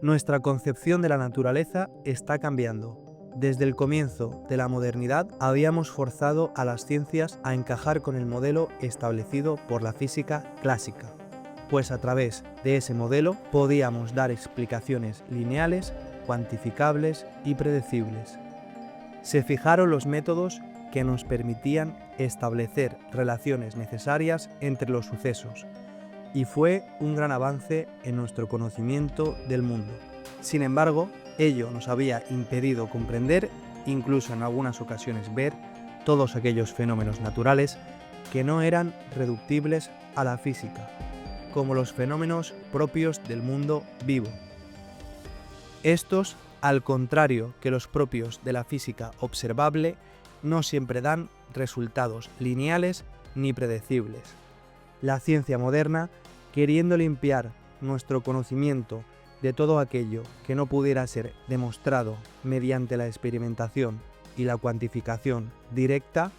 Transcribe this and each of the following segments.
Nuestra concepción de la naturaleza está cambiando. Desde el comienzo de la modernidad habíamos forzado a las ciencias a encajar con el modelo establecido por la física clásica, pues a través de ese modelo podíamos dar explicaciones lineales, cuantificables y predecibles. Se fijaron los métodos que nos permitían establecer relaciones necesarias entre los sucesos, y fue un gran avance en nuestro conocimiento del mundo. Sin embargo, ello nos había impedido comprender, incluso en algunas ocasiones ver, todos aquellos fenómenos naturales que no eran reductibles a la física, como los fenómenos propios del mundo vivo. Estos, al contrario que los propios de la física observable, no siempre dan resultados lineales ni predecibles. La ciencia moderna, queriendo limpiar nuestro conocimiento de todo aquello que no pudiera ser demostrado mediante la experimentación y la cuantificación directa,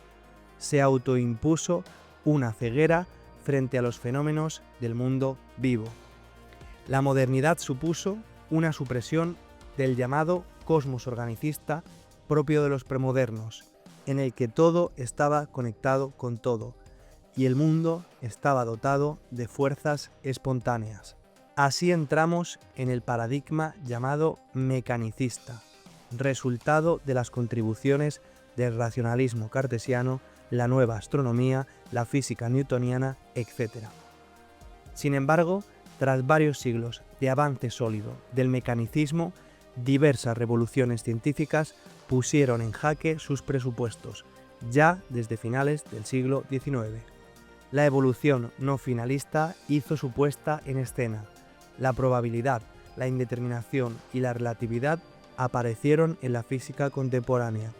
se autoimpuso una ceguera frente a los fenómenos del mundo vivo. La modernidad supuso una supresión del llamado cosmos organicista propio de los premodernos, en el que todo estaba conectado con todo, y el mundo estaba dotado de fuerzas espontáneas. Así entramos en el paradigma llamado mecanicista, resultado de las contribuciones del racionalismo cartesiano, la nueva astronomía, la física newtoniana, etc. Sin embargo, tras varios siglos de avance sólido del mecanicismo, diversas revoluciones científicas pusieron en jaque sus presupuestos, ya desde finales del siglo XIX. La evolución no finalista hizo su puesta en escena. La probabilidad, la indeterminación y la relatividad aparecieron en la física contemporánea.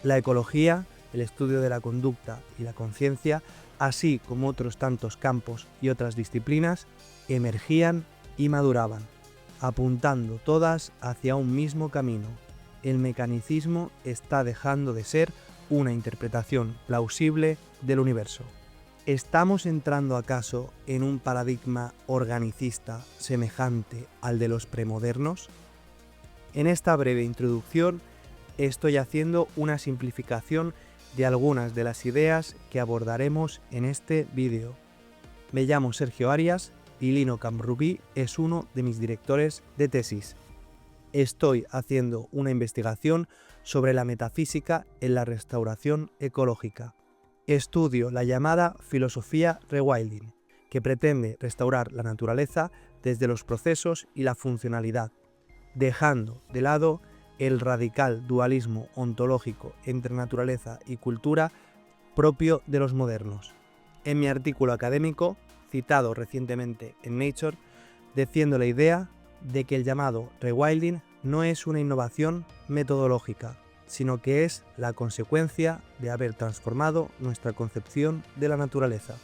La ecología, el estudio de la conducta y la conciencia, así como otros tantos campos y otras disciplinas, emergían y maduraban, apuntando todas hacia un mismo camino. El mecanicismo está dejando de ser una interpretación plausible del universo. ¿Estamos entrando acaso en un paradigma organicista semejante al de los premodernos? En esta breve introducción estoy haciendo una simplificación de algunas de las ideas que abordaremos en este vídeo. Me llamo Sergio Arias y Lino Camprubí es uno de mis directores de tesis. Estoy haciendo una investigación sobre la metafísica en la restauración ecológica. Estudio la llamada filosofía rewilding, que pretende restaurar la naturaleza desde los procesos y la funcionalidad, dejando de lado el radical dualismo ontológico entre naturaleza y cultura propio de los modernos. En mi artículo académico, citado recientemente en Nature, defiendo la idea de que el llamado rewilding no es una innovación metodológica, sino que es la consecuencia de haber transformado nuestra concepción de la naturaleza.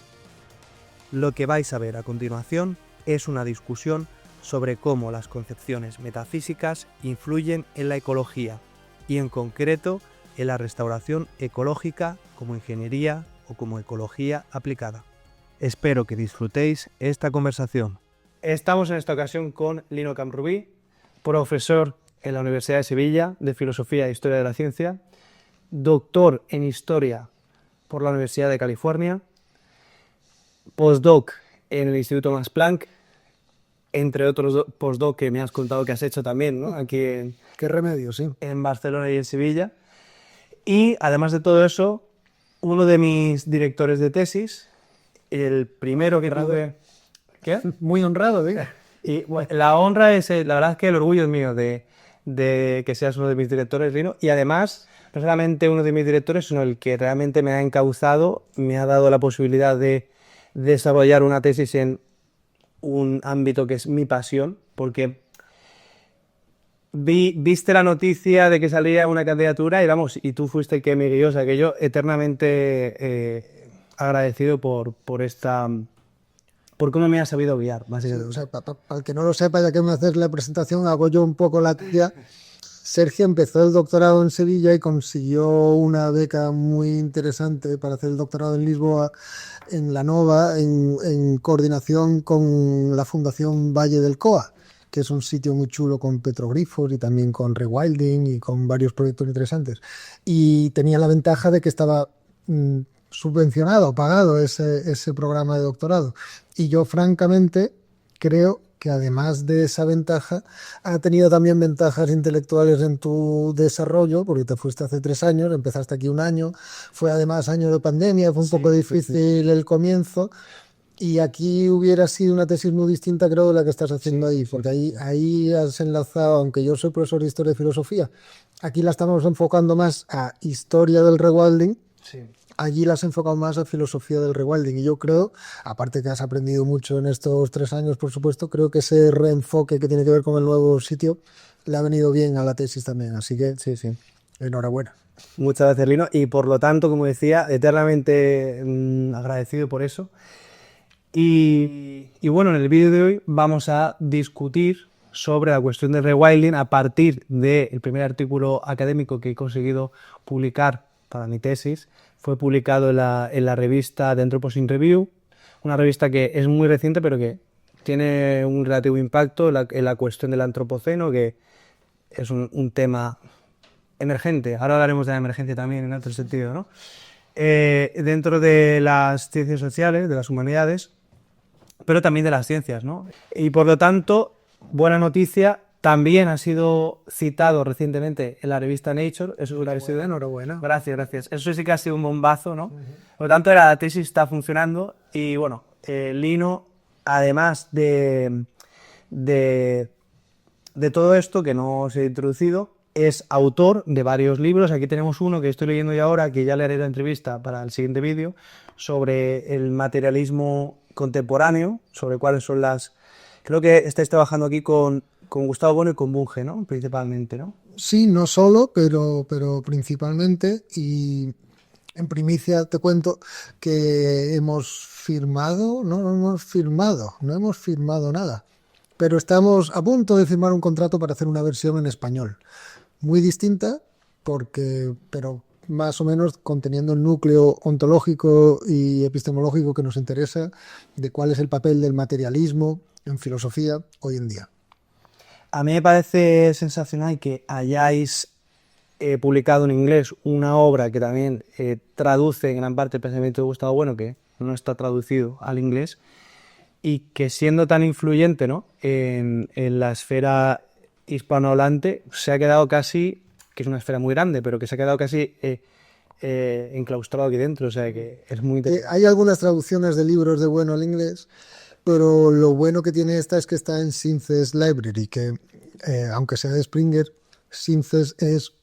Lo que vais a ver a continuación es una discusión sobre cómo las concepciones metafísicas influyen en la ecología y en concreto en la restauración ecológica como ingeniería o como ecología aplicada. Espero que disfrutéis esta conversación. Estamos en esta ocasión con Lino Camprubí, profesor en la Universidad de Sevilla de Filosofía e Historia de la Ciencia, doctor en Historia por la Universidad de California, postdoc en el Instituto Max Planck, entre otros postdoc que me has contado que has hecho también, ¿no? Aquí en, Qué remedio, sí. en Barcelona y en Sevilla. Y además de todo eso, uno de mis directores de tesis, el primero que tuve... ¿Qué? Muy honrado, ¿eh? Y bueno, la honra es, la verdad es que el orgullo es mío de que seas uno de mis directores, Lino, y además, no solamente uno de mis directores, sino el que realmente me ha encauzado, me ha dado la posibilidad de desarrollar una tesis en un ámbito que es mi pasión, porque viste la noticia de que salía una candidatura y vamos, y tú fuiste el que me guió, o sea que yo eternamente agradecido por cómo me has sabido guiar, básicamente. O sea, para el que no lo sepa, ya que me haces la presentación, hago yo un poco la tuya. Sergio empezó el doctorado en Sevilla y consiguió una beca muy interesante para hacer el doctorado en Lisboa, en la Nova, en coordinación con la Fundación Valle del COA, que es un sitio muy chulo con petroglifos y también con rewilding y con varios proyectos interesantes. Y tenía la ventaja de que estaba subvencionado, pagado ese programa de doctorado. Y yo, francamente, creo que además de esa ventaja, ha tenido también ventajas intelectuales en tu desarrollo, porque te fuiste hace 3 años, empezaste aquí un año, fue además año de pandemia, fue un poco difícil el comienzo, y aquí hubiera sido una tesis muy distinta, creo, de la que estás haciendo ahí, porque ahí has enlazado, aunque yo soy profesor de Historia y Filosofía, aquí la estamos enfocando más a Historia del Rewilding. Sí. Allí las has enfocado más a filosofía del rewilding y yo creo, aparte que has aprendido mucho en estos 3 años, por supuesto, creo que ese reenfoque que tiene que ver con el nuevo sitio le ha venido bien a la tesis también, así que Sí, sí. enhorabuena. Muchas gracias, Lino, y por lo tanto, como decía, eternamente agradecido por eso. Y bueno, en el vídeo de hoy vamos a discutir sobre la cuestión del rewilding a partir del primer artículo académico que he conseguido publicar para mi tesis. Fue publicado en la revista The Anthropocene Review, una revista que es muy reciente pero que tiene un relativo impacto en la cuestión del antropoceno, que es un tema emergente. Ahora hablaremos de la emergencia también en otro sentido, ¿no? Dentro de las ciencias sociales, de las humanidades, pero también de las ciencias, ¿no? Y por lo tanto, buena noticia, también ha sido citado recientemente en la revista Nature. Eso es una Enhorabuena. Gracias, gracias. Eso sí que ha sido un bombazo, ¿no? Por lo tanto, la tesis está funcionando y bueno, Lino, además de todo esto que no os he introducido, es autor de varios libros. Aquí tenemos uno que estoy leyendo yo ahora, que ya le haré la entrevista para el siguiente vídeo, sobre el materialismo contemporáneo, sobre cuáles son las... Creo que estáis trabajando aquí con Gustavo Bueno y con Bunge, ¿no? Principalmente, ¿no? Sí, no solo, pero principalmente, y en primicia te cuento que hemos firmado, no hemos firmado nada, pero estamos a punto de firmar un contrato para hacer una versión en español, muy distinta, pero más o menos conteniendo el núcleo ontológico y epistemológico que nos interesa de cuál es el papel del materialismo en filosofía hoy en día. A mí me parece sensacional que hayáis publicado en inglés una obra que también traduce en gran parte el pensamiento de Gustavo Bueno, que no está traducido al inglés, y que siendo tan influyente, ¿no?, en la esfera hispanohablante, se ha quedado casi, que es una esfera muy grande, pero que se ha quedado casi enclaustrado aquí dentro, o sea que es muy interesante. Hay algunas traducciones de libros de Bueno al inglés, pero lo bueno que tiene esta es que está en Synthesis Library, que aunque sea de Springer, Synthesis es,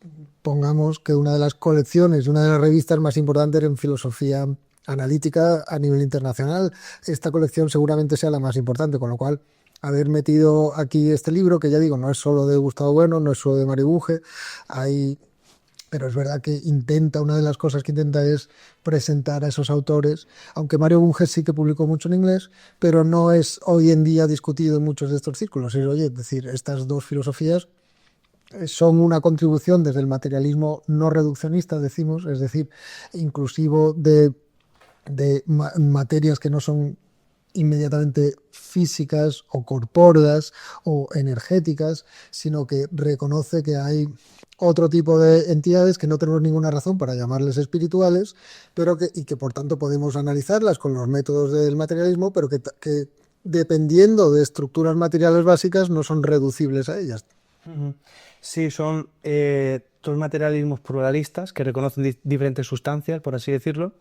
pongamos, que una de las colecciones, una de las revistas más importantes en filosofía analítica a nivel internacional. Esta colección seguramente sea la más importante, con lo cual haber metido aquí este libro, que ya digo, no es solo de Gustavo Bueno, no es solo de Mario Bunge, pero es verdad que una de las cosas que intenta es presentar a esos autores, aunque Mario Bunge sí que publicó mucho en inglés, pero no es hoy en día discutido en muchos de estos círculos. Es decir, estas dos filosofías son una contribución desde el materialismo no reduccionista, decimos, es decir, inclusivo de materias que no son inmediatamente físicas o corpóreas o energéticas, sino que reconoce que hay otro tipo de entidades que no tenemos ninguna razón para llamarles espirituales, pero que por tanto podemos analizarlas con los métodos del materialismo, pero que dependiendo de estructuras materiales básicas no son reducibles a ellas. Sí, son dos materialismos pluralistas que reconocen diferentes sustancias, por así decirlo.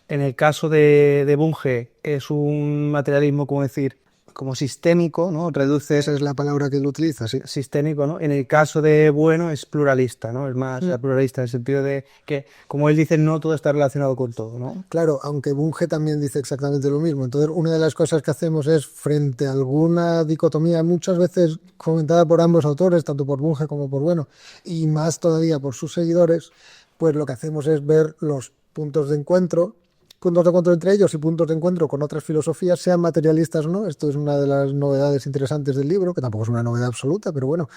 En el caso de Bunge es un materialismo, como decir, como sistémico, ¿no? Reduce... Esa es la palabra que él utiliza, sí. Sistémico, ¿no? En el caso de Bueno es pluralista, ¿no? Es más pluralista, en el sentido de que, como él dice, no todo está relacionado con todo, ¿no? Claro, aunque Bunge también dice exactamente lo mismo. Entonces, una de las cosas que hacemos es, frente a alguna dicotomía, muchas veces comentada por ambos autores, tanto por Bunge como por Bueno, y más todavía por sus seguidores, pues lo que hacemos es ver los puntos de encuentro entre ellos y puntos de encuentro con otras filosofías, sean materialistas o no. Esto es una de las novedades interesantes del libro, que tampoco es una novedad absoluta, pero bueno.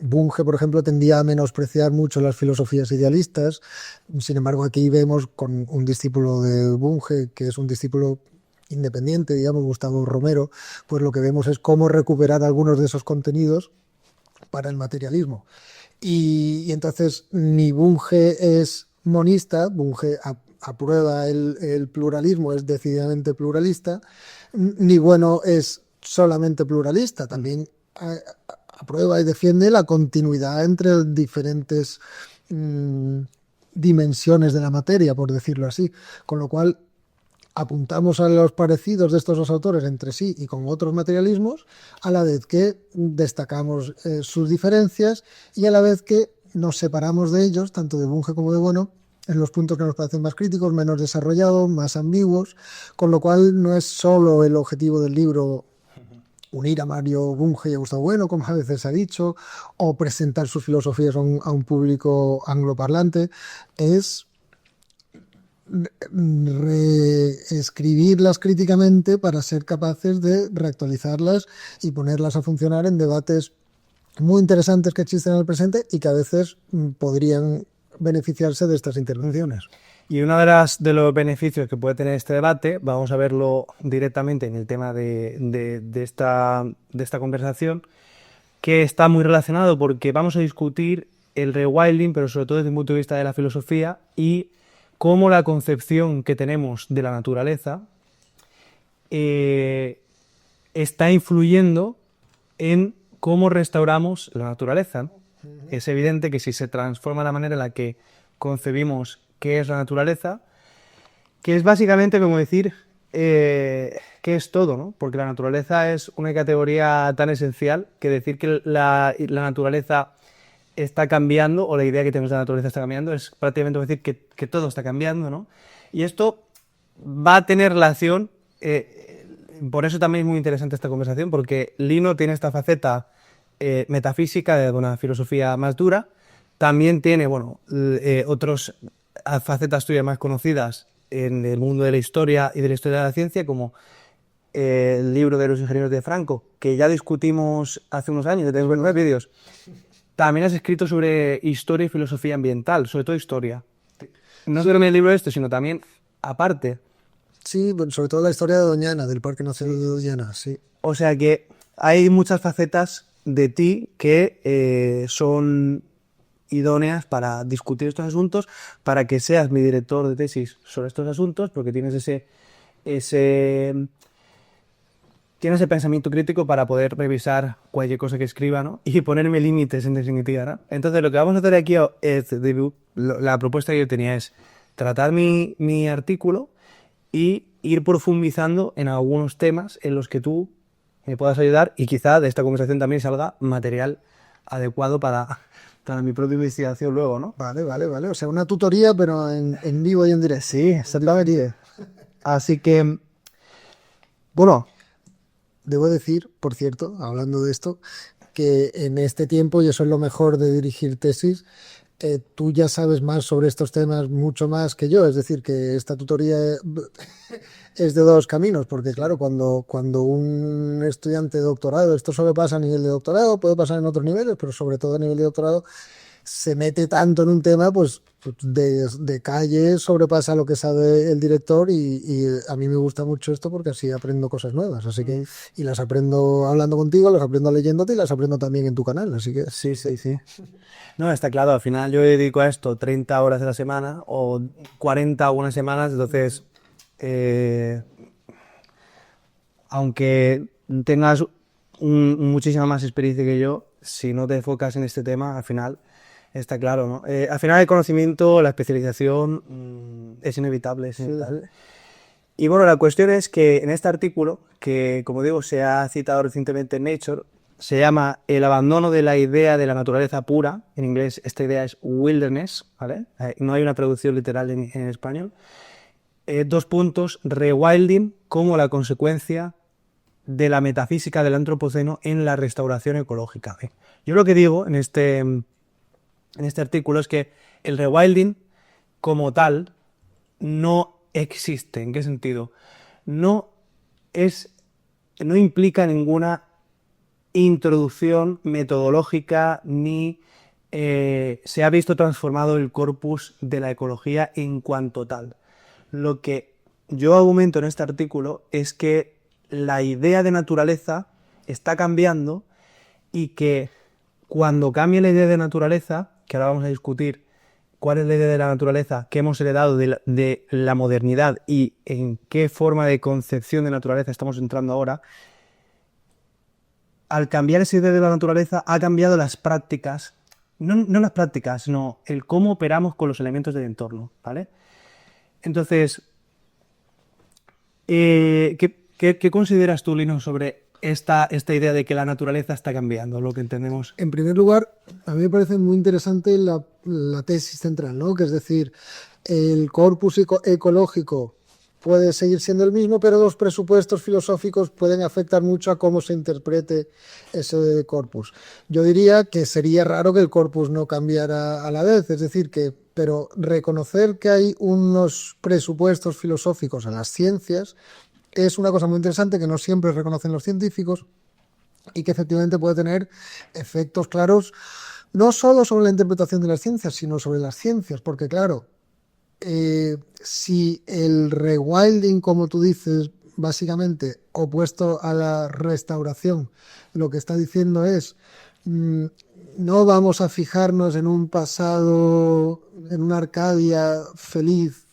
Bunge, por ejemplo, tendía a menospreciar mucho las filosofías idealistas. Sin embargo, aquí vemos con un discípulo de Bunge, que es un discípulo independiente, digamos, Gustavo Romero, pues lo que vemos es cómo recuperar algunos de esos contenidos para el materialismo. Y entonces ni Bunge es monista, Bunge aprueba el pluralismo, es decididamente pluralista, ni Bueno es solamente pluralista, también aprueba y defiende la continuidad entre diferentes dimensiones de la materia, por decirlo así, con lo cual apuntamos a los parecidos de estos dos autores entre sí y con otros materialismos, a la vez que destacamos sus diferencias y a la vez que nos separamos de ellos, tanto de Bunge como de Bueno, en los puntos que nos parecen más críticos, menos desarrollados, más ambiguos, con lo cual no es solo el objetivo del libro unir a Mario Bunge y a Gustavo Bueno, como a veces se ha dicho, o presentar sus filosofías a un público angloparlante, es reescribirlas críticamente para ser capaces de reactualizarlas y ponerlas a funcionar en debates muy interesantes que existen en el presente y que a veces podrían beneficiarse de estas intervenciones. Y uno de los beneficios que puede tener este debate, vamos a verlo directamente en el tema de esta conversación, que está muy relacionado porque vamos a discutir el rewilding, pero sobre todo desde el punto de vista de la filosofía y cómo la concepción que tenemos de la naturaleza está influyendo en cómo restauramos la naturaleza, ¿no? Es evidente que si se transforma la manera en la que concebimos qué es la naturaleza, que es básicamente como decir qué es todo, ¿no? Porque la naturaleza es una categoría tan esencial que decir que la naturaleza está cambiando, o la idea que tenemos de la naturaleza está cambiando, es prácticamente decir que todo está cambiando, ¿no? Y esto va a tener relación, por eso también es muy interesante esta conversación, porque Lino tiene esta faceta metafísica de una filosofía más dura, también tiene, bueno, otras facetas tuyas más conocidas en el mundo de la historia y de la historia de la ciencia, como el libro de los ingenieros de Franco, que ya discutimos hace unos años, tenemos buenos vídeos. También has escrito sobre historia y filosofía ambiental, sobre todo historia. No solo en el libro este, sino también aparte. Sí, sobre todo la historia de Doñana, del Parque Nacional de Doñana, sí. O sea que hay muchas facetas de ti que son idóneas para discutir estos asuntos, para que seas mi director de tesis sobre estos asuntos, porque tienes tienes el pensamiento crítico para poder revisar cualquier cosa que escriba, ¿no? Y ponerme límites, en definitiva, ¿no? Entonces, lo que vamos a hacer aquí es, la propuesta que yo tenía es tratar mi artículo y ir profundizando en algunos temas en los que tú me puedas ayudar y quizá de esta conversación también salga material adecuado para mi propia investigación luego, ¿no? Vale, vale, vale. O sea, una tutoría, pero en vivo y en directo. Sí, exactamente. Así que, bueno, debo decir, por cierto, hablando de esto, que en este tiempo, y eso es lo mejor de dirigir tesis, tú ya sabes más sobre estos temas, mucho más que yo. Es decir, que esta tutoría es de dos caminos, porque claro, cuando un estudiante de doctorado, esto solo pasa a nivel de doctorado, puede pasar en otros niveles, pero sobre todo a nivel de doctorado, se mete tanto en un tema, pues de calle sobrepasa lo que sabe el director y a mí me gusta mucho esto porque así aprendo cosas nuevas, así que, y las aprendo hablando contigo, las aprendo leyéndote y las aprendo también en tu canal, así que... sí, sí, sí. No, está claro, al final yo dedico a esto 30 horas de la semana o 40 algunas semanas, entonces, aunque tengas muchísima más experiencia que yo, si no te enfocas en este tema, al final está claro, ¿no? Al final el conocimiento, la especialización es inevitable, es inevitable. Y bueno, la cuestión es que en este artículo, que como digo se ha citado recientemente en Nature, se llama El abandono de la idea de la naturaleza pura, en inglés esta idea es wilderness, ¿vale? No hay una traducción literal en español. Dos puntos, rewilding como la consecuencia de la metafísica del antropoceno en la restauración ecológica. Yo lo que digo en este artículo es que el rewilding como tal no existe. ¿En qué sentido? No implica ninguna introducción metodológica ni se ha visto transformado el corpus de la ecología en cuanto tal. Lo que yo argumento en este artículo es que la idea de naturaleza está cambiando y que cuando cambie la idea de naturaleza, que ahora vamos a discutir cuál es la idea de la naturaleza que hemos heredado de la modernidad y en qué forma de concepción de naturaleza estamos entrando ahora, al cambiar esa idea de la naturaleza ha cambiado las prácticas, no las prácticas, sino el cómo operamos con los elementos del entorno, ¿vale? Entonces, ¿qué consideras tú, Lino, sobre esta idea de que la naturaleza está cambiando, lo que entendemos? En primer lugar, a mí me parece muy interesante la tesis central, ¿no? Que es decir, el corpus ecológico puede seguir siendo el mismo, pero los presupuestos filosóficos pueden afectar mucho a cómo se interprete ese corpus. Yo diría que sería raro que el corpus no cambiara a la vez, es decir, pero reconocer que hay unos presupuestos filosóficos en las ciencias es una cosa muy interesante que no siempre reconocen los científicos y que efectivamente puede tener efectos claros no solo sobre la interpretación de las ciencias, sino sobre las ciencias, porque claro, si el rewilding, como tú dices, básicamente opuesto a la restauración, lo que está diciendo es no vamos a fijarnos en un pasado, en una Arcadia feliz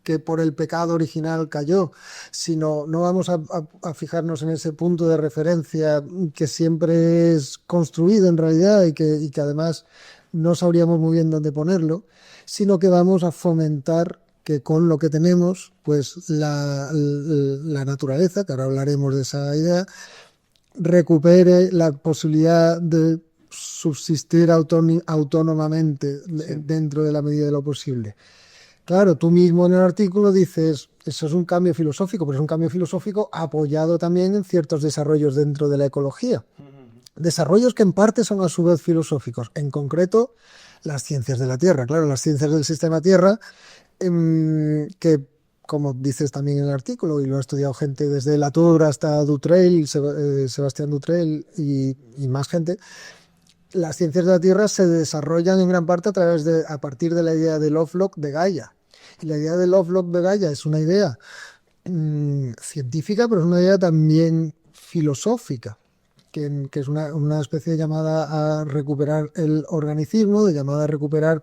que por el pecado original cayó, sino no vamos a fijarnos en ese punto de referencia que siempre es construido en realidad y que además no sabríamos muy bien dónde ponerlo, sino que vamos a fomentar que con lo que tenemos, pues la naturaleza, que ahora hablaremos de esa idea, recupere la posibilidad de subsistir autónomamente dentro de la medida de lo posible. Claro, tú mismo en el artículo dices, eso es un cambio filosófico, pero es un cambio filosófico apoyado también en ciertos desarrollos dentro de la ecología. Desarrollos que en parte son a su vez filosóficos, en concreto las ciencias de la Tierra, claro, las ciencias del sistema Tierra, que como dices también en el artículo, y lo ha estudiado gente desde Latour hasta Dutrell, Sebastián Dutrell y más gente, las ciencias de la Tierra se desarrollan en gran parte a partir de la idea de Lovelock de Gaia. Y la idea de Lovelock de Gaia es una idea científica, pero es una idea también filosófica, que es una especie de llamada a recuperar el organicismo, de llamada a recuperar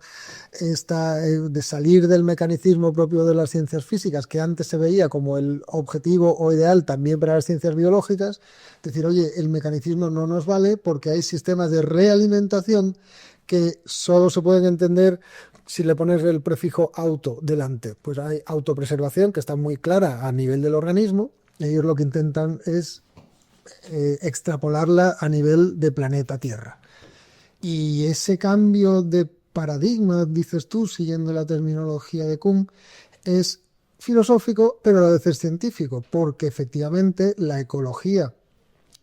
de salir del mecanicismo propio de las ciencias físicas, que antes se veía como el objetivo o ideal también para las ciencias biológicas, decir, oye, el mecanicismo no nos vale porque hay sistemas de realimentación que solo se pueden entender si le pones el prefijo auto delante. Pues hay autopreservación que está muy clara a nivel del organismo, y ellos lo que intentan es extrapolarla a nivel de planeta Tierra. Y ese cambio de paradigma, dices tú, siguiendo la terminología de Kuhn, es filosófico, pero a la vez es científico, porque efectivamente la ecología,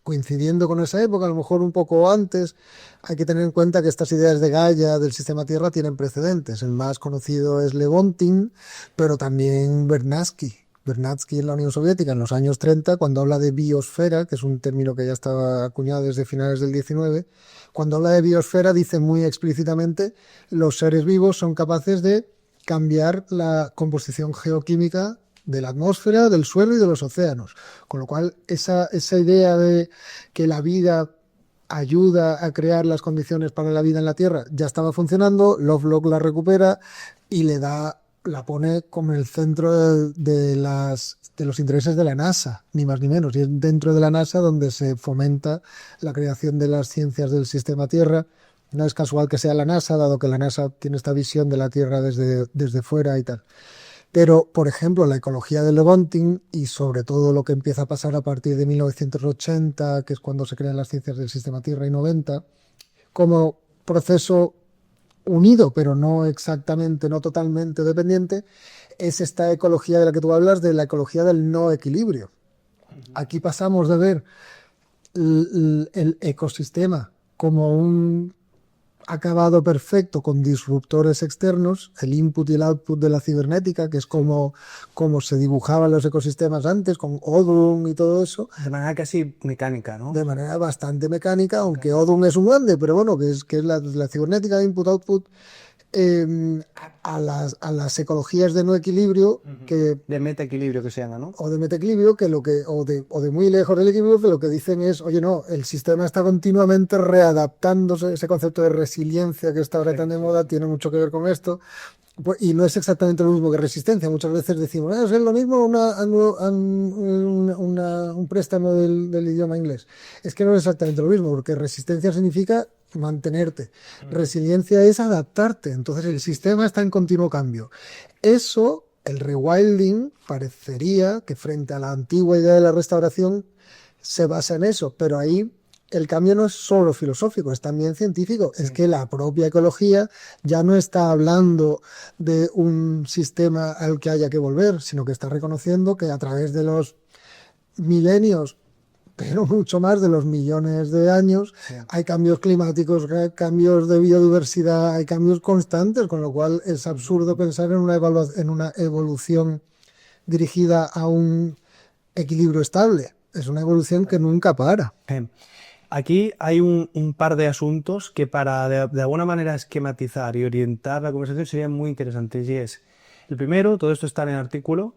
coincidiendo con esa época, a lo mejor un poco antes, hay que tener en cuenta que estas ideas de Gaia, del sistema Tierra, tienen precedentes. El más conocido es Levontin, pero también Vernadsky en la Unión Soviética en los años 30, cuando habla de biosfera, que es un término que ya estaba acuñado desde finales del 19, cuando habla de biosfera dice muy explícitamente los seres vivos son capaces de cambiar la composición geoquímica de la atmósfera, del suelo y de los océanos. Con lo cual, esa idea de que la vida ayuda a crear las condiciones para la vida en la Tierra ya estaba funcionando, Lovelock la recupera y la pone como el centro de los intereses de la NASA, ni más ni menos. Y es dentro de la NASA donde se fomenta la creación de las ciencias del sistema Tierra. No es casual que sea la NASA, dado que la NASA tiene esta visión de la Tierra desde fuera y tal. Pero, por ejemplo, la ecología de Levontin y sobre todo lo que empieza a pasar a partir de 1980, que es cuando se crean las ciencias del sistema Tierra, y 90, como proceso unido, pero no exactamente, no totalmente dependiente, es esta ecología de la que tú hablas, de la ecología del no equilibrio. Aquí pasamos de ver el ecosistema como un acabado perfecto con disruptores externos, el input y el output de la cibernética, que es como se dibujaban los ecosistemas antes, con Odum y todo eso. De manera casi mecánica, ¿no? De manera bastante mecánica, aunque Odum es un grande, pero bueno, que es la cibernética de input-output, a las ecologías de no equilibrio que De meta-equilibrio que se llama, ¿no? o de metaequilibrio, o de muy lejos del equilibrio, que lo que dicen es, oye, no, el sistema está continuamente readaptándose. Ese concepto de resiliencia que está ahora tan de moda tiene mucho que ver con esto. Pues, y no es exactamente lo mismo que resistencia. Muchas veces decimos, es lo mismo un préstamo del idioma inglés. Es que no es exactamente lo mismo, porque resistencia significa mantenerte. Resiliencia es adaptarte. Entonces el sistema está en continuo cambio. Eso, el rewilding, parecería que frente a la antigua idea de la restauración se basa en eso, pero ahí el cambio no es solo filosófico, es también científico. Es que la propia ecología ya no está hablando de un sistema al que haya que volver, sino que está reconociendo que a través de los milenios, pero mucho más de los millones de años, hay cambios climáticos, hay cambios de biodiversidad, hay cambios constantes, con lo cual es absurdo pensar en una evolución dirigida a un equilibrio estable. Es una evolución que nunca para. Aquí hay un par de asuntos que para de alguna manera esquematizar y orientar la conversación serían muy interesantes. Y es, el primero, todo esto está en el artículo,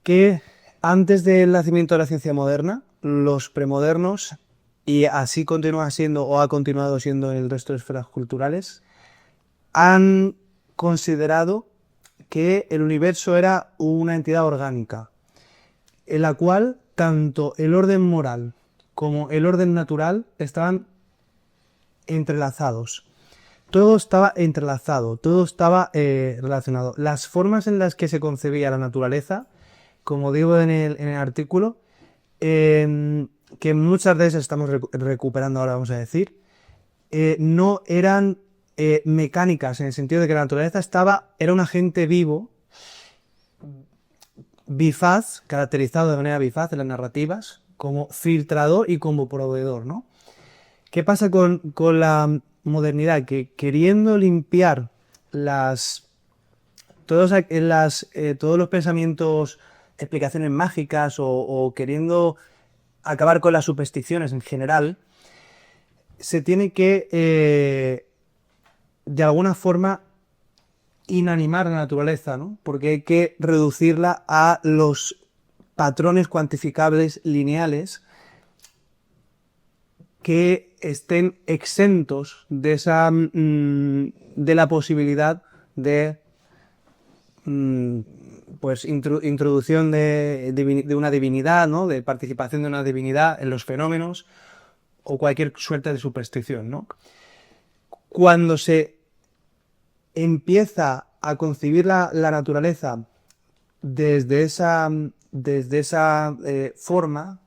que antes del nacimiento de la ciencia moderna, los premodernos, y así continúa siendo o ha continuado siendo en el resto de esferas culturales, han considerado que el universo era una entidad orgánica, en la cual tanto el orden moral como el orden natural estaban entrelazados. Todo estaba entrelazado, todo estaba relacionado. Las formas en las que se concebía la naturaleza, como digo en el artículo, que muchas veces estamos recuperando ahora, vamos a decir, no eran mecánicas, en el sentido de que la naturaleza era un agente vivo, bifaz, caracterizado de manera bifaz en las narrativas, como filtrador y como proveedor, ¿no? ¿Qué pasa con la modernidad? Que queriendo limpiar todos los pensamientos, explicaciones mágicas o queriendo acabar con las supersticiones en general, se tiene que, de alguna forma, inanimar la naturaleza, ¿no? Porque hay que reducirla a los patrones cuantificables lineales que estén exentos de de la posibilidad de pues introducción de una divinidad, ¿no? De participación de una divinidad en los fenómenos o cualquier suerte de superstición, ¿no? Cuando se empieza a concebir la naturaleza desde esa forma,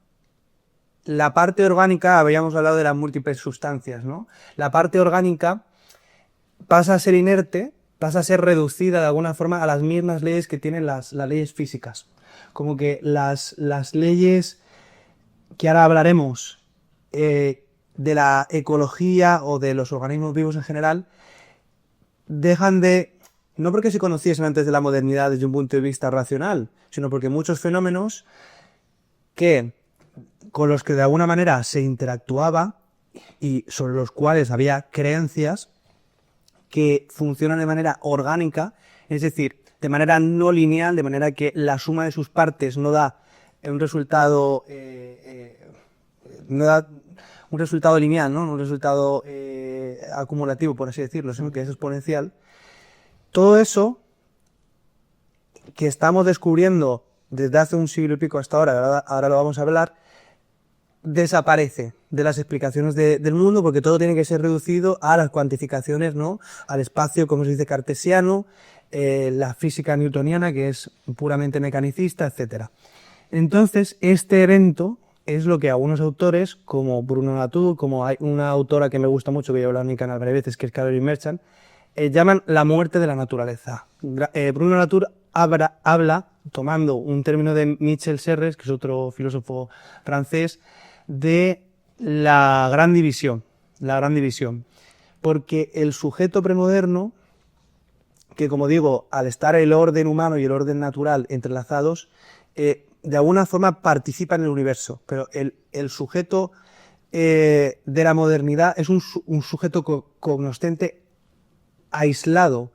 la parte orgánica, habíamos hablado de las múltiples sustancias, ¿no? La parte orgánica pasa a ser inerte, pasa a ser reducida de alguna forma a las mismas leyes que tienen las leyes físicas. Como que las leyes que ahora hablaremos de la ecología o de los organismos vivos en general, dejan de, no porque se conociesen antes de la modernidad desde un punto de vista racional, sino porque muchos fenómenos con los que de alguna manera se interactuaba y sobre los cuales había creencias que funcionan de manera orgánica, es decir, de manera no lineal, de manera que la suma de sus partes no da un resultado lineal, ¿no? Un resultado acumulativo, por así decirlo, sino que es exponencial. Todo eso que estamos descubriendo desde hace un siglo y pico hasta ahora lo vamos a hablar, desaparece de las explicaciones del mundo, porque todo tiene que ser reducido a las cuantificaciones, ¿no? Al espacio, como se dice, cartesiano, la física newtoniana, que es puramente mecanicista, etc. Entonces, este evento es lo que algunos autores, como Bruno Latour, como hay una autora que me gusta mucho, que yo he hablado en mi canal varias veces, que es Caroline Merchant, llaman la muerte de la naturaleza. Bruno Latour habla, tomando un término de Michel Serres, que es otro filósofo francés, de la gran división. Porque el sujeto premoderno, que como digo, al estar el orden humano y el orden natural entrelazados, de alguna forma participa en el universo, pero el sujeto de la modernidad es un sujeto cognoscente aislado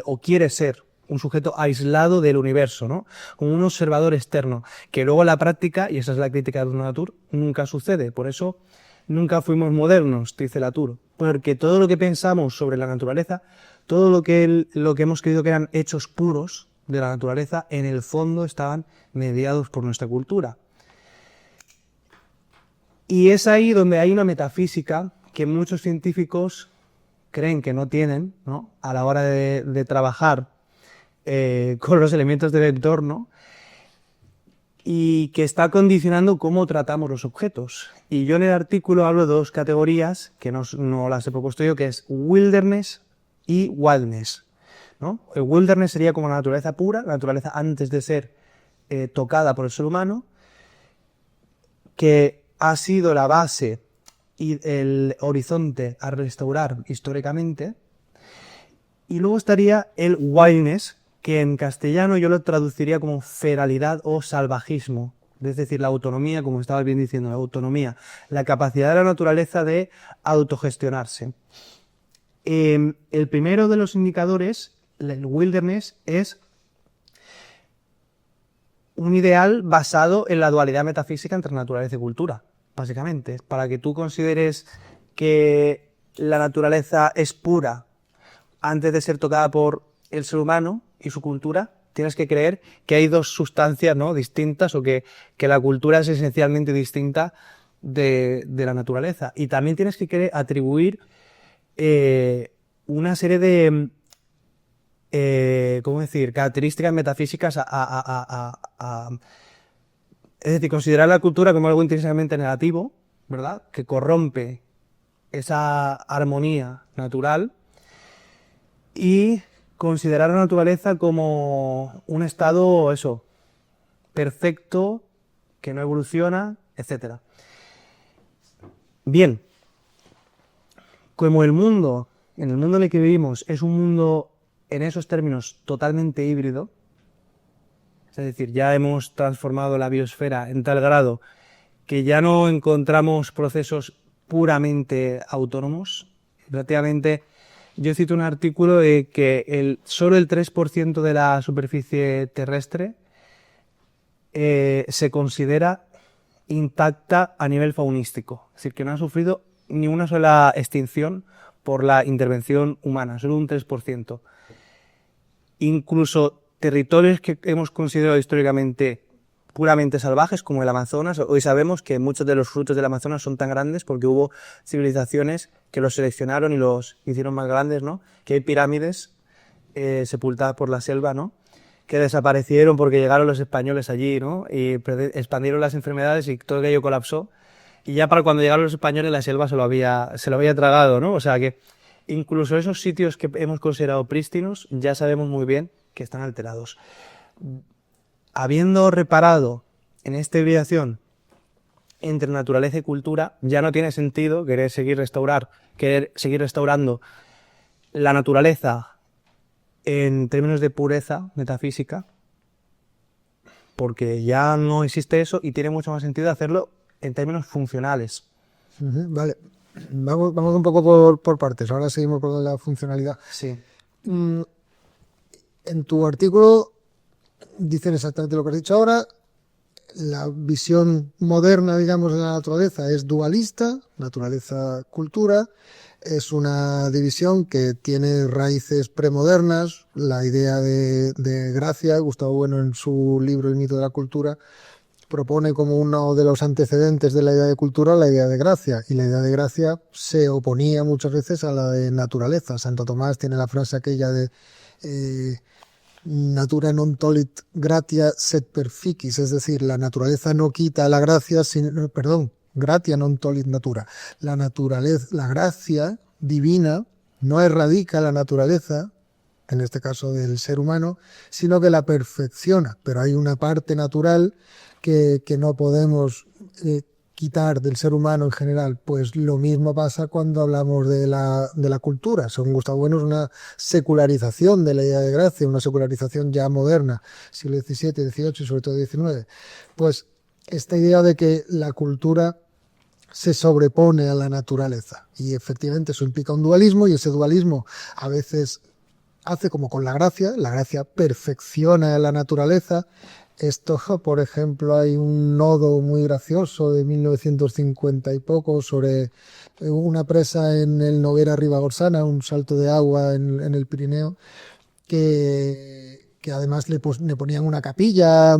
o quiere ser un sujeto aislado del universo, ¿no? Como un observador externo, que luego en la práctica, y esa es la crítica de Bruno Latour, nunca sucede. Por eso nunca fuimos modernos, dice Latour, porque todo lo que pensamos sobre la naturaleza, todo lo que hemos creído que eran hechos puros de la naturaleza, en el fondo estaban mediados por nuestra cultura. Y es ahí donde hay una metafísica que muchos científicos creen que no tienen, ¿no?, a la hora de trabajar con los elementos del entorno, y que está condicionando cómo tratamos los objetos. Y yo en el artículo hablo de dos categorías que no las he propuesto yo, que es wilderness y wildness, ¿no? El wilderness sería como la naturaleza pura, la naturaleza antes de ser tocada por el ser humano, que ha sido la base y el horizonte a restaurar históricamente. Y luego estaría el wildness, que en castellano yo lo traduciría como feralidad o salvajismo, es decir, la autonomía, como estabas bien diciendo, la autonomía, la capacidad de la naturaleza de autogestionarse. El primero de los indicadores, el wilderness, es un ideal basado en la dualidad metafísica entre naturaleza y cultura, básicamente. Para que tú consideres que la naturaleza es pura antes de ser tocada por el ser humano y su cultura, tienes que creer que hay dos sustancias, ¿no?, distintas, o que la cultura es esencialmente distinta de la naturaleza. Y también tienes que atribuir una serie de ¿cómo decir?, características metafísicas es decir, considerar la cultura como algo intrínsecamente negativo, ¿verdad?, que corrompe esa armonía natural, y considerar la naturaleza como un estado, perfecto, que no evoluciona, etc. Bien, como en el mundo en el que vivimos es un mundo, en esos términos, totalmente híbrido, es decir, ya hemos transformado la biosfera en tal grado que ya no encontramos procesos puramente autónomos. Prácticamente, yo cito un artículo de que solo el 3% de la superficie terrestre se considera intacta a nivel faunístico. Es decir, que no ha sufrido ni una sola extinción por la intervención humana, solo un 3%. Incluso territorios que hemos considerado históricamente puramente salvajes, como el Amazonas, hoy sabemos que muchos de los frutos del Amazonas son tan grandes porque hubo civilizaciones que los seleccionaron y los hicieron más grandes, ¿no? Que hay pirámides sepultadas por la selva, ¿no?, que desaparecieron porque llegaron los españoles allí, ¿no?, y expandieron las enfermedades y todo aquello colapsó. Y ya para cuando llegaron los españoles la selva se lo había tragado, ¿no? O sea que incluso esos sitios que hemos considerado prístinos ya sabemos muy bien que están alterados. Habiendo reparado en esta hibridación entre naturaleza y cultura, ya no tiene sentido querer seguir restaurando la naturaleza en términos de pureza metafísica, porque ya no existe eso y tiene mucho más sentido hacerlo en términos funcionales. Vale, vamos un poco por partes, ahora seguimos con la funcionalidad. Sí. En tu artículo dicen exactamente lo que has dicho ahora. La visión moderna, digamos, de la naturaleza es dualista, naturaleza-cultura. Es una división que tiene raíces premodernas. La idea de Gracia, Gustavo Bueno, en su libro El mito de la cultura, propone como uno de los antecedentes de la idea de cultura la idea de gracia, y la idea de gracia se oponía muchas veces a la de naturaleza. Santo Tomás tiene la frase aquella de natura non tolit gratia sed perficis, es decir, la naturaleza no quita la gracia, gratia non tolit natura. La gracia divina no erradica la naturaleza, en este caso del ser humano, sino que la perfecciona, pero hay una parte natural que no podemos quitar del ser humano en general. Pues lo mismo pasa cuando hablamos de la cultura. Según Gustavo Bueno, es una secularización de la idea de gracia, una secularización ya moderna, siglo XVII, XVIII y sobre todo XIX. Pues esta idea de que la cultura se sobrepone a la naturaleza. Y efectivamente eso implica un dualismo, y ese dualismo a veces hace como con la gracia perfecciona a la naturaleza. Esto, por ejemplo, hay un nodo muy gracioso de 1950 y poco sobre una presa en el Noguera Ribagorzana, un salto de agua en el Pirineo, que además le ponían una capilla,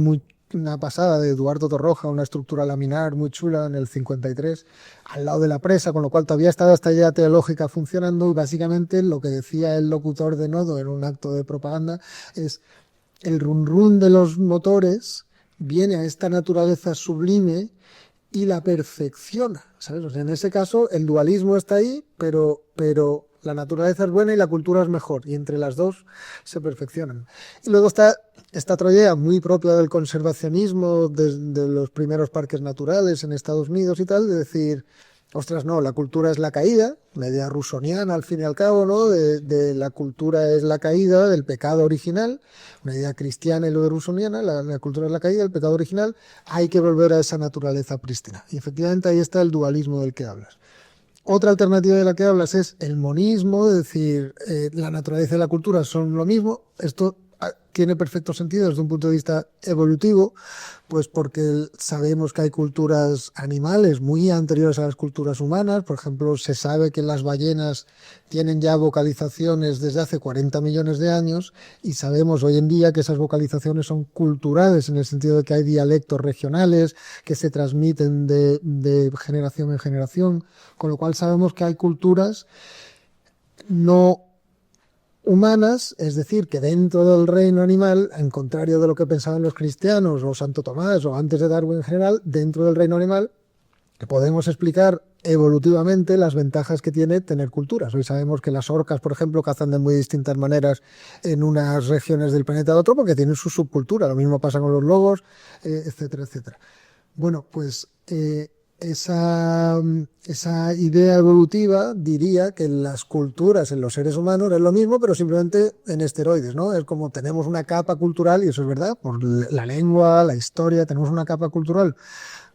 una pasada de Eduardo Torroja, una estructura laminar muy chula en el 53, al lado de la presa, con lo cual todavía estaba esta idea teológica funcionando, y básicamente lo que decía el locutor de Nodo en un acto de propaganda es: el run run de los motores viene a esta naturaleza sublime y la perfecciona, ¿sabes? O sea, en ese caso el dualismo está ahí, pero la naturaleza es buena y la cultura es mejor, y entre las dos se perfeccionan. Y luego está esta otra idea muy propia del conservacionismo, de los primeros parques naturales en Estados Unidos y tal, de decir: ostras, no, la cultura es la caída, la idea rusoniana al fin y al cabo, ¿no? De la cultura es la caída del pecado original, una idea cristiana y luego rusoniana, la cultura es la caída, el pecado original, hay que volver a esa naturaleza prístina. Y efectivamente ahí está el dualismo del que hablas. Otra alternativa de la que hablas es el monismo, es decir, la naturaleza y la cultura son lo mismo. Esto tiene perfecto sentido desde un punto de vista evolutivo, pues porque sabemos que hay culturas animales muy anteriores a las culturas humanas. Por ejemplo, se sabe que las ballenas tienen ya vocalizaciones desde hace 40 millones de años, y sabemos hoy en día que esas vocalizaciones son culturales, en el sentido de que hay dialectos regionales que se transmiten de generación en generación, con lo cual sabemos que hay culturas no humanas, es decir, que dentro del reino animal, en contrario de lo que pensaban los cristianos o Santo Tomás o antes de Darwin en general, dentro del reino animal, que podemos explicar evolutivamente las ventajas que tiene tener culturas. Hoy sabemos que las orcas, por ejemplo, cazan de muy distintas maneras en unas regiones del planeta de otro porque tienen su subcultura. Lo mismo pasa con los lobos, etcétera, etcétera. Bueno, pues esa idea evolutiva diría que las culturas en los seres humanos es lo mismo, pero simplemente en esteroides, ¿no? Es como tenemos una capa cultural, y eso es verdad, por la lengua, la historia, tenemos una capa cultural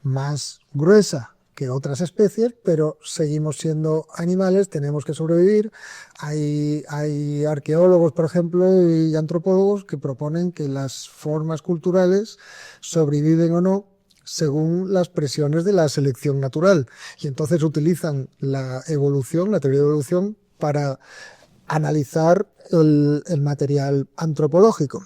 más gruesa que otras especies, pero seguimos siendo animales, tenemos que sobrevivir. Hay arqueólogos, por ejemplo, y antropólogos que proponen que las formas culturales sobreviven o no según las presiones de la selección natural, y entonces utilizan la evolución, la teoría de evolución, para analizar el material antropológico.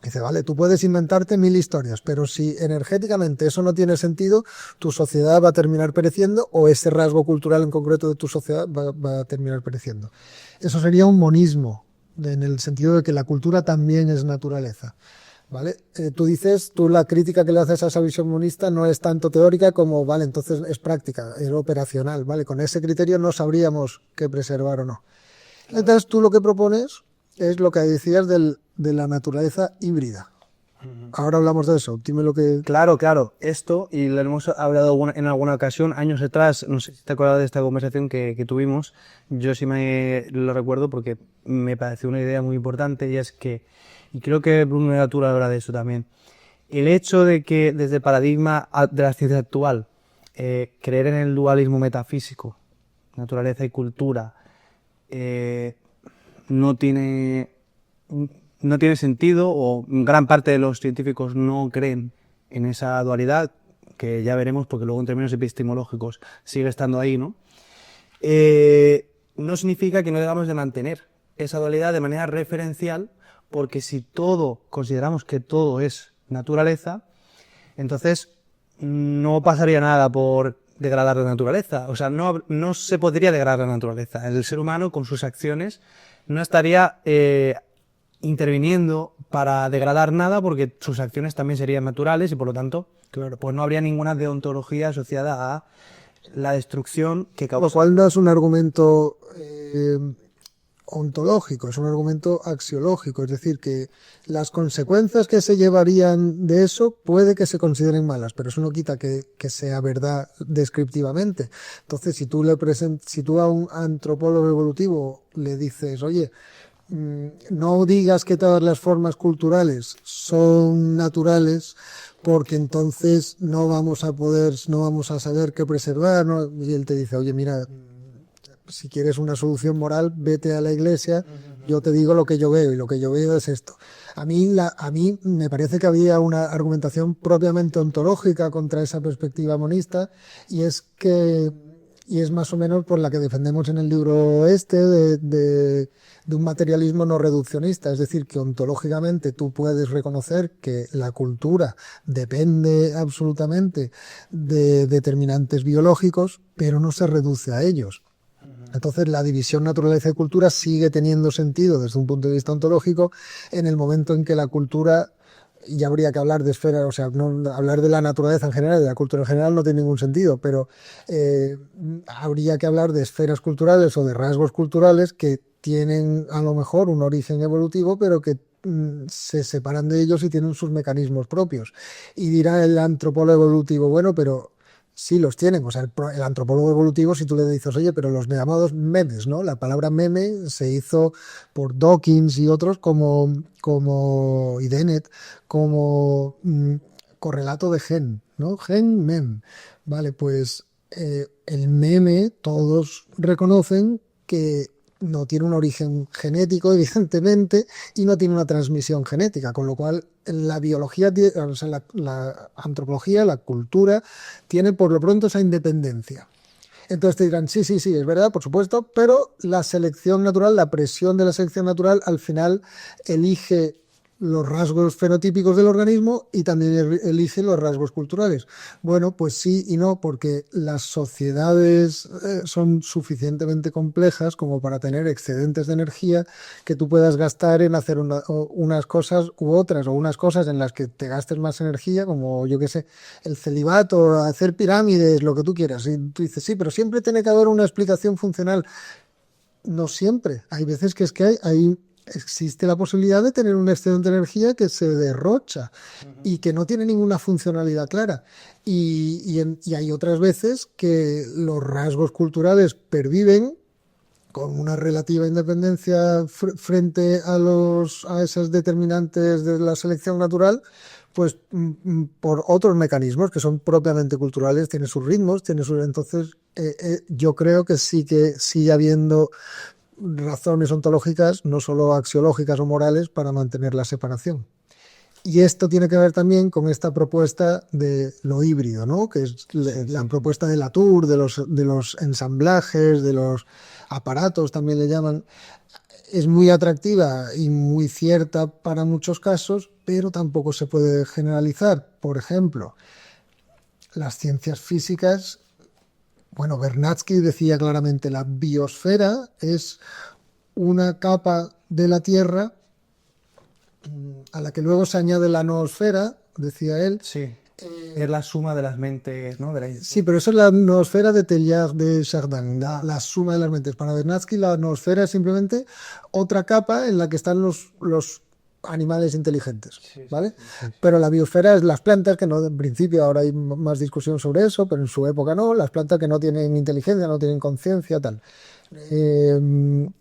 Dice, vale, tú puedes inventarte 1000 historias, pero si energéticamente eso no tiene sentido, tu sociedad va a terminar pereciendo, o ese rasgo cultural en concreto de tu sociedad va a terminar pereciendo. Eso sería un monismo, en el sentido de que la cultura también es naturaleza. ¿Vale? Tú la crítica que le haces a esa visión monista no es tanto teórica como, vale, entonces es práctica, es operacional, ¿vale? Con ese criterio no sabríamos qué preservar o no. Entonces tú lo que propones es lo que decías de la naturaleza híbrida. Ahora hablamos de eso, dime lo que... Claro, esto, y lo hemos hablado en alguna ocasión, años atrás, no sé si te acuerdas de esta conversación que tuvimos, yo sí me lo recuerdo porque me pareció una idea muy importante, y es que, y creo que Bruno Latour habla de eso también, el hecho de que desde el paradigma de la ciencia actual, creer en el dualismo metafísico, naturaleza y cultura, no tiene sentido, o gran parte de los científicos no creen en esa dualidad, que ya veremos porque luego en términos epistemológicos sigue estando ahí, ¿no? No significa que no debamos de mantener esa dualidad de manera referencial, porque si consideramos que todo es naturaleza, entonces no pasaría nada por degradar la naturaleza. O sea, no se podría degradar la naturaleza. El ser humano, con sus acciones, no estaría interviniendo para degradar nada, porque sus acciones también serían naturales y por lo tanto, claro, pues no habría ninguna deontología asociada a la destrucción que causa. Lo cual no es un argumento ontológico, es un argumento axiológico, es decir, que las consecuencias que se llevarían de eso puede que se consideren malas, pero eso no quita que sea verdad descriptivamente. Entonces, si tú a un antropólogo evolutivo le dices, oye, no digas que todas las formas culturales son naturales, porque entonces no vamos a saber qué preservar, ¿no? Y él te dice, oye, mira, si quieres una solución moral, vete a la iglesia, yo te digo lo que yo veo, y lo que yo veo es esto. A mí me parece que había una argumentación propiamente ontológica contra esa perspectiva monista, y es más o menos por la que defendemos en el libro este de un materialismo no reduccionista, es decir, que ontológicamente tú puedes reconocer que la cultura depende absolutamente de determinantes biológicos, pero no se reduce a ellos. Entonces la división naturaleza y cultura sigue teniendo sentido desde un punto de vista ontológico en el momento en que la cultura, ya habría que hablar de esferas, o sea, no, hablar de la naturaleza en general, de la cultura en general no tiene ningún sentido, pero habría que hablar de esferas culturales o de rasgos culturales que tienen a lo mejor un origen evolutivo, pero que se separan de ellos y tienen sus mecanismos propios. Y dirá el antropólogo evolutivo, bueno, pero sí los tienen. O sea, el antropólogo evolutivo, si tú le dices, oye, pero los llamados memes, ¿no? La palabra meme se hizo por Dawkins y otros y Dennett como correlato de gen, ¿no? Gen, mem. Vale, pues el meme todos reconocen que no tiene un origen genético, evidentemente, y no tiene una transmisión genética, con lo cual la biología, o sea, la antropología, la cultura, tiene por lo pronto esa independencia. Entonces te dirán, sí, sí, sí, es verdad, por supuesto, pero la selección natural, la presión de la selección natural, al final elige los rasgos fenotípicos del organismo y también elige los rasgos culturales. Bueno, pues sí y no, porque las sociedades son suficientemente complejas como para tener excedentes de energía que tú puedas gastar en hacer unas cosas u otras, o unas cosas en las que te gastes más energía, como yo qué sé, el celibato, hacer pirámides, lo que tú quieras. Y tú dices, sí, pero siempre tiene que haber una explicación funcional. No siempre. Hay veces que existe la posibilidad de tener un excedente de energía que se derrocha y que no tiene ninguna funcionalidad clara. Y hay otras veces que los rasgos culturales perviven con una relativa independencia frente a esas determinantes de la selección natural, pues por otros mecanismos que son propiamente culturales, tiene sus ritmos, entonces yo creo que sigue habiendo razones ontológicas, no solo axiológicas o morales, para mantener la separación. Y esto tiene que ver también con esta propuesta de lo híbrido, ¿no? Que es la propuesta de Latour, de los ensamblajes, de los aparatos, también le llaman. Es muy atractiva y muy cierta para muchos casos, pero tampoco se puede generalizar. Por ejemplo, las ciencias físicas. Bueno, Vernadsky decía claramente, la biosfera es una capa de la Tierra a la que luego se añade la noosfera, decía él. Sí, es la suma de las mentes, ¿no? Sí, pero eso es la noosfera de Teilhard de Chardin, la suma de las mentes. Para Vernadsky la noosfera es simplemente otra capa en la que están los animales inteligentes, ¿vale? Sí. Pero la biosfera es las plantas, que no, en principio ahora hay más discusión sobre eso, pero en su época no, las plantas que no tienen inteligencia, no tienen conciencia, tal. Él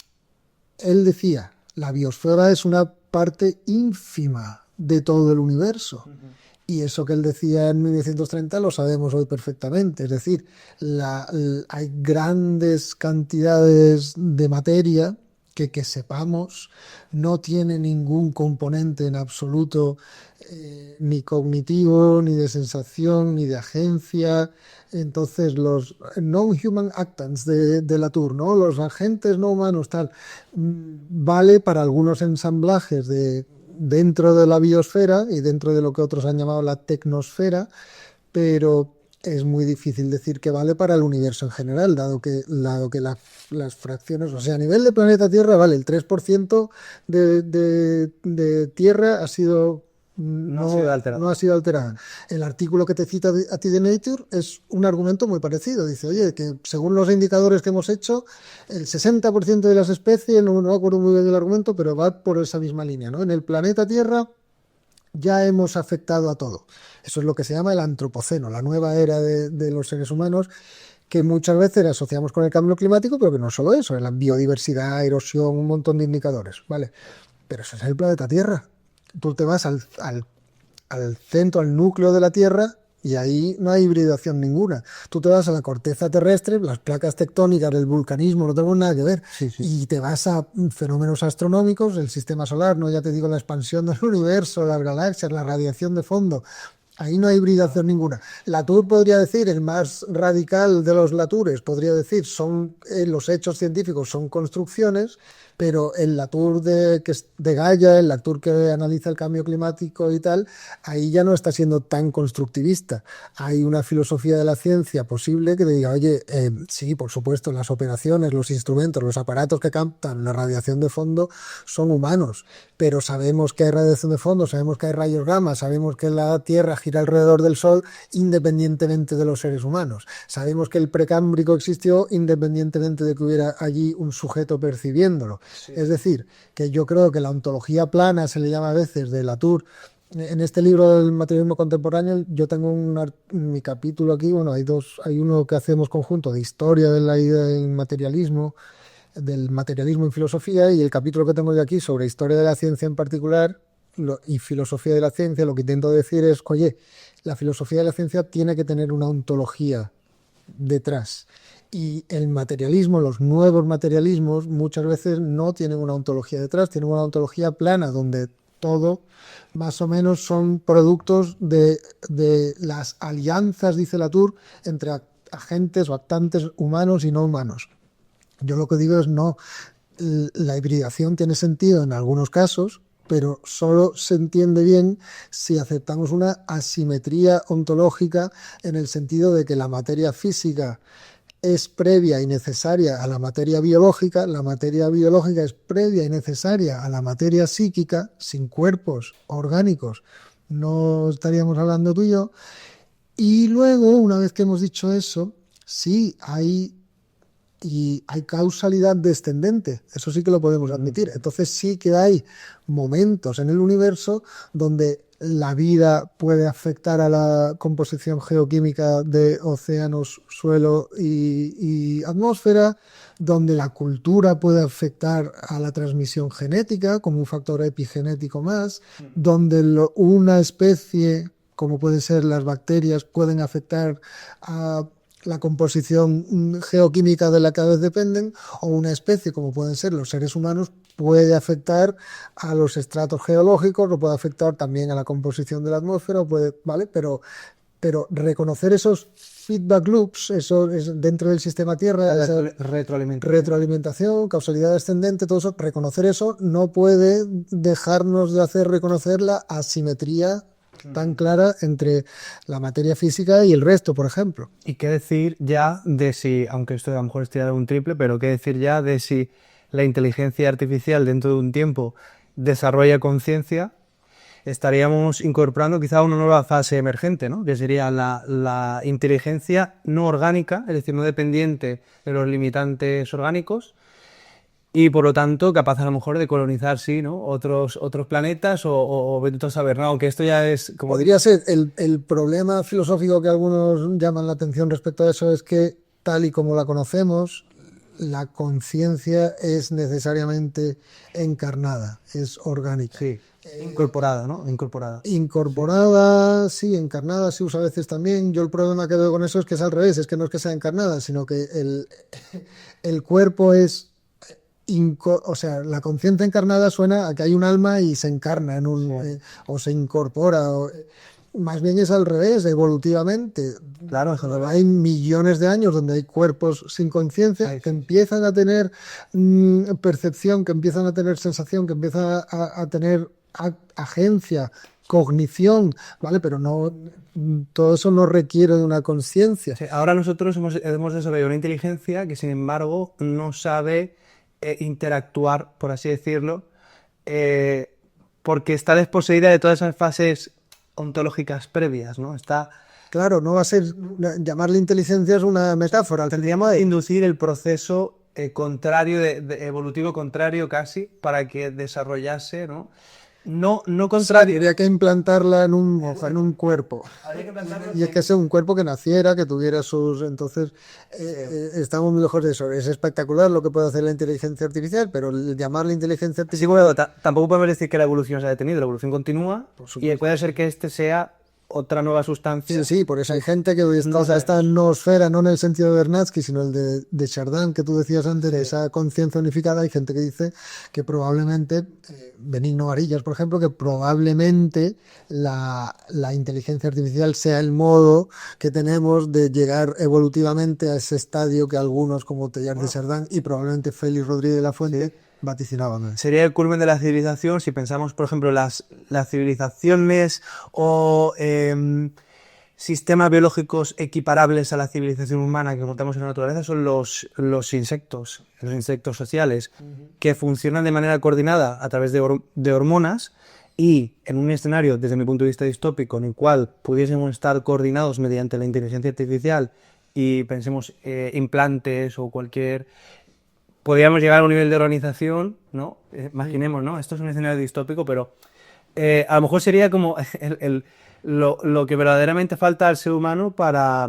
decía, la biosfera es una parte ínfima de todo el universo. Y eso que él decía en 1930 lo sabemos hoy perfectamente. Es decir, hay grandes cantidades de materia que sepamos no tiene ningún componente en absoluto ni cognitivo, ni de sensación, ni de agencia. Entonces los non-human actants de Latour, ¿no? Los agentes no humanos, tal, vale para algunos ensamblajes dentro de la biosfera y dentro de lo que otros han llamado la tecnosfera, pero es muy difícil decir que vale para el universo en general, dado que las fracciones, o sea, a nivel de planeta Tierra, vale, el 3% de Tierra ha sido... No ha sido alterada. El artículo que te cita a ti de Nature es un argumento muy parecido. Dice, oye, que según los indicadores que hemos hecho, el 60% de las especies, no me acuerdo muy bien del argumento, pero va por esa misma línea, ¿no? En el planeta Tierra ya hemos afectado a todo. Eso es lo que se llama el antropoceno, la nueva era de los seres humanos, que muchas veces asociamos con el cambio climático, pero que no es solo eso, es la biodiversidad, erosión, un montón de indicadores, ¿vale? Pero eso es el planeta Tierra. Tú te vas al centro, al núcleo de la Tierra, y ahí no hay hibridación ninguna. Tú te vas a la corteza terrestre, las placas tectónicas, el vulcanismo, no tengo nada que ver. Sí, sí. Y te vas a fenómenos astronómicos, el sistema solar, no ya te digo la expansión del universo, las galaxias, la radiación de fondo. Ahí no hay hibridación ninguna. Latour podría decir, el más radical de los Latours, podría decir, son los hechos científicos, son construcciones, pero el Latour de Gaia, el Latour que analiza el cambio climático y tal, ahí ya no está siendo tan constructivista. Hay una filosofía de la ciencia posible que te diga, oye, sí, por supuesto, las operaciones, los instrumentos, los aparatos que captan la radiación de fondo son humanos, pero sabemos que hay radiación de fondo, sabemos que hay rayos gamma, sabemos que la Tierra gira alrededor del Sol independientemente de los seres humanos. Sabemos que el precámbrico existió independientemente de que hubiera allí un sujeto percibiéndolo. Sí. Es decir, que yo creo que la ontología plana, se le llama a veces, de Latour. En este libro del materialismo contemporáneo yo tengo mi capítulo aquí, bueno, hay uno que hacemos conjunto de historia de la idea del materialismo en filosofía, y el capítulo que tengo yo aquí sobre historia de la ciencia en particular y filosofía de la ciencia, lo que intento decir es, oye, la filosofía de la ciencia tiene que tener una ontología detrás. Y el materialismo, los nuevos materialismos, muchas veces no tienen una ontología detrás, tienen una ontología plana, donde todo más o menos son productos de las alianzas, dice Latour, entre agentes o actantes humanos y no humanos. Yo lo que digo es no, la hibridación tiene sentido en algunos casos, pero solo se entiende bien si aceptamos una asimetría ontológica, en el sentido de que la materia física es previa y necesaria a la materia biológica es previa y necesaria a la materia psíquica. Sin cuerpos orgánicos no estaríamos hablando tú y yo. Y luego, una vez que hemos dicho eso, sí hay causalidad descendente, eso sí que lo podemos admitir. Entonces sí que hay momentos en el universo donde la vida puede afectar a la composición geoquímica de océanos, suelo y atmósfera, donde la cultura puede afectar a la transmisión genética como un factor epigenético más, donde una especie, como pueden ser las bacterias, pueden afectar a la composición geoquímica de la que a veces dependen, o una especie, como pueden ser los seres humanos, puede afectar a los estratos geológicos, o puede afectar también a la composición de la atmósfera, ¿vale? Pero reconocer esos feedback loops, eso es dentro del sistema Tierra, retroalimentación, causalidad descendente, todo eso, reconocer eso no puede dejarnos de hacer reconocer la asimetría tan clara entre la materia física y el resto, por ejemplo. ¿Y qué decir ya de si, aunque esto a lo mejor es tirar un triple, pero qué decir ya de si la inteligencia artificial dentro de un tiempo desarrolla conciencia? Estaríamos incorporando quizá una nueva fase emergente, ¿no? Que sería la inteligencia no orgánica, es decir, no dependiente de los limitantes orgánicos, y por lo tanto capaz a lo mejor de colonizar, sí, ¿no? otros planetas o vete a saber, ¿no? Aunque esto ya es como... Podría ser. El problema filosófico que algunos llaman la atención respecto a eso es que, tal y como la conocemos, la conciencia es necesariamente encarnada, es orgánica. Sí, incorporada, ¿no? Incorporada, sí, encarnada se usa a veces también. Yo el problema que veo con eso es que es al revés, es que no es que sea encarnada, sino que el cuerpo es... o sea, la conciencia encarnada suena a que hay un alma y se encarna en o se incorpora. Más bien es al revés, evolutivamente. Claro, hay millones de años donde hay cuerpos sin conciencia que empiezan a tener percepción, que empiezan a tener sensación, que empiezan a tener agencia, cognición, ¿vale? Pero no, todo eso no requiere de una conciencia. Sí, ahora nosotros hemos desarrollado una inteligencia que, sin embargo, no sabe interactuar, por así decirlo, porque está desposeída de todas esas fases ontológicas previas, ¿no? Claro, no va a ser... Llamarle inteligencia es una metáfora. Tendríamos que inducir el proceso contrario, evolutivo contrario casi, para que desarrollase, ¿no? no contrario. Habría que implantarla en un cuerpo. Y es que sea un cuerpo que naciera, que tuviera sus... Entonces, estamos muy lejos de eso. Es espectacular lo que puede hacer la inteligencia artificial, pero llamarla inteligencia Sí, artificial... bueno, tampoco podemos decir que la evolución se ha detenido, la evolución continúa Por y supuesto. puede ser que este sea otra nueva sustancia. Sí, por eso hay gente que hoy está, o sea, esta noosfera, no en el sentido de Bernatsky, sino el de Chardin, que tú decías antes, de esa conciencia unificada. Hay gente que dice que probablemente, Benigno Varillas, por ejemplo, que probablemente la inteligencia artificial sea el modo que tenemos de llegar evolutivamente a ese estadio que algunos, como Teilhard de Chardin y probablemente Félix Rodríguez de la Fuente, vaticinaban. Sería el culmen de la civilización si pensamos, por ejemplo, las civilizaciones o sistemas biológicos equiparables a la civilización humana que encontramos en la naturaleza son los insectos, los insectos sociales, que funcionan de manera coordinada a través de hormonas y en un escenario, desde mi punto de vista distópico, en el cual pudiésemos estar coordinados mediante la inteligencia artificial y pensemos implantes o cualquier... Podríamos llegar a un nivel de organización, ¿no? Imaginemos, ¿no? Esto es un escenario distópico, pero a lo mejor sería como lo que verdaderamente falta al ser humano para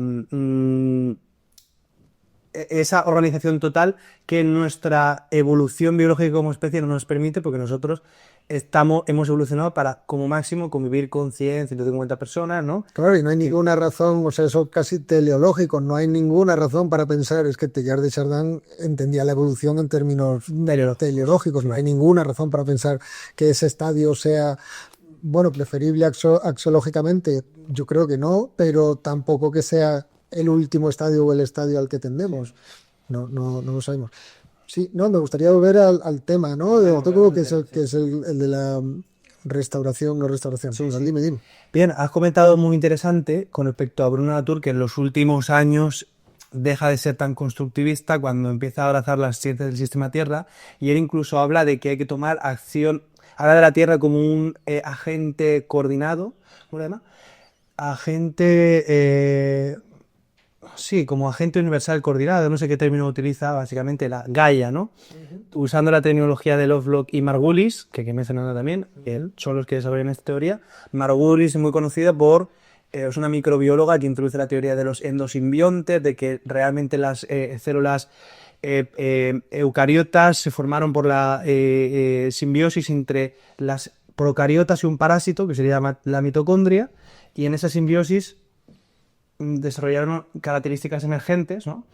esa organización total que nuestra evolución biológica como especie no nos permite, porque nosotros hemos evolucionado para, como máximo, convivir con 100, 150 personas, ¿no? Claro, y no hay ninguna razón, o sea, eso casi teleológico, no hay ninguna razón para pensar, es que Teilhard de Chardin entendía la evolución en términos teleológicos, no hay ninguna razón para pensar que ese estadio sea, bueno, preferible axiológicamente, yo creo que no, pero tampoco que sea el último estadio o el estadio al que tendemos, no lo sabemos. Sí, no, me gustaría volver al tema, ¿no? De otro que es el de la restauración, no restauración. Sí, sí. Dime. Bien, has comentado muy interesante con respecto a Bruno Latour que en los últimos años deja de ser tan constructivista cuando empieza a abrazar las ciencias del sistema Tierra y él incluso habla de que hay que tomar acción, habla de la Tierra como un agente coordinado, ¿cómo se llama? Agente, sí, como agente universal coordinado, no sé qué término utiliza, básicamente la Gaia, ¿no? Usando la tecnología de Lovelock y Margulis, que he mencionado también, él, son los que desarrollan esta teoría. Margulis es muy conocida por, es una microbióloga que introduce la teoría de los endosimbiontes, de que realmente las células eucariotas se formaron por la simbiosis entre las procariotas y un parásito, que sería la mitocondria, y en esa simbiosis desarrollaron características emergentes, ¿no?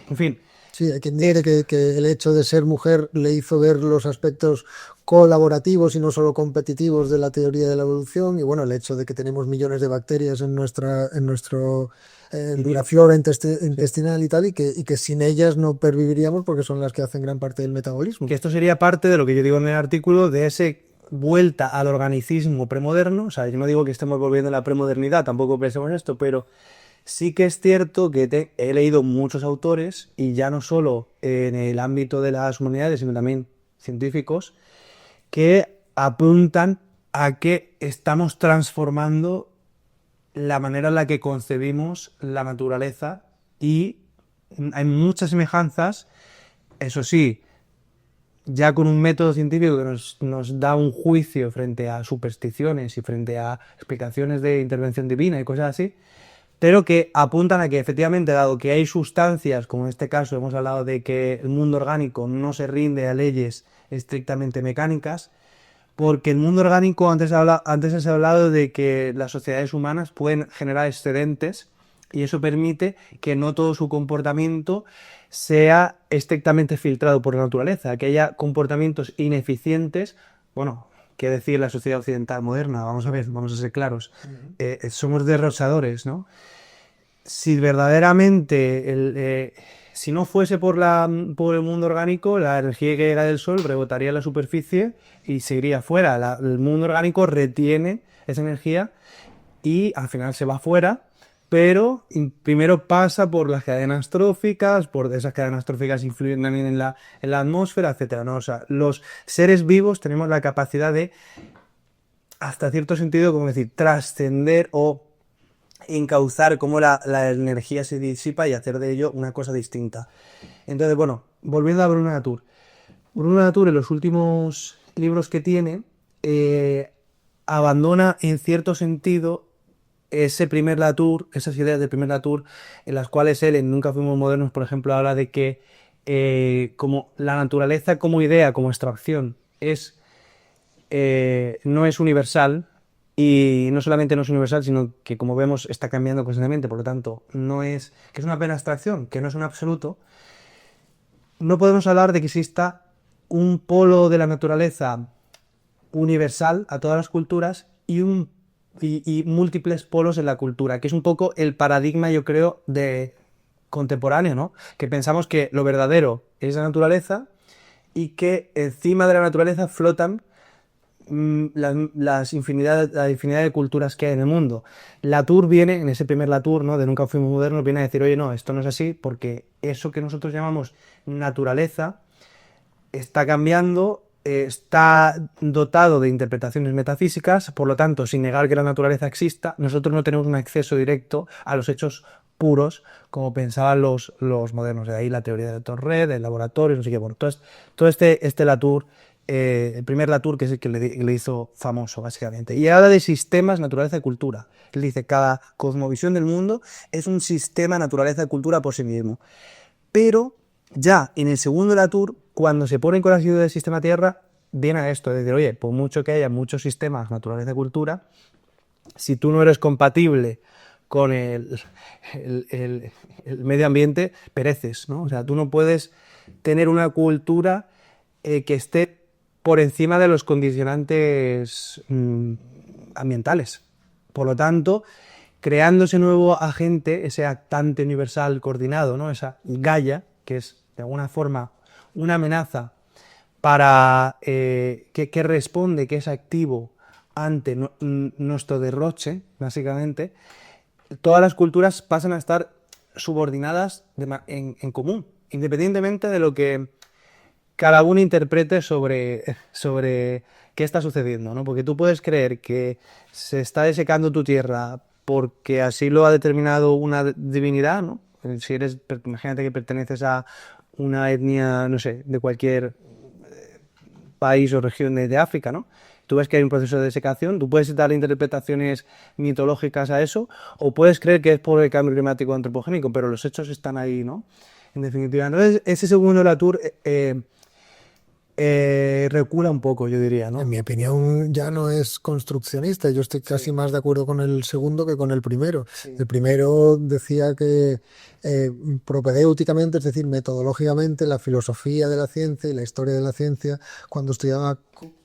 En fin. Sí, hay quien dice que el hecho de ser mujer le hizo ver los aspectos colaborativos y no solo competitivos de la teoría de la evolución, y bueno, el hecho de que tenemos millones de bacterias en la flora intestinal y tal, y que sin ellas no perviviríamos porque son las que hacen gran parte del metabolismo. Que esto sería parte de lo que yo digo en el artículo, de ese vuelta al organicismo premoderno. O sea, yo no digo que estemos volviendo a la premodernidad, tampoco pensemos esto, pero sí que es cierto que he leído muchos autores, y ya no solo en el ámbito de las humanidades, sino también científicos, que apuntan a que estamos transformando la manera en la que concebimos la naturaleza, y hay muchas semejanzas, eso sí, ya con un método científico que nos da un juicio frente a supersticiones y frente a explicaciones de intervención divina y cosas así, pero que apuntan a que efectivamente, dado que hay sustancias, como en este caso hemos hablado de que el mundo orgánico no se rinde a leyes estrictamente mecánicas, porque el mundo orgánico, antes has hablado de que las sociedades humanas pueden generar excedentes y eso permite que no todo su comportamiento sea estrictamente filtrado por la naturaleza, que haya comportamientos ineficientes. Bueno, qué decir la sociedad occidental moderna, vamos a ver, vamos a ser claros, somos derrochadores, ¿no? Si verdaderamente, si no fuese por el mundo orgánico, la energía que llega del sol rebotaría en la superficie y se iría fuera. El mundo orgánico retiene esa energía y al final se va fuera, pero primero pasa por las cadenas tróficas, por esas cadenas tróficas influyen también en la atmósfera, etcétera, ¿no? O sea, los seres vivos tenemos la capacidad de, hasta cierto sentido, como decir, trascender o encauzar cómo la energía se disipa y hacer de ello una cosa distinta. Entonces, bueno, volviendo a Bruno Latour. Bruno Latour, en los últimos libros que tiene, eh, abandona en cierto sentido ese primer Latour, esas ideas del primer Latour, en las cuales él en Nunca fuimos modernos, por ejemplo, habla de que como la naturaleza como idea, como abstracción, no es universal, y no solamente no es universal, sino que como vemos está cambiando constantemente, por lo tanto, que es una pena abstracción, que no es un absoluto. No podemos hablar de que exista un polo de la naturaleza universal a todas las culturas y múltiples polos en la cultura, que es un poco el paradigma, yo creo, de contemporáneo, ¿no? Que pensamos que lo verdadero es la naturaleza y que encima de la naturaleza flotan la infinidad de culturas que hay en el mundo. Latour viene, en ese primer Latour, ¿no?, de Nunca fuimos modernos, viene a decir, oye, no, esto no es así, porque eso que nosotros llamamos naturaleza está cambiando, está dotado de interpretaciones metafísicas, por lo tanto, sin negar que la naturaleza exista, nosotros no tenemos un acceso directo a los hechos puros, como pensaban los modernos. De ahí la teoría de Torre, del laboratorio, no sé qué. Bueno, todo este Latour, el primer Latour, que es el que le hizo famoso, básicamente. Y habla de sistemas, naturaleza y cultura. Él dice, cada cosmovisión del mundo es un sistema, naturaleza y cultura por sí mismo. Pero ya en el segundo Latour, cuando se ponen con la ciudad del sistema Tierra, viene a esto, de decir, oye, por mucho que haya muchos sistemas, naturaleza y cultura, si tú no eres compatible con el medio ambiente, pereces, ¿no? O sea, tú no puedes tener una cultura que esté por encima de los condicionantes ambientales. Por lo tanto, creando ese nuevo agente, ese actante universal coordinado, ¿no?, esa Gaia, que es de alguna forma una amenaza para que responde, que es activo ante nuestro derroche, básicamente, todas las culturas pasan a estar subordinadas en común, independientemente de lo que cada uno interprete sobre qué está sucediendo, ¿no? Porque tú puedes creer que se está desecando tu tierra porque así lo ha determinado una divinidad, ¿no? Si imagínate que perteneces a una etnia, no sé, de cualquier país o región de África, ¿no? Tú ves que hay un proceso de desecación, tú puedes dar interpretaciones mitológicas a eso, o puedes creer que es por el cambio climático antropogénico, pero los hechos están ahí, ¿no? En definitiva. Entonces, ese segundo Latour recula un poco, yo diría, En ¿no? mi opinión ya no es construccionista, yo estoy casi Sí, más de acuerdo con el segundo que con el primero. sí. El primero decía que propedéuticamente, es decir, metodológicamente, la filosofía de la ciencia y la historia de la ciencia, cuando estudiaba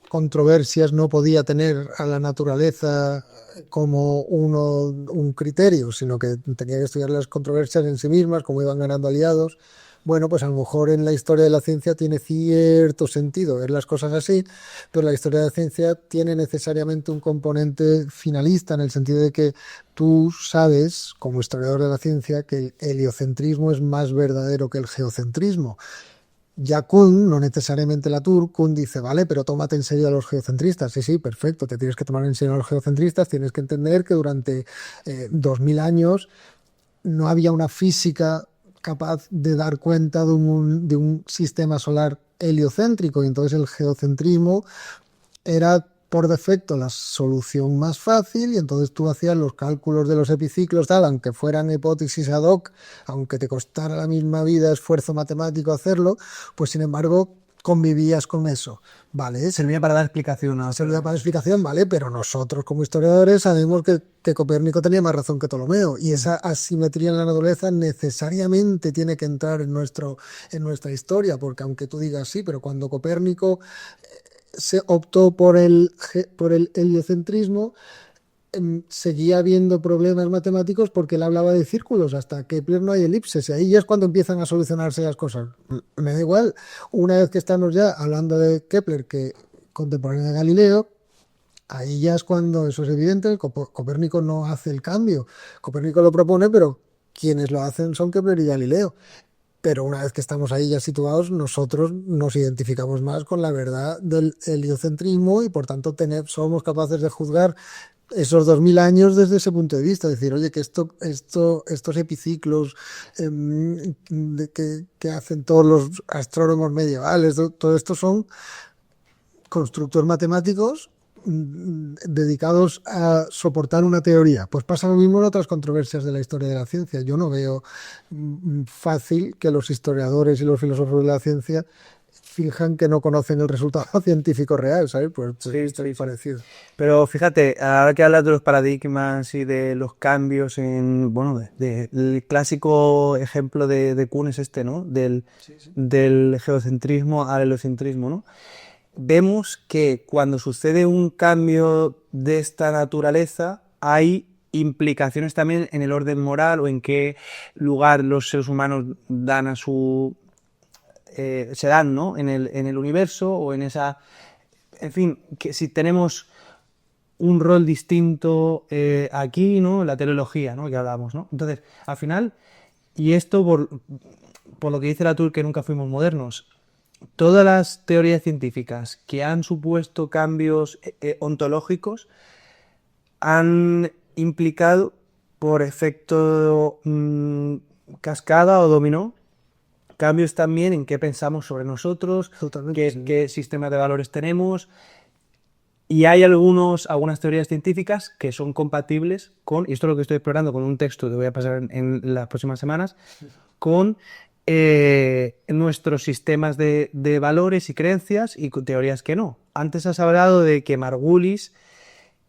controversias, no podía tener a la naturaleza como un criterio, sino que tenía que estudiar las controversias en sí mismas, cómo iban ganando aliados. Bueno, pues a lo mejor en la historia de la ciencia tiene cierto sentido ver las cosas así, pero la historia de la ciencia tiene necesariamente un componente finalista en el sentido de que tú sabes, como historiador de la ciencia, que el heliocentrismo es más verdadero que el geocentrismo. Ya Kuhn, no necesariamente Latour, Kuhn dice, vale, pero tómate en serio a los geocentristas. Sí, sí, perfecto, te tienes que tomar en serio a los geocentristas, tienes que entender que durante 2000 años no había una física capaz de dar cuenta de un sistema solar heliocéntrico, y entonces el geocentrismo era por defecto la solución más fácil, y entonces tú hacías los cálculos de los epiciclos, tal, aunque fueran hipótesis ad hoc, aunque te costara la misma vida, esfuerzo matemático hacerlo, pues sin embargo convivías con eso, ¿vale? Servía para dar explicación a Servía para explicación, ¿vale? Pero nosotros como historiadores sabemos que Copérnico tenía más razón que Ptolomeo, y esa asimetría en la naturaleza necesariamente tiene que entrar en nuestra historia, porque aunque tú digas sí, pero cuando Copérnico se optó por el heliocentrismo, seguía habiendo problemas matemáticos porque él hablaba de círculos, hasta Kepler no hay elipses, y ahí ya es cuando empiezan a solucionarse las cosas. Me da igual, una vez que estamos ya hablando de Kepler, que contemporáneo de Galileo, ahí ya es cuando eso es evidente. Copérnico no hace el cambio, Copérnico lo propone, pero quienes lo hacen son Kepler y Galileo. Pero una vez que estamos ahí ya situados, nosotros nos identificamos más con la verdad del heliocentrismo, y por tanto somos capaces de juzgar esos 2000 años desde ese punto de vista. Decir, oye, que estos epiciclos que hacen todos los astrónomos medievales, todo esto son constructos matemáticos dedicados a soportar una teoría. Pues pasa lo mismo en otras controversias de la historia de la ciencia. Yo no veo fácil que los historiadores y los filósofos de la ciencia fijan que no conocen el resultado científico real, ¿sabes? Pues Sí. parecido. Pero fíjate, ahora que hablas de los paradigmas y de los cambios en, bueno, el clásico ejemplo de Kuhn es este, ¿no? Del geocentrismo al heliocentrismo, ¿no? Vemos que cuando sucede un cambio de esta naturaleza, hay implicaciones también en el orden moral o en qué lugar los seres humanos dan a su... se dan, ¿no? En el universo o en esa... En fin, que si tenemos un rol distinto aquí, ¿no? La teleología, ¿no? Que hablábamos, ¿no? Entonces, al final, y esto por lo que dice Latour, que nunca fuimos modernos, todas las teorías científicas que han supuesto cambios ontológicos han implicado, por efecto cascada o dominó, cambios también en qué pensamos sobre nosotros, qué sistemas de valores tenemos. Y hay algunas teorías científicas que son compatibles con, y esto es lo que estoy explorando con un texto que voy a pasar en las próximas semanas, con nuestros sistemas de valores y creencias y con teorías que no. Antes has hablado de que Margulis,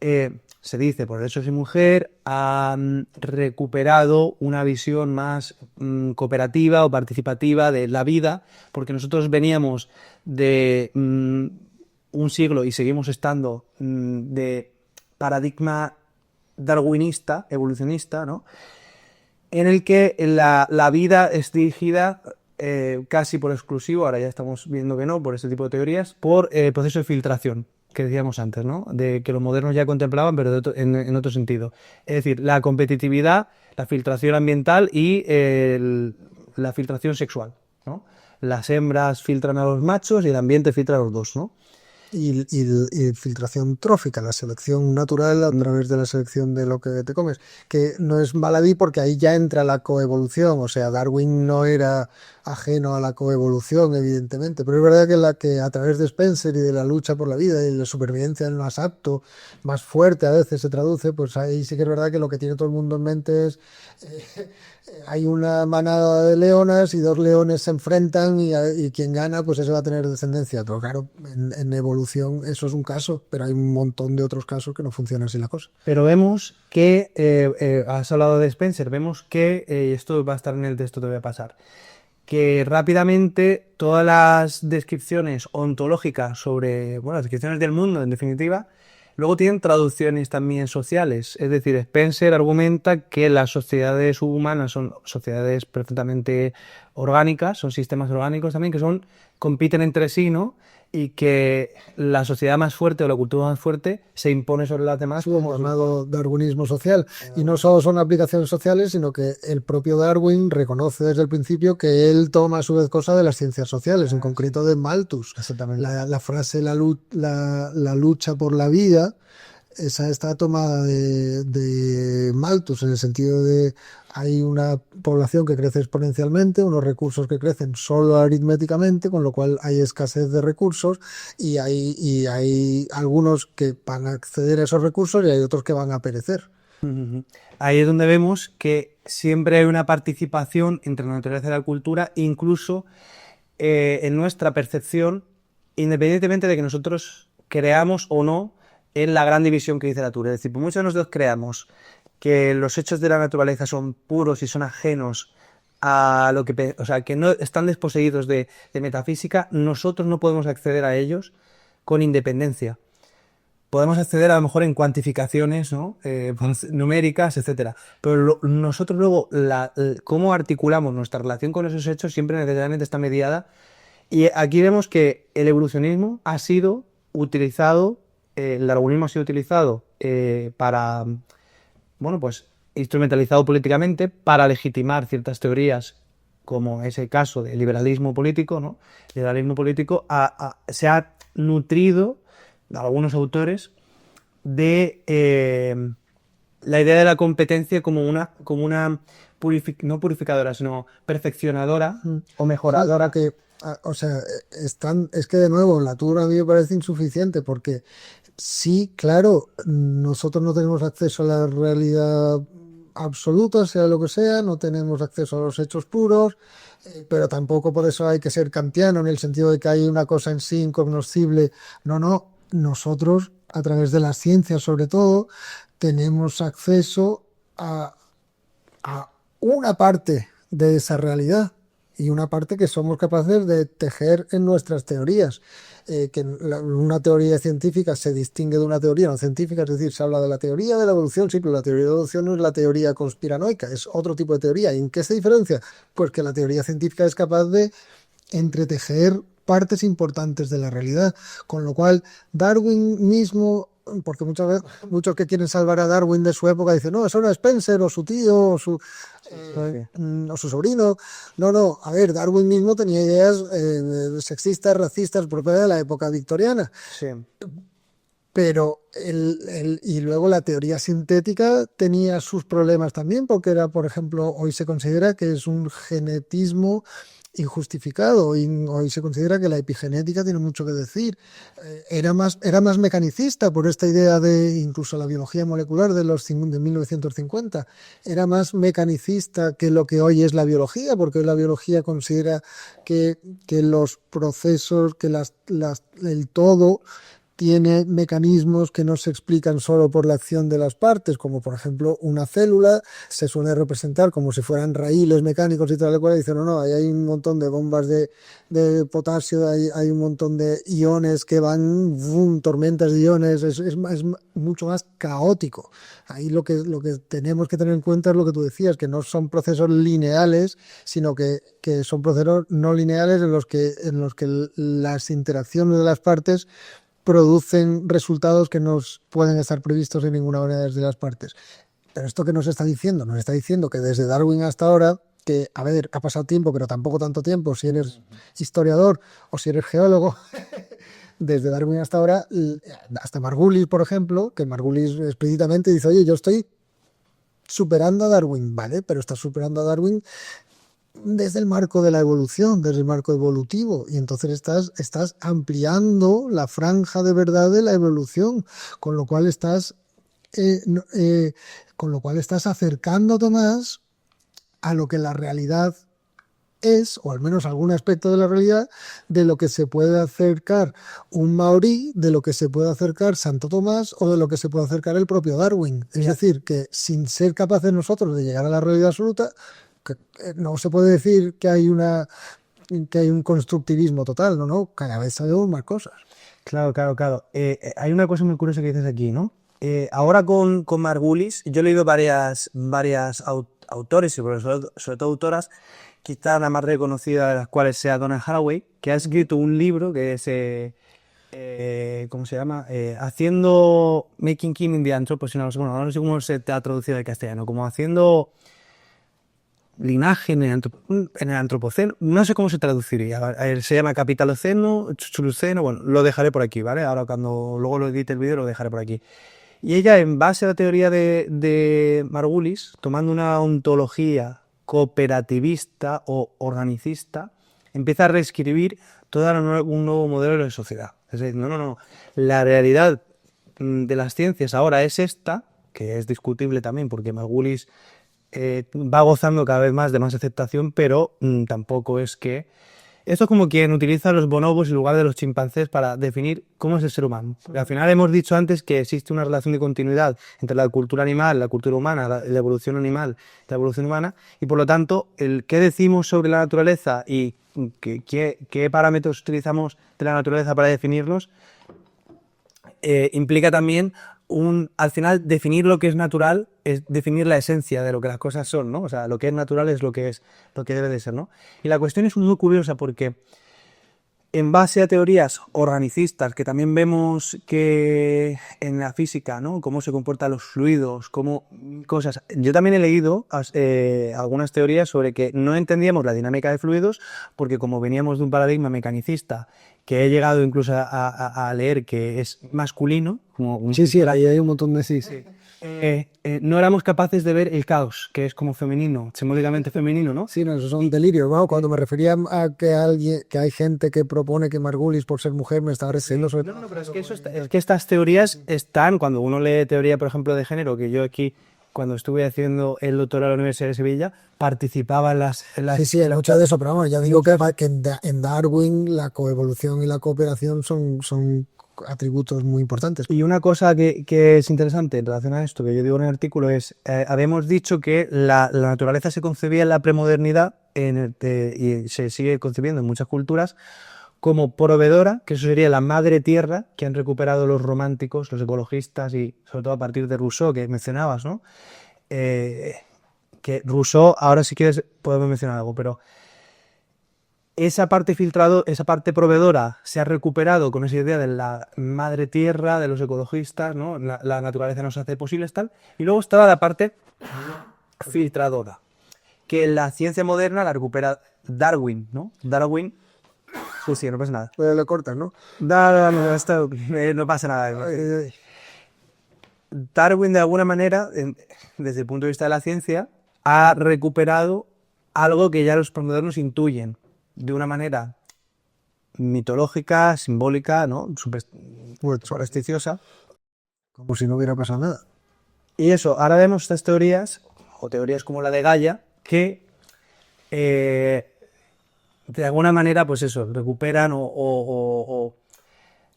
se dice por derechos de mujer, ha recuperado una visión más cooperativa o participativa de la vida, porque nosotros veníamos de un siglo y seguimos estando de paradigma darwinista, evolucionista, ¿no? En el que la vida es dirigida casi por exclusivo, ahora ya estamos viendo que no, por este tipo de teorías, por proceso de filtración, que decíamos antes, ¿no? De que los modernos ya contemplaban, pero en otro sentido. Es decir, la competitividad, la filtración ambiental y la filtración sexual, ¿no? Las hembras filtran a los machos y el ambiente filtra a los dos, ¿no? Y filtración trófica, la selección natural a través de la selección de lo que te comes, que no es baladí porque ahí ya entra la coevolución, o sea, Darwin no era ajeno a la coevolución, evidentemente, pero es verdad que a través de Spencer y de la lucha por la vida y de la supervivencia en más apto, más fuerte a veces se traduce, pues ahí sí que es verdad que lo que tiene todo el mundo en mente es hay una manada de leonas y dos leones se enfrentan y quien gana, pues ese va a tener descendencia. Pero claro, en evolución eso es un caso, pero hay un montón de otros casos que no funcionan así la cosa. Pero vemos que, has hablado de Spencer, vemos que, esto va a estar en el texto, te voy a pasar, que rápidamente todas las descripciones ontológicas sobre, bueno, las descripciones del mundo, en definitiva, luego tienen traducciones también sociales. Es decir, Spencer argumenta que las sociedades humanas son sociedades perfectamente orgánicas, son sistemas orgánicos también que compiten entre sí, ¿no? Y que la sociedad más fuerte o la cultura más fuerte se impone sobre las demás. Eso hemos llamado darwinismo social. Y no solo son aplicaciones sociales, sino que el propio Darwin reconoce desde el principio que él toma a su vez cosas de las ciencias sociales, en concreto de Malthus. Exactamente. La frase la lucha por la vida, esa está tomada de Malthus, en el sentido de hay una población que crece exponencialmente, unos recursos que crecen solo aritméticamente, con lo cual hay escasez de recursos y hay algunos que van a acceder a esos recursos y hay otros que van a perecer. Ahí es donde vemos que siempre hay una participación entre la naturaleza y la cultura, incluso en nuestra percepción, independientemente de que nosotros creamos o no en la gran división que dice Latour. Es decir, por mucho que nosotros creamos que los hechos de la naturaleza son puros y son ajenos a lo que, o sea, que no están desposeídos de metafísica, nosotros no podemos acceder a ellos con independencia. Podemos acceder a lo mejor en cuantificaciones, ¿no? Numéricas, etcétera. Pero nosotros luego, cómo articulamos nuestra relación con esos hechos siempre necesariamente está mediada. Y aquí vemos que el evolucionismo ha sido utilizado, el darwinismo ha sido utilizado para, bueno, pues instrumentalizado políticamente para legitimar ciertas teorías, como ese caso del liberalismo político, ¿no? El liberalismo político se ha nutrido de algunos autores de la idea de la competencia como una no purificadora, sino perfeccionadora o mejoradora. Que O sea, es que de nuevo, la tour a mí me parece insuficiente porque sí, claro, nosotros no tenemos acceso a la realidad absoluta, sea lo que sea, no tenemos acceso a los hechos puros, pero tampoco por eso hay que ser kantiano en el sentido de que hay una cosa en sí incognoscible. No, no, nosotros, a través de las ciencias sobre todo, tenemos acceso a una parte de esa realidad y una parte que somos capaces de tejer en nuestras teorías. Una teoría científica se distingue de una teoría no científica, es decir, se habla de la teoría de la evolución, sí, pero la teoría de la evolución no es la teoría conspiranoica, es otro tipo de teoría. ¿Y en qué se diferencia? Pues que la teoría científica es capaz de entretejer partes importantes de la realidad, con lo cual Darwin mismo, porque muchas veces muchos que quieren salvar a Darwin de su época dicen, no, eso era Spencer o su tío o su sobrino. No, no, a ver, Darwin mismo tenía ideas sexistas, racistas propias de la época victoriana. Sí. Pero y luego la teoría sintética tenía sus problemas también, porque era, por ejemplo, hoy se considera que es un genetismo injustificado, y hoy se considera que la epigenética tiene mucho que decir. Era más mecanicista por esta idea de incluso la biología molecular de 1950. Era más mecanicista que lo que hoy es la biología, porque hoy la biología considera que los procesos, que el todo tiene mecanismos que no se explican solo por la acción de las partes, como por ejemplo una célula se suele representar como si fueran raíles mecánicos y tal, cual dicen, no, no, ahí hay un montón de bombas de potasio, hay un montón de iones que van, boom, tormentas de iones, es mucho más caótico. Ahí lo que tenemos que tener en cuenta es lo que tú decías, que no son procesos lineales, sino que son procesos no lineales en los que las interacciones de las partes producen resultados que no pueden estar previstos en ninguna manera desde las partes. Pero esto que nos está diciendo que desde Darwin hasta ahora, que a ver, ha pasado tiempo, pero tampoco tanto tiempo, si eres historiador o si eres geólogo, desde Darwin hasta ahora, hasta Margulis, por ejemplo, que Margulis explícitamente dice, oye, yo estoy superando a Darwin, ¿vale? Pero estás superando a Darwin desde el marco de la evolución, desde el marco evolutivo, y entonces estás ampliando la franja de verdad de la evolución, con lo cual estás acercándote más a lo que la realidad es, o al menos algún aspecto de la realidad, de lo que se puede acercar un maorí, de lo que se puede acercar Santo Tomás o de lo que se puede acercar el propio Darwin. Es decir, que sin ser capaces nosotros de llegar a la realidad absoluta, no se puede decir que hay un constructivismo total, no, cada vez sabemos más cosas. Claro, claro, claro. Hay una cosa muy curiosa que dices aquí, ¿no? Ahora con Margulis, yo he leído varias autores, y sobre todo autoras, quizás la más reconocida de las cuales sea Donna Haraway, que ha escrito un libro que es, ¿cómo se llama? Making King in the Anthropocene, no sé cómo se te ha traducido al castellano, como haciendo linaje en el antropoceno, no sé cómo se traduciría, se llama Capitaloceno, Chuluceno, bueno, lo dejaré por aquí, ¿vale? Ahora cuando luego lo edite el vídeo lo dejaré por aquí. Y ella, en base a la teoría de Margulis, tomando una ontología cooperativista o organicista, empieza a reescribir todo un nuevo modelo de sociedad. Es decir, no, la realidad de las ciencias ahora es esta, que es discutible también porque Margulis va gozando cada vez más de más aceptación, pero tampoco es que... Esto es como quien utiliza los bonobos en lugar de los chimpancés para definir cómo es el ser humano. Porque al final hemos dicho antes que existe una relación de continuidad entre la cultura animal, la cultura humana, la evolución animal, la evolución humana, y por lo tanto, el qué decimos sobre la naturaleza y qué parámetros utilizamos de la naturaleza para definirlos, implica también al final definir lo que es natural es definir la esencia de lo que las cosas son, ¿no? O sea, lo que es natural es lo que debe de ser, ¿no? Y la cuestión es muy curiosa porque en base a teorías organicistas que también vemos que en la física, ¿no? Cómo se comportan los fluidos, cómo cosas. Yo también he leído algunas teorías sobre que no entendíamos la dinámica de fluidos porque como veníamos de un paradigma mecanicista que he llegado incluso a leer que es masculino. Sí, ahí hay un montón de sí. no éramos capaces de ver el caos, que es como femenino, simbólicamente femenino, ¿no? Sí, no, eso son delirios. Bueno, cuando me refería a que hay gente que propone que Margulis, por ser mujer, me está refiriendo sobre... No, pero es que, es que estas teorías están, cuando uno lee teoría, por ejemplo, de género, que yo aquí, cuando estuve haciendo el doctorado en la Universidad de Sevilla, participaba Sí, sí, hay mucho de eso, pero vamos, ya digo que en Darwin la coevolución y la cooperación son atributos muy importantes. Y una cosa que es interesante en relación a esto, que yo digo en el artículo, es, habíamos dicho que la naturaleza se concebía en la premodernidad y se sigue concebiendo en muchas culturas como proveedora, que eso sería la madre tierra que han recuperado los románticos, los ecologistas y sobre todo a partir de Rousseau, que mencionabas, ¿no? Que Rousseau, ahora si quieres podemos mencionar algo, pero esa parte filtrado, esa parte proveedora se ha recuperado con esa idea de la madre tierra, de los ecologistas, ¿no? La naturaleza nos hace posibles, tal. Y luego estaba la parte filtradora, que la ciencia moderna la recupera Darwin, ¿no? Darwin, sí, no pasa nada. Pues le cortas, ¿no? No pasa nada. Darwin, de alguna manera, desde el punto de vista de la ciencia, ha recuperado algo que ya los modernos intuyen de una manera mitológica, simbólica, ¿no? Supersticiosa. Como si no hubiera pasado nada. Y eso, ahora vemos estas teorías, o teorías como la de Gaia, que de alguna manera, pues eso, recuperan o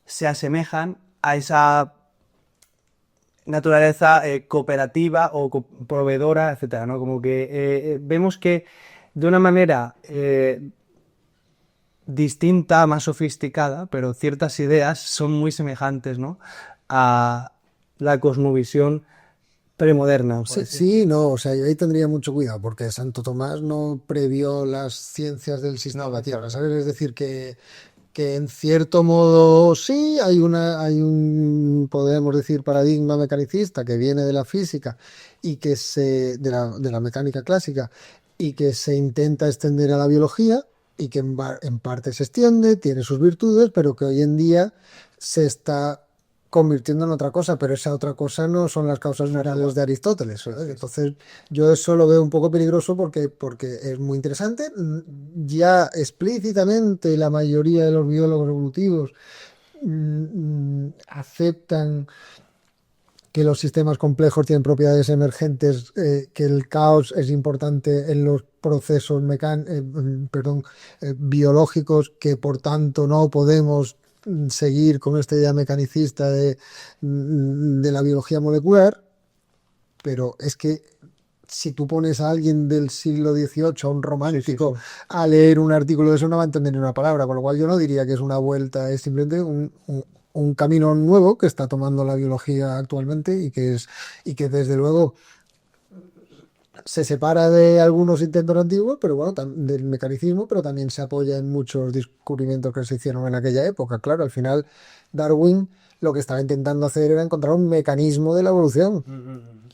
se asemejan a esa naturaleza cooperativa o proveedora, etcétera, ¿no? Como que vemos que de una manera distinta, más sofisticada, pero ciertas ideas son muy semejantes, ¿no? A la cosmovisión premoderna. Sí, sí, no, o sea, yo ahí tendría mucho cuidado porque Santo Tomás no previó las ciencias del sistema de la Tierra, ¿sabes? Es decir, que en cierto modo sí hay un, podemos decir, paradigma mecanicista que viene de la física y de la mecánica clásica y que se intenta extender a la biología y que en parte se extiende, tiene sus virtudes, pero que hoy en día se está convirtiendo en otra cosa, pero esa otra cosa no son las causas naturales de Aristóteles. Entonces, yo eso lo veo un poco peligroso porque es muy interesante. Ya explícitamente la mayoría de los biólogos evolutivos aceptan que los sistemas complejos tienen propiedades emergentes, que el caos es importante en los procesos biológicos, que por tanto no podemos seguir con esta idea mecanicista de la biología molecular, pero es que si tú pones a alguien del siglo XVIII, a un romántico, a leer un artículo de eso, no va a entender ni una palabra, con lo cual yo no diría que es una vuelta, es simplemente un camino nuevo que está tomando la biología actualmente y que desde luego se separa de algunos intentos antiguos, pero bueno, del mecanicismo, pero también se apoya en muchos descubrimientos que se hicieron en aquella época. Claro, al final Darwin lo que estaba intentando hacer era encontrar un mecanismo de la evolución,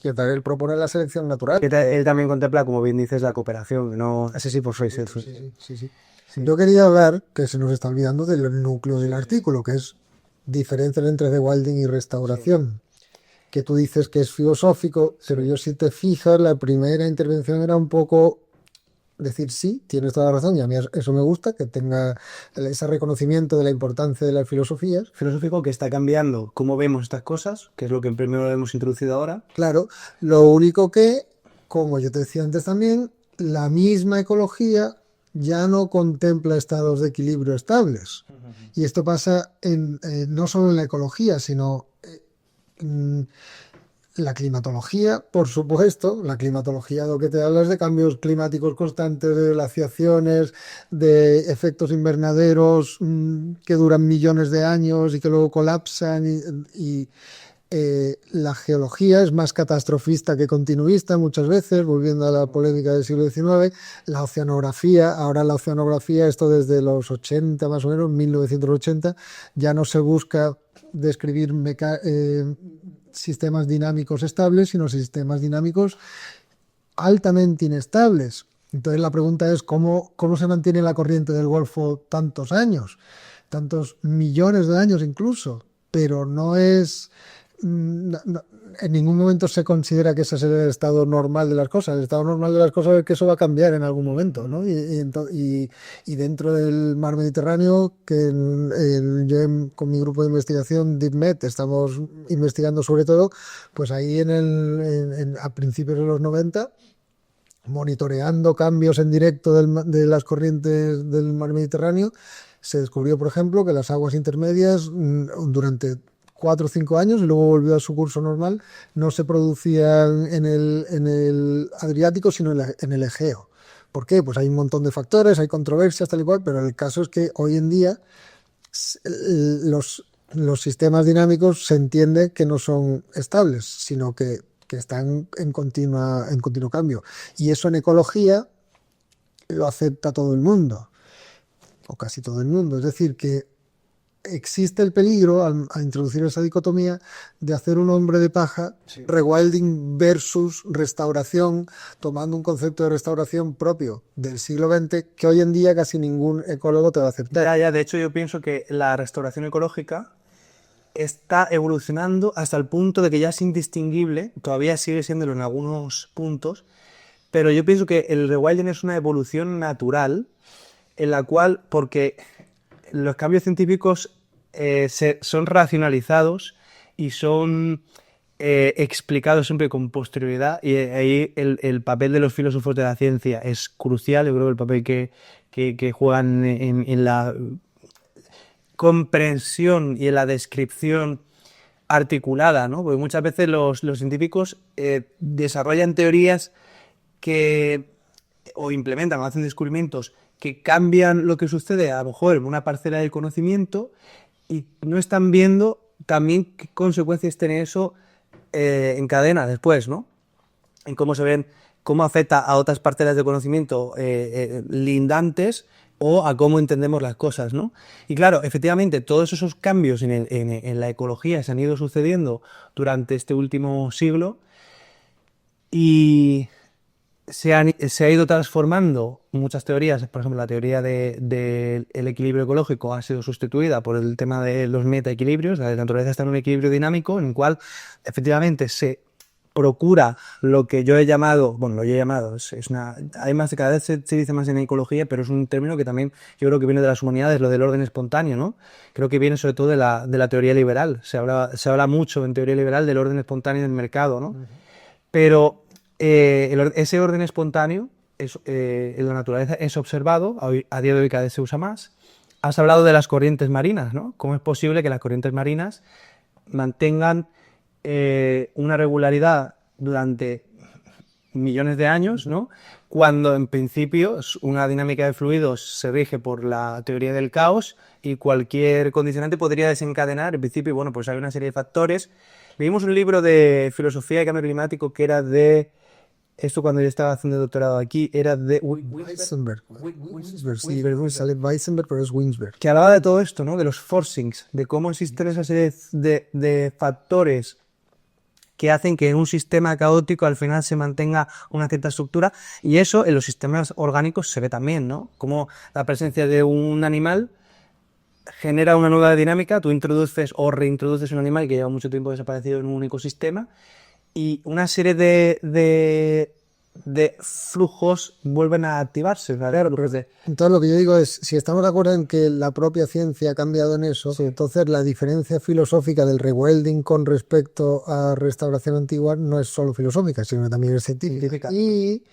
que tal él propone la selección natural. Él también contempla, como bien dices, la cooperación, no... Sí, por eso. Sí. Yo quería hablar, que se nos está olvidando, del núcleo del artículo, que es diferencia entre rewilding y restauración. Que tú dices que es filosófico, pero yo si te fijas, la primera intervención era un poco decir sí, tienes toda la razón, y a mí eso me gusta, que tenga ese reconocimiento de la importancia de las filosofías. Filosófico que está cambiando cómo vemos estas cosas, que es lo que primero hemos introducido ahora. Claro, lo único que, como yo te decía antes también, la misma ecología ya no contempla estados de equilibrio estables. Y esto pasa no solo en la ecología, sino la climatología, por supuesto. La climatología lo que te habla es de cambios climáticos constantes, de glaciaciones, de efectos invernaderos que duran millones de años y que luego colapsan. La geología es más catastrofista que continuista muchas veces, volviendo a la polémica del siglo XIX. La oceanografía, ahora la oceanografía, esto desde los 80 más o menos, 1980, ya no se busca describir sistemas dinámicos estables, sino sistemas dinámicos altamente inestables. Entonces la pregunta es ¿cómo se mantiene la corriente del Golfo tantos años, tantos millones de años incluso? Pero no es en ningún momento se considera que ese es el estado normal de las cosas. El estado normal de las cosas es que eso va a cambiar en algún momento, ¿no? Y dentro del mar Mediterráneo, con mi grupo de investigación, DeepMed, estamos investigando sobre todo, pues ahí a principios de los 90, monitoreando cambios en directo de las corrientes del mar Mediterráneo, se descubrió, por ejemplo, que las aguas intermedias durante 4 o 5 años, y luego volvió a su curso normal, no se producían en el Adriático, sino en el Egeo. ¿Por qué? Pues hay un montón de factores, hay controversias, tal y cual, pero el caso es que hoy en día los sistemas dinámicos se entiende que no son estables, sino que están en continuo cambio. Y eso en ecología lo acepta todo el mundo, o casi todo el mundo. Es decir, que existe el peligro, al introducir esa dicotomía, de hacer un hombre de paja, sí, rewilding versus restauración, tomando un concepto de restauración propio del siglo XX que hoy en día casi ningún ecólogo te va a aceptar. De hecho, yo pienso que la restauración ecológica está evolucionando hasta el punto de que ya es indistinguible, todavía sigue siéndolo en algunos puntos, pero yo pienso que el rewilding es una evolución natural en la cual, porque los cambios científicos son racionalizados y son explicados siempre con posterioridad, y ahí el papel de los filósofos de la ciencia es crucial. Yo creo que el papel que juegan en la comprensión y en la descripción articulada, ¿no? Porque muchas veces los científicos desarrollan teorías o implementan o hacen descubrimientos que cambian lo que sucede a lo mejor en una parcela del conocimiento, y no están viendo también qué consecuencias tiene eso en cadena después, ¿no? En cómo afecta a otras parcelas de conocimiento lindantes, o a cómo entendemos las cosas, ¿no? Y claro, efectivamente, todos esos cambios en la ecología se han ido sucediendo durante este último siglo, y se ha ido transformando muchas teorías. Por ejemplo, la teoría del equilibrio ecológico ha sido sustituida por el tema de los metaequilibrios. La naturaleza está en un equilibrio dinámico en el cual efectivamente se procura lo que yo he llamado, además cada vez se dice más en ecología, pero es un término que también yo creo que viene de las humanidades, lo del orden espontáneo, ¿no? Creo que viene sobre todo de la teoría liberal. Se habla mucho en teoría liberal del orden espontáneo del mercado, ¿no? Pero ese orden espontáneo en la naturaleza es observado, a día de hoy cada vez se usa más. Has hablado de las corrientes marinas, ¿no? ¿Cómo es posible que las corrientes marinas mantengan una regularidad durante millones de años, ¿no? Cuando en principio una dinámica de fluidos se rige por la teoría del caos, y cualquier condicionante podría desencadenar, en principio, bueno, pues hay una serie de factores. Leímos un libro de filosofía de cambio climático que era de... Esto cuando yo estaba haciendo doctorado aquí, era de... Weissenberg. Sí, sale Weissenberg, pero es Winsberg. Que hablaba de todo esto, ¿no? De los forcings, de cómo existen esa serie de factores que hacen que en un sistema caótico al final se mantenga una cierta estructura, y eso en los sistemas orgánicos se ve también, ¿no? Como la presencia de un animal genera una nueva dinámica, tú introduces o reintroduces un animal que lleva mucho tiempo desaparecido en un ecosistema, y una serie de flujos vuelven a activarse. Claro, entonces lo que yo digo es, si estamos de acuerdo en que la propia ciencia ha cambiado en eso, sí, entonces la diferencia filosófica del rewilding con respecto a restauración antigua no es solo filosófica, sino que también es científica. Y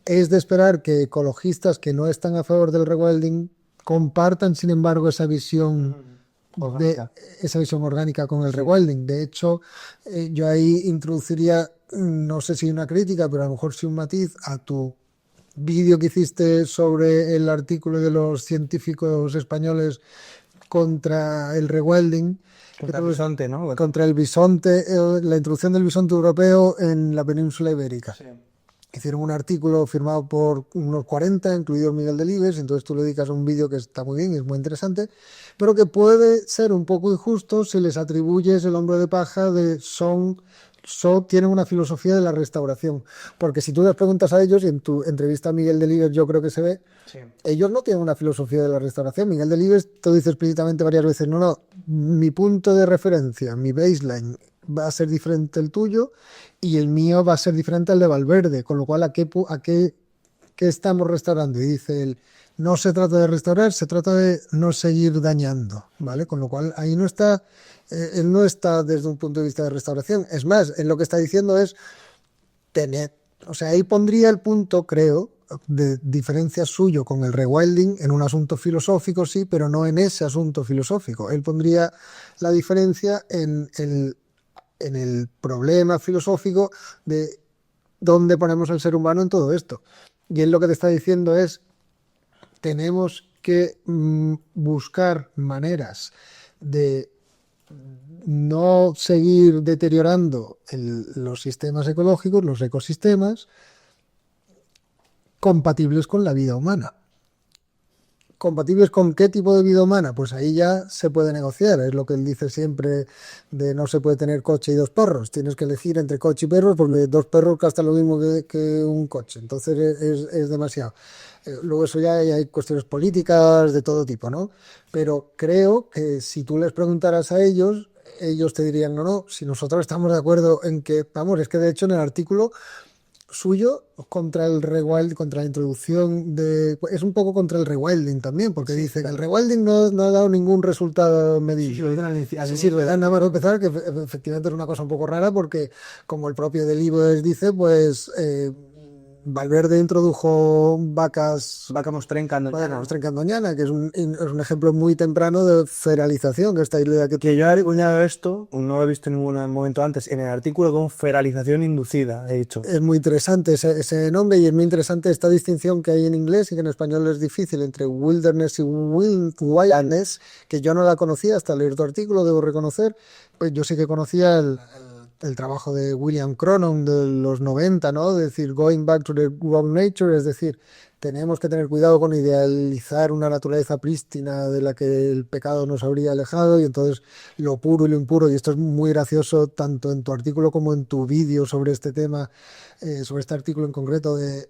es de esperar que ecologistas que no están a favor del rewilding compartan, sin embargo, esa visión orgánica con el rewilding. De hecho, yo ahí introduciría, no sé si una crítica, pero a lo mejor sí un matiz a tu vídeo que hiciste sobre el artículo de los científicos españoles contra el rewilding. Contra el bisonte, ¿no? Contra el bisonte, la introducción del bisonte europeo en la península ibérica. Sí. Hicieron un artículo firmado por unos 40, incluido Miguel Delibes, entonces tú le dedicas un vídeo que está muy bien, es muy interesante, pero que puede ser un poco injusto si les atribuyes el hombre de paja de tienen una filosofía de la restauración, porque si tú les preguntas a ellos, y en tu entrevista a Miguel Delibes yo creo que se ve, sí, ellos no tienen una filosofía de la restauración. Miguel Delibes te dice explícitamente varias veces, no, mi punto de referencia, mi baseline, va a ser diferente al tuyo y el mío va a ser diferente al de Valverde, con lo cual, ¿qué estamos restaurando? Y dice él, no se trata de restaurar, se trata de no seguir dañando, ¿vale? Con lo cual, ahí no está, él no está desde un punto de vista de restauración. Es más, él lo que está diciendo es tener, o sea, ahí pondría el punto, creo, de diferencia suyo con el rewilding en un asunto filosófico, sí, pero no en ese asunto filosófico. Él pondría la diferencia en el problema filosófico de dónde ponemos al ser humano en todo esto. Y él lo que te está diciendo es, tenemos que buscar maneras de no seguir deteriorando los sistemas ecológicos, los ecosistemas, compatibles con la vida humana. ¿Compatibles con qué tipo de vida humana? Pues ahí ya se puede negociar. Es lo que él dice siempre de no se puede tener coche y dos perros. Tienes que elegir entre coche y perros porque dos perros gastan lo mismo que un coche. Entonces es demasiado. Luego eso ya hay cuestiones políticas de todo tipo, ¿no? Pero creo que si tú les preguntaras a ellos, ellos te dirían, no, si nosotros estamos de acuerdo en que, vamos, es que de hecho en el artículo suyo contra el rewild, contra la introducción de... Es un poco contra el rewilding también, porque sí, dice que el rewilding no ha dado ningún resultado medible. Así sirve, nada más empezar, que efectivamente es una cosa un poco rara, porque como el propio Delibes dice, pues... Valverde introdujo vaca mostrenca andoñana, que es un ejemplo muy temprano de feralización, que esta idea que yo he acuñado esto, no lo he visto en ningún momento antes, en el artículo con feralización inducida, he dicho. Es muy interesante ese nombre y es muy interesante esta distinción que hay en inglés y que en español es difícil entre wilderness y wildness, que yo no la conocía hasta leer tu artículo, debo reconocer, pues yo sí que conocía el trabajo de William Cronon de los 90, ¿no? Es decir, going back to the raw nature, es decir, tenemos que tener cuidado con idealizar una naturaleza prístina de la que el pecado nos habría alejado y entonces lo puro y lo impuro, y esto es muy gracioso tanto en tu artículo como en tu vídeo sobre este tema, sobre este artículo en concreto, de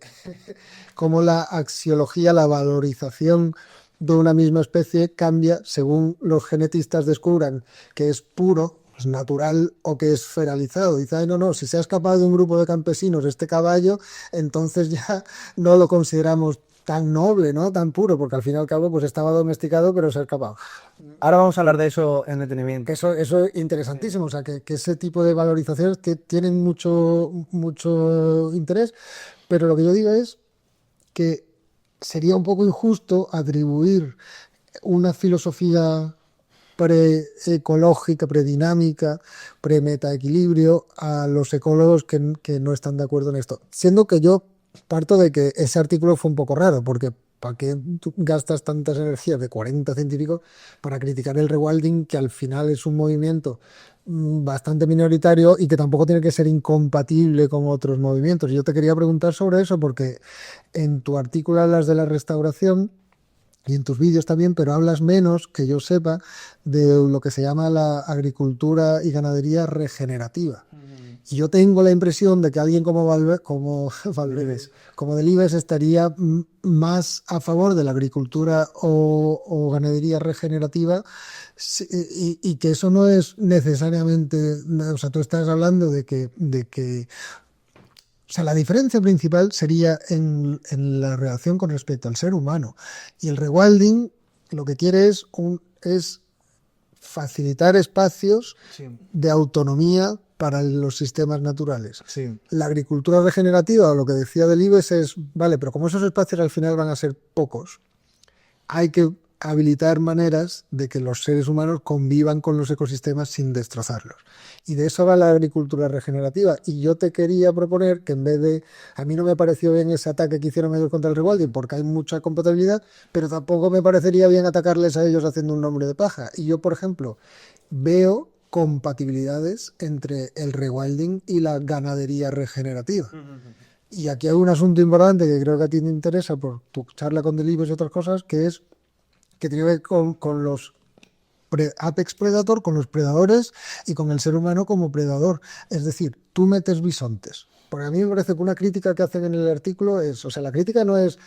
cómo la axiología, la valorización de una misma especie cambia según los genetistas descubran que es puro, natural o que es feralizado. Dice, ay, no, si se ha escapado de un grupo de campesinos este caballo, entonces ya no lo consideramos tan noble, ¿no? Tan puro, porque al fin y al cabo pues estaba domesticado, pero se ha escapado. Ahora vamos a hablar de eso en detenimiento. Eso es interesantísimo, o sea, que ese tipo de valorizaciones tienen mucho interés, pero lo que yo digo es que sería un poco injusto atribuir una filosofía pre-ecológica, predinámica, pre-meta-equilibrio a los ecólogos que no están de acuerdo en esto. Siendo que yo parto de que ese artículo fue un poco raro, porque ¿para qué tú gastas tantas energías de 40 científicos para criticar el rewilding, que al final es un movimiento bastante minoritario y que tampoco tiene que ser incompatible con otros movimientos? Y yo te quería preguntar sobre eso, porque en tu artículo hablas de la restauración, y en tus vídeos también, pero hablas menos, que yo sepa, de lo que se llama la agricultura y ganadería regenerativa. Y yo tengo la impresión de que alguien como Delibes estaría más a favor de la agricultura o ganadería regenerativa, y que eso no es necesariamente, o sea, tú estás hablando de que o sea, la diferencia principal sería en la relación con respecto al ser humano. Y el rewilding lo que quiere es facilitar espacios de autonomía para los sistemas naturales. Sí. La agricultura regenerativa, lo que decía Delibes, es, vale, pero como esos espacios al final van a ser pocos, hay que habilitar maneras de que los seres humanos convivan con los ecosistemas sin destrozarlos. Y de eso va la agricultura regenerativa. Y yo te quería proponer que en vez de... A mí no me pareció bien ese ataque que hicieron ellos contra el rewilding, porque hay mucha compatibilidad, pero tampoco me parecería bien atacarles a ellos haciendo un nombre de paja. Y yo, por ejemplo, veo compatibilidades entre el rewilding y la ganadería regenerativa. Y aquí hay un asunto importante que creo que a ti te interesa por tu charla con Delibes y otras cosas, que es que tiene que ver con los apex predator, con los predadores y con el ser humano como predador. Es decir, tú metes bisontes. Porque a mí me parece que una crítica que hacen en el artículo es, o sea, la crítica no es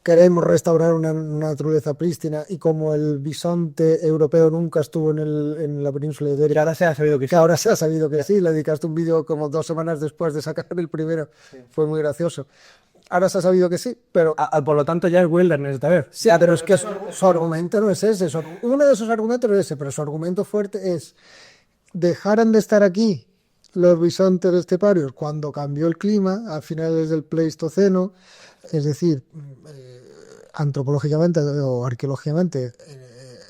queremos restaurar una naturaleza prístina y como el bisonte europeo nunca estuvo en la península Y ibérica, ahora se ha sabido que que ahora se ha sabido que sí, le dedicaste un vídeo como 2 semanas después de sacar el primero, fue muy gracioso. Ahora se ha sabido que sí, pero por lo tanto ya es wilderness esta vez. sí, pero es que su argumento no es ese. Uno de esos argumentos es ese, pero su argumento fuerte es: dejaran de estar aquí los bisontes esteparios cuando cambió el clima a finales del Pleistoceno, es decir, antropológicamente o arqueológicamente,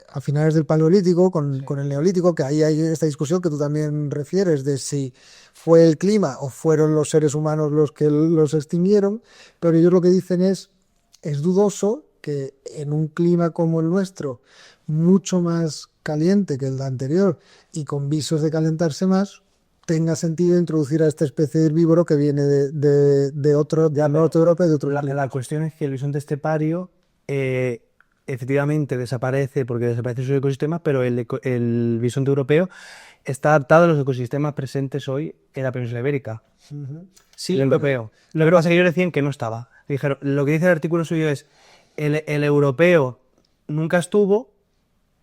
a finales del Paleolítico, con el Neolítico, que ahí hay esta discusión que tú también refieres de si fue el clima o fueron los seres humanos los que los extinguieron, pero ellos lo que dicen es dudoso que en un clima como el nuestro, mucho más caliente que el anterior y con visos de calentarse más, tenga sentido introducir a esta especie de herbívoro que viene de otro, ya norte de Europa y de otro clima. La cuestión es que el bisonte estepario efectivamente desaparece porque desaparece su ecosistema, pero el bisonte europeo está adaptado a los ecosistemas presentes hoy en la península ibérica. Sí, El europeo. Lo que pasa es que ellos decían que no estaba. Dijeron, lo que dice el artículo suyo es, el europeo nunca estuvo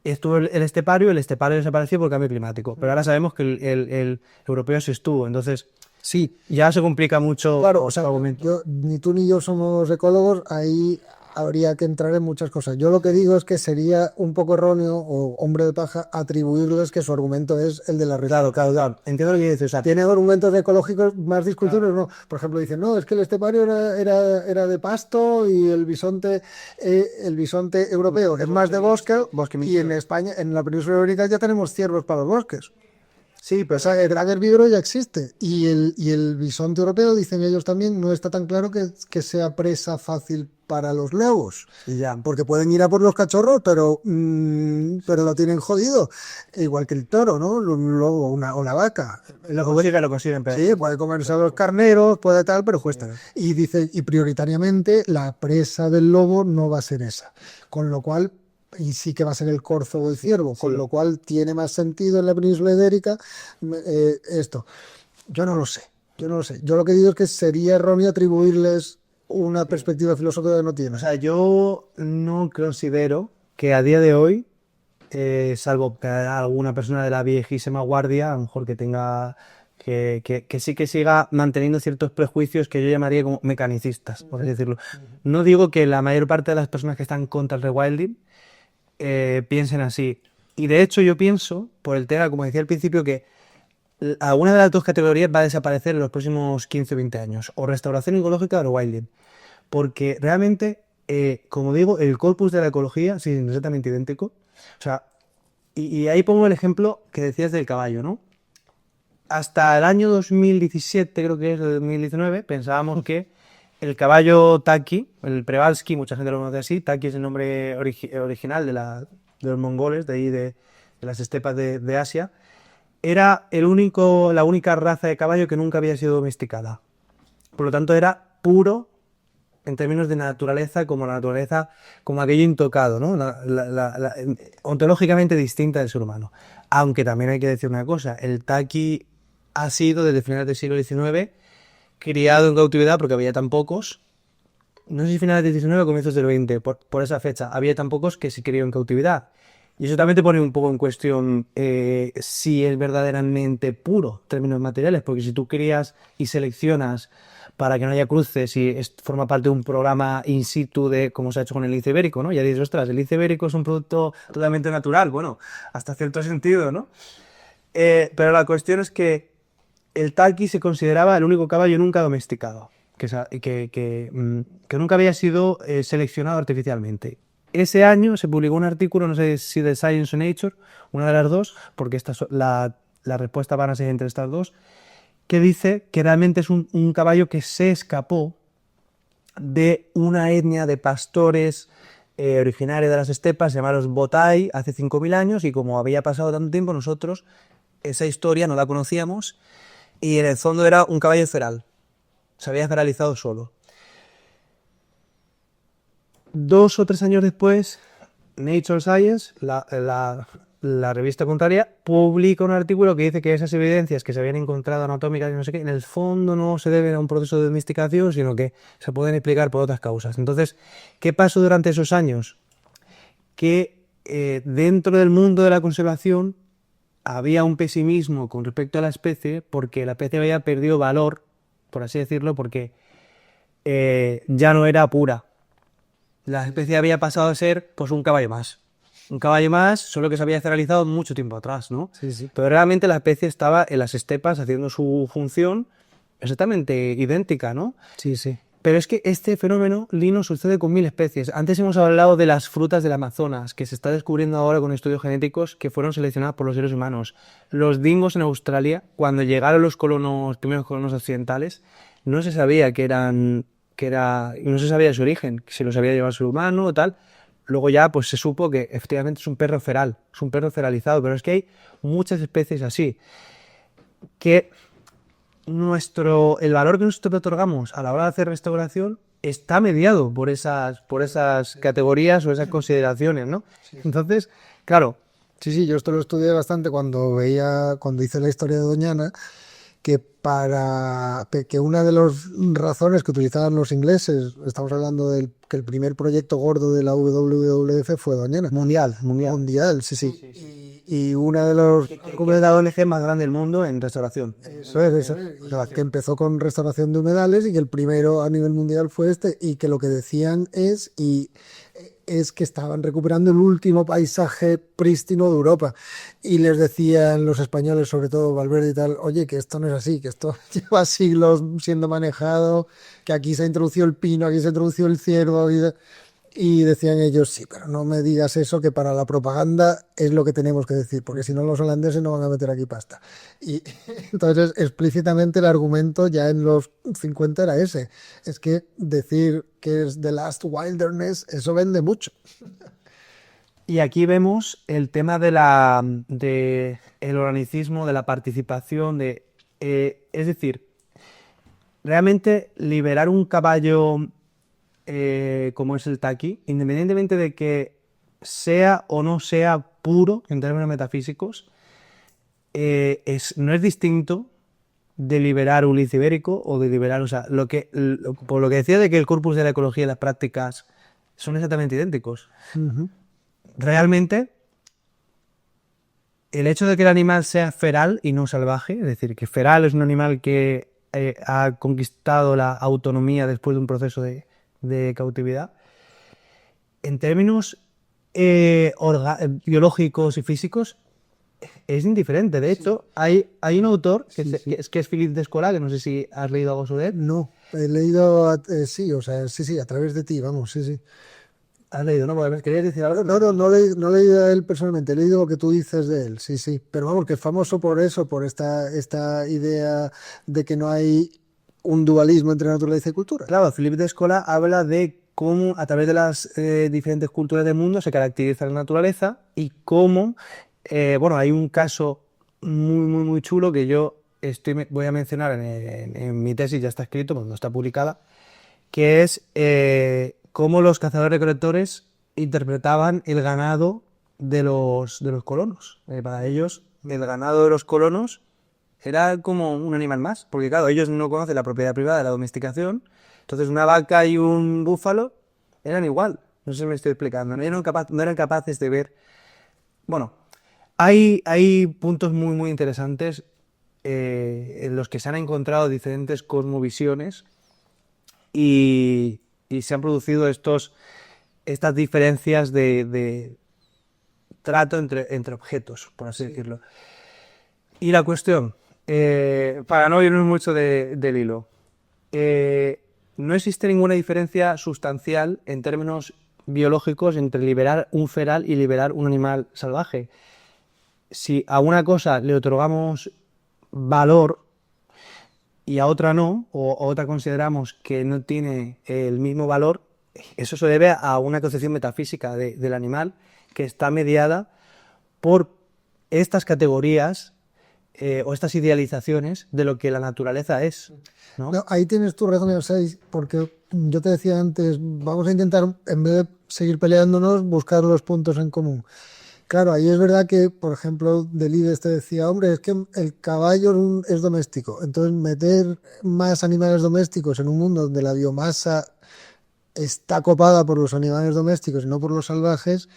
el estepario desapareció por cambio climático, pero ahora sabemos que el europeo sí estuvo, entonces sí, ya se complica mucho. claro, o sea, ni tú ni yo somos ecólogos, ahí habría que entrar en muchas cosas. Yo lo que digo es que sería un poco erróneo o hombre de paja atribuirles que su argumento es el de la Claro, entiendo lo que dices. O sea, tiene argumentos ecológicos más discutibles, no. Por ejemplo, dicen, no, es que el estepario era de pasto y el bisonte europeo es más de bosque y en España, en la península ibérica ya tenemos ciervos para los bosques. Sí, pero el gran herbívoro ya existe. Y el bisonte europeo, dicen ellos también, no está tan claro que sea presa fácil para los lobos. ya. Porque pueden ir a por los cachorros, pero lo tienen jodido. Igual que el toro, ¿no? Un lobo o una vaca. Lo consiguen, pero... Sí, puede comerse a los carneros, puede tal, pero cuesta. Y dice, y prioritariamente la presa del lobo no va a ser esa. Con lo cual, y sí que va a ser el corzo o el ciervo, con lo cual tiene más sentido en la península ibérica esto. Yo no lo sé. Yo lo que digo es que sería erróneo atribuirles una perspectiva filosófica que no tiene. O sea, yo no considero que a día de hoy, salvo que haya alguna persona de la viejísima guardia, a lo mejor que tenga... Que sí que siga manteniendo ciertos prejuicios que yo llamaría como mecanicistas, por así decirlo. No digo que la mayor parte de las personas que están contra el rewilding piensen así. Y de hecho yo pienso, por el tema, como decía al principio, que alguna de las dos categorías va a desaparecer en los próximos 15 o 20 años. O restauración ecológica o rewilding. Porque realmente, como digo, el corpus de la ecología sí, es exactamente idéntico. O sea, y ahí pongo el ejemplo que decías del caballo, ¿no? Hasta el año 2017, creo que es el 2019, pensábamos que el caballo Taki, el Przewalski, mucha gente lo conoce así, Taki es el nombre original de los mongoles, de ahí de las estepas de Asia, era la única raza de caballo que nunca había sido domesticada. Por lo tanto, era puro en términos de naturaleza, como la naturaleza, como aquello intocado, ¿no? Ontológicamente distinta del ser humano. Aunque también hay que decir una cosa, el Taki ha sido desde finales del siglo XIX criado en cautividad porque había tan pocos, no sé si finales del XIX o comienzos del XX, por esa fecha, había tan pocos que se crió en cautividad. Y eso también te pone un poco en cuestión si es verdaderamente puro en términos materiales, porque si tú crías y seleccionas para que no haya cruces y forma parte de un programa in situ de como se ha hecho con el lince ibérico, ¿no? Ya dices, ostras, el lince ibérico es un producto totalmente natural, bueno, hasta cierto sentido, ¿no? Pero la cuestión es que el Taki se consideraba el único caballo nunca domesticado, que nunca había sido seleccionado artificialmente. Ese año se publicó un artículo, no sé si de Science o Nature, una de las dos, porque la respuesta van a ser entre estas dos, que dice que realmente es un caballo que se escapó de una etnia de pastores originarios de las estepas, llamados Botai, hace 5.000 años, y como había pasado tanto tiempo, nosotros esa historia no la conocíamos, y en el fondo era un caballo feral, se había feralizado solo. 2 o 3 años después, Nature Science, la la revista contraria publica un artículo que dice que esas evidencias que se habían encontrado anatómicas y no sé qué, en el fondo no se deben a un proceso de domesticación, sino que se pueden explicar por otras causas. Entonces, ¿qué pasó durante esos años? Que dentro del mundo de la conservación había un pesimismo con respecto a la especie, porque la especie había perdido valor, por así decirlo, porque ya no era pura. La especie había pasado a ser pues un caballo más. Un caballo más, solo que se había realizado mucho tiempo atrás, ¿no? Sí. Pero realmente la especie estaba en las estepas haciendo su función exactamente idéntica, ¿no? Sí. Pero es que este fenómeno, Lino, sucede con 1000 especies. Antes hemos hablado de las frutas del Amazonas, que se está descubriendo ahora con estudios genéticos que fueron seleccionadas por los seres humanos. Los dingos en Australia, cuando llegaron los primeros colonos occidentales, no se sabía no se sabía su origen, que se los había llevado el ser humano o tal. Luego ya pues se supo que efectivamente es un perro feral, es un perro feralizado, pero es que hay muchas especies así, que el valor que nosotros otorgamos a la hora de hacer restauración está mediado por esas categorías o esas consideraciones, ¿no? Sí. Entonces, claro. Sí, yo esto lo estudié bastante cuando hice la historia de Doñana, que una de las razones que utilizaban los ingleses, estamos hablando que el primer proyecto gordo de la WWF fue Doñana. Mundial, Sí. Y una de los... Como es la ONG más grande del mundo en restauración. Eso. Que empezó con restauración de humedales y que el primero a nivel mundial fue este, y que lo que decían es que estaban recuperando el último paisaje prístino de Europa. Y les decían los españoles, sobre todo Valverde y tal, oye, que esto no es así, que esto lleva siglos siendo manejado, que aquí se ha introducido el pino, aquí se ha introducido el ciervo. Y decían ellos, sí, pero no me digas eso, que para la propaganda es lo que tenemos que decir, porque si no los holandeses no van a meter aquí pasta. Y entonces explícitamente el argumento ya en los 50 era ese, es que decir que es The Last Wilderness, eso vende mucho. Y aquí vemos el tema de el organicismo, de la participación, es decir, realmente liberar un caballo como es el taqui, independientemente de que sea o no sea puro en términos metafísicos, no es distinto de liberar un lince ibérico o de liberar, o sea, por lo que decía de que el corpus de la ecología y las prácticas son exactamente idénticos. Realmente, el hecho de que el animal sea feral y no salvaje, es decir, que feral es un animal que ha conquistado la autonomía después de un proceso de cautividad, en términos biológicos y físicos, es indiferente. De hecho, hay un autor que es Philippe Descola, que no sé si has leído algo sobre él. No, he leído, sí, a través de ti, vamos, sí. ¿Has leído, no? Porque querías decir algo. No he leído a él personalmente, he leído lo que tú dices de él, sí. Pero vamos, que es famoso por eso, por esta idea de que no hay un dualismo entre naturaleza y cultura. Claro, Philippe Descola habla de cómo a través de las diferentes culturas del mundo se caracteriza la naturaleza y cómo, hay un caso muy chulo que yo voy a mencionar en mi tesis, ya está escrito, pero no está publicada, que es cómo los cazadores-recolectores interpretaban el ganado de los colonos. Para ellos, el ganado de los colonos era como un animal más, porque claro, ellos no conocen la propiedad privada de la domesticación, entonces una vaca y un búfalo eran igual, no sé si me estoy explicando, no eran capaces de ver. Bueno, hay puntos muy interesantes en los que se han encontrado diferentes cosmovisiones y se han producido estas diferencias de trato entre objetos, por así decirlo. Y la cuestión, para no irnos mucho del hilo, no existe ninguna diferencia sustancial en términos biológicos entre liberar un feral y liberar un animal salvaje. Si a una cosa le otorgamos valor y a otra no, o a otra consideramos que no tiene el mismo valor, eso se debe a una concepción metafísica del animal que está mediada por estas categorías o estas idealizaciones de lo que la naturaleza es, ¿no? No, ahí tienes tu razón, porque yo te decía antes, vamos a intentar, en vez de seguir peleándonos, buscar los puntos en común. Claro, ahí es verdad que, por ejemplo, Delibes te decía, hombre, es que el caballo es doméstico. Entonces, meter más animales domésticos en un mundo donde la biomasa está copada por los animales domésticos y no por los salvajes,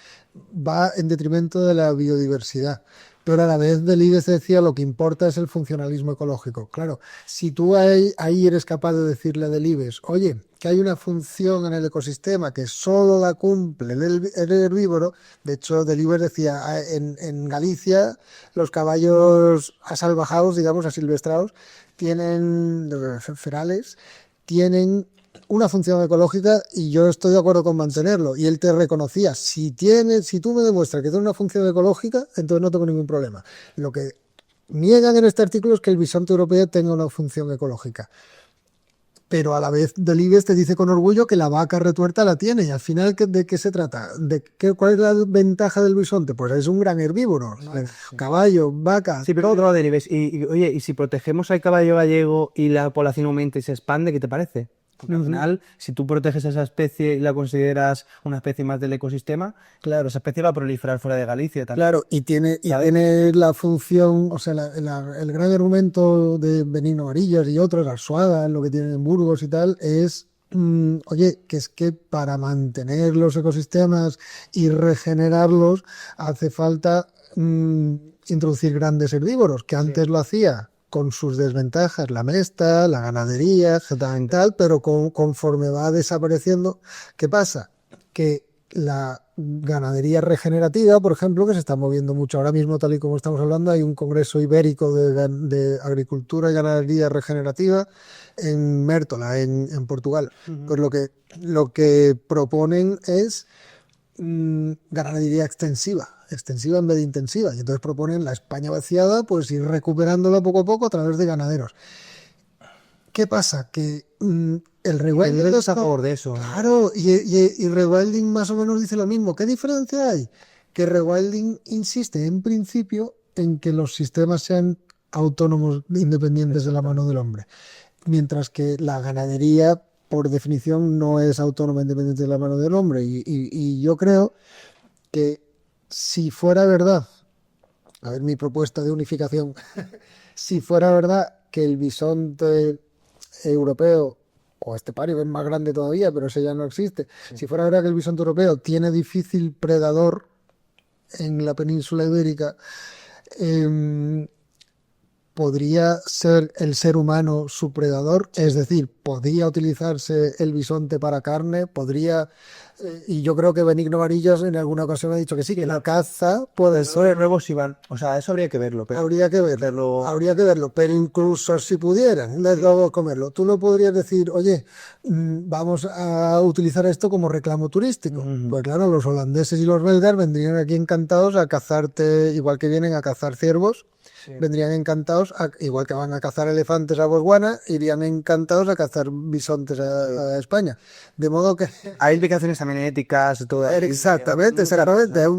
va en detrimento de la biodiversidad. Pero a la vez Delibes decía lo que importa es el funcionalismo ecológico. Claro, si tú ahí eres capaz de decirle a Delibes, oye, que hay una función en el ecosistema que solo la cumple el herbívoro. De hecho, Delibes decía, en Galicia los caballos asalvajados, digamos, asilvestrados, tienen, ferales, tienen una función ecológica y yo estoy de acuerdo con mantenerlo. Y él te reconocía, si tú me demuestras que tiene una función ecológica, entonces no tengo ningún problema. Lo que niegan en este artículo es que el bisonte europeo tenga una función ecológica. Pero a la vez Delibes te dice con orgullo que la vaca retuerta la tiene. Y al final, ¿de qué se trata? ¿Cuál es la ventaja del bisonte? Pues es un gran herbívoro. Caballo, vaca, Sí, pero todo. otro Delibes. Oye, y si protegemos al caballo gallego y la población aumenta y se expande, ¿qué te parece? Porque al final, si tú proteges a esa especie y la consideras una especie más del ecosistema, claro, esa especie va a proliferar fuera de Galicia también. Claro, y tiene la función, o sea, el gran argumento de Benigno Varillas y otros, Arzuaga, lo que tienen en Burgos y tal, es, oye, que es que para mantener los ecosistemas y regenerarlos hace falta introducir grandes herbívoros, que antes lo hacía con sus desventajas, la mesta, la ganadería, tal, pero conforme va desapareciendo, ¿qué pasa? Que la ganadería regenerativa, por ejemplo, que se está moviendo mucho ahora mismo, tal y como estamos hablando, hay un congreso ibérico de agricultura y ganadería regenerativa en Mértola, en Portugal. Pues lo que proponen es ganadería extensiva en vez de intensiva, y entonces proponen la España vaciada, pues ir recuperándola poco a poco a través de ganaderos. ¿Qué pasa? Que el rewilding es a favor de eso. Claro, y rewilding más o menos dice lo mismo. ¿Qué diferencia hay? Que rewilding insiste en principio en que los sistemas sean autónomos, independientes de la mano del hombre, mientras que la ganadería, por definición, no es autónoma, independiente de la mano del hombre. Y yo creo que si fuera verdad, a ver mi propuesta de unificación, si fuera verdad que el bisonte europeo o estepario, que es más grande todavía, pero ese ya no existe. Sí. Si fuera verdad que el bisonte europeo tiene difícil predador en la península ibérica, podría ser el ser humano su predador, es decir, podría utilizarse el bisonte para carne, y yo creo que Benigno Varillas en alguna ocasión ha dicho que sí, que la caza puede ser. Nuevos Iván, o sea, eso habría que verlo. Pero habría que verlo, pero incluso si pudieran, luego comerlo, tú no podrías decir, oye, vamos a utilizar esto como reclamo turístico. Pues claro, los holandeses y los belgas vendrían aquí encantados a cazarte, igual que vienen a cazar ciervos. Sí. Vendrían encantados, igual que van a cazar elefantes a Botswana, irían encantados a cazar bisontes a España. De modo que... Hay implicaciones también éticas, todo. Exactamente.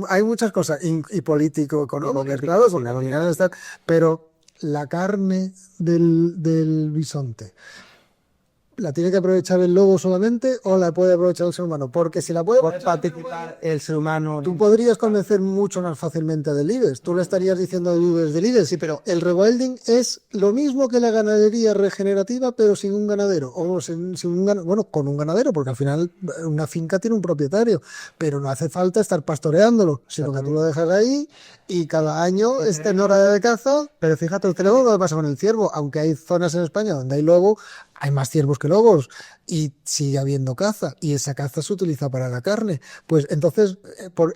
Hay muchas cosas, y político, económico, claro, con la pero la carne del bisonte, ¿la tiene que aprovechar el lobo solamente o la puede aprovechar el ser humano? Porque si la puede participar el ser humano, tú podrías convencer mucho más fácilmente a Delibes. Tú le estarías diciendo a Delibes, sí, pero el rewilding es lo mismo que la ganadería regenerativa, pero sin un ganadero. O bueno, con un ganadero, porque al final una finca tiene un propietario, pero no hace falta estar pastoreándolo, sino que tú lo dejas ahí y cada año esté en hora de caza. Pero fíjate usted luego lo que pasa con el ciervo, aunque hay zonas en España donde hay lobo, hay más ciervos que lobos y sigue habiendo caza y esa caza se utiliza para la carne. Pues entonces,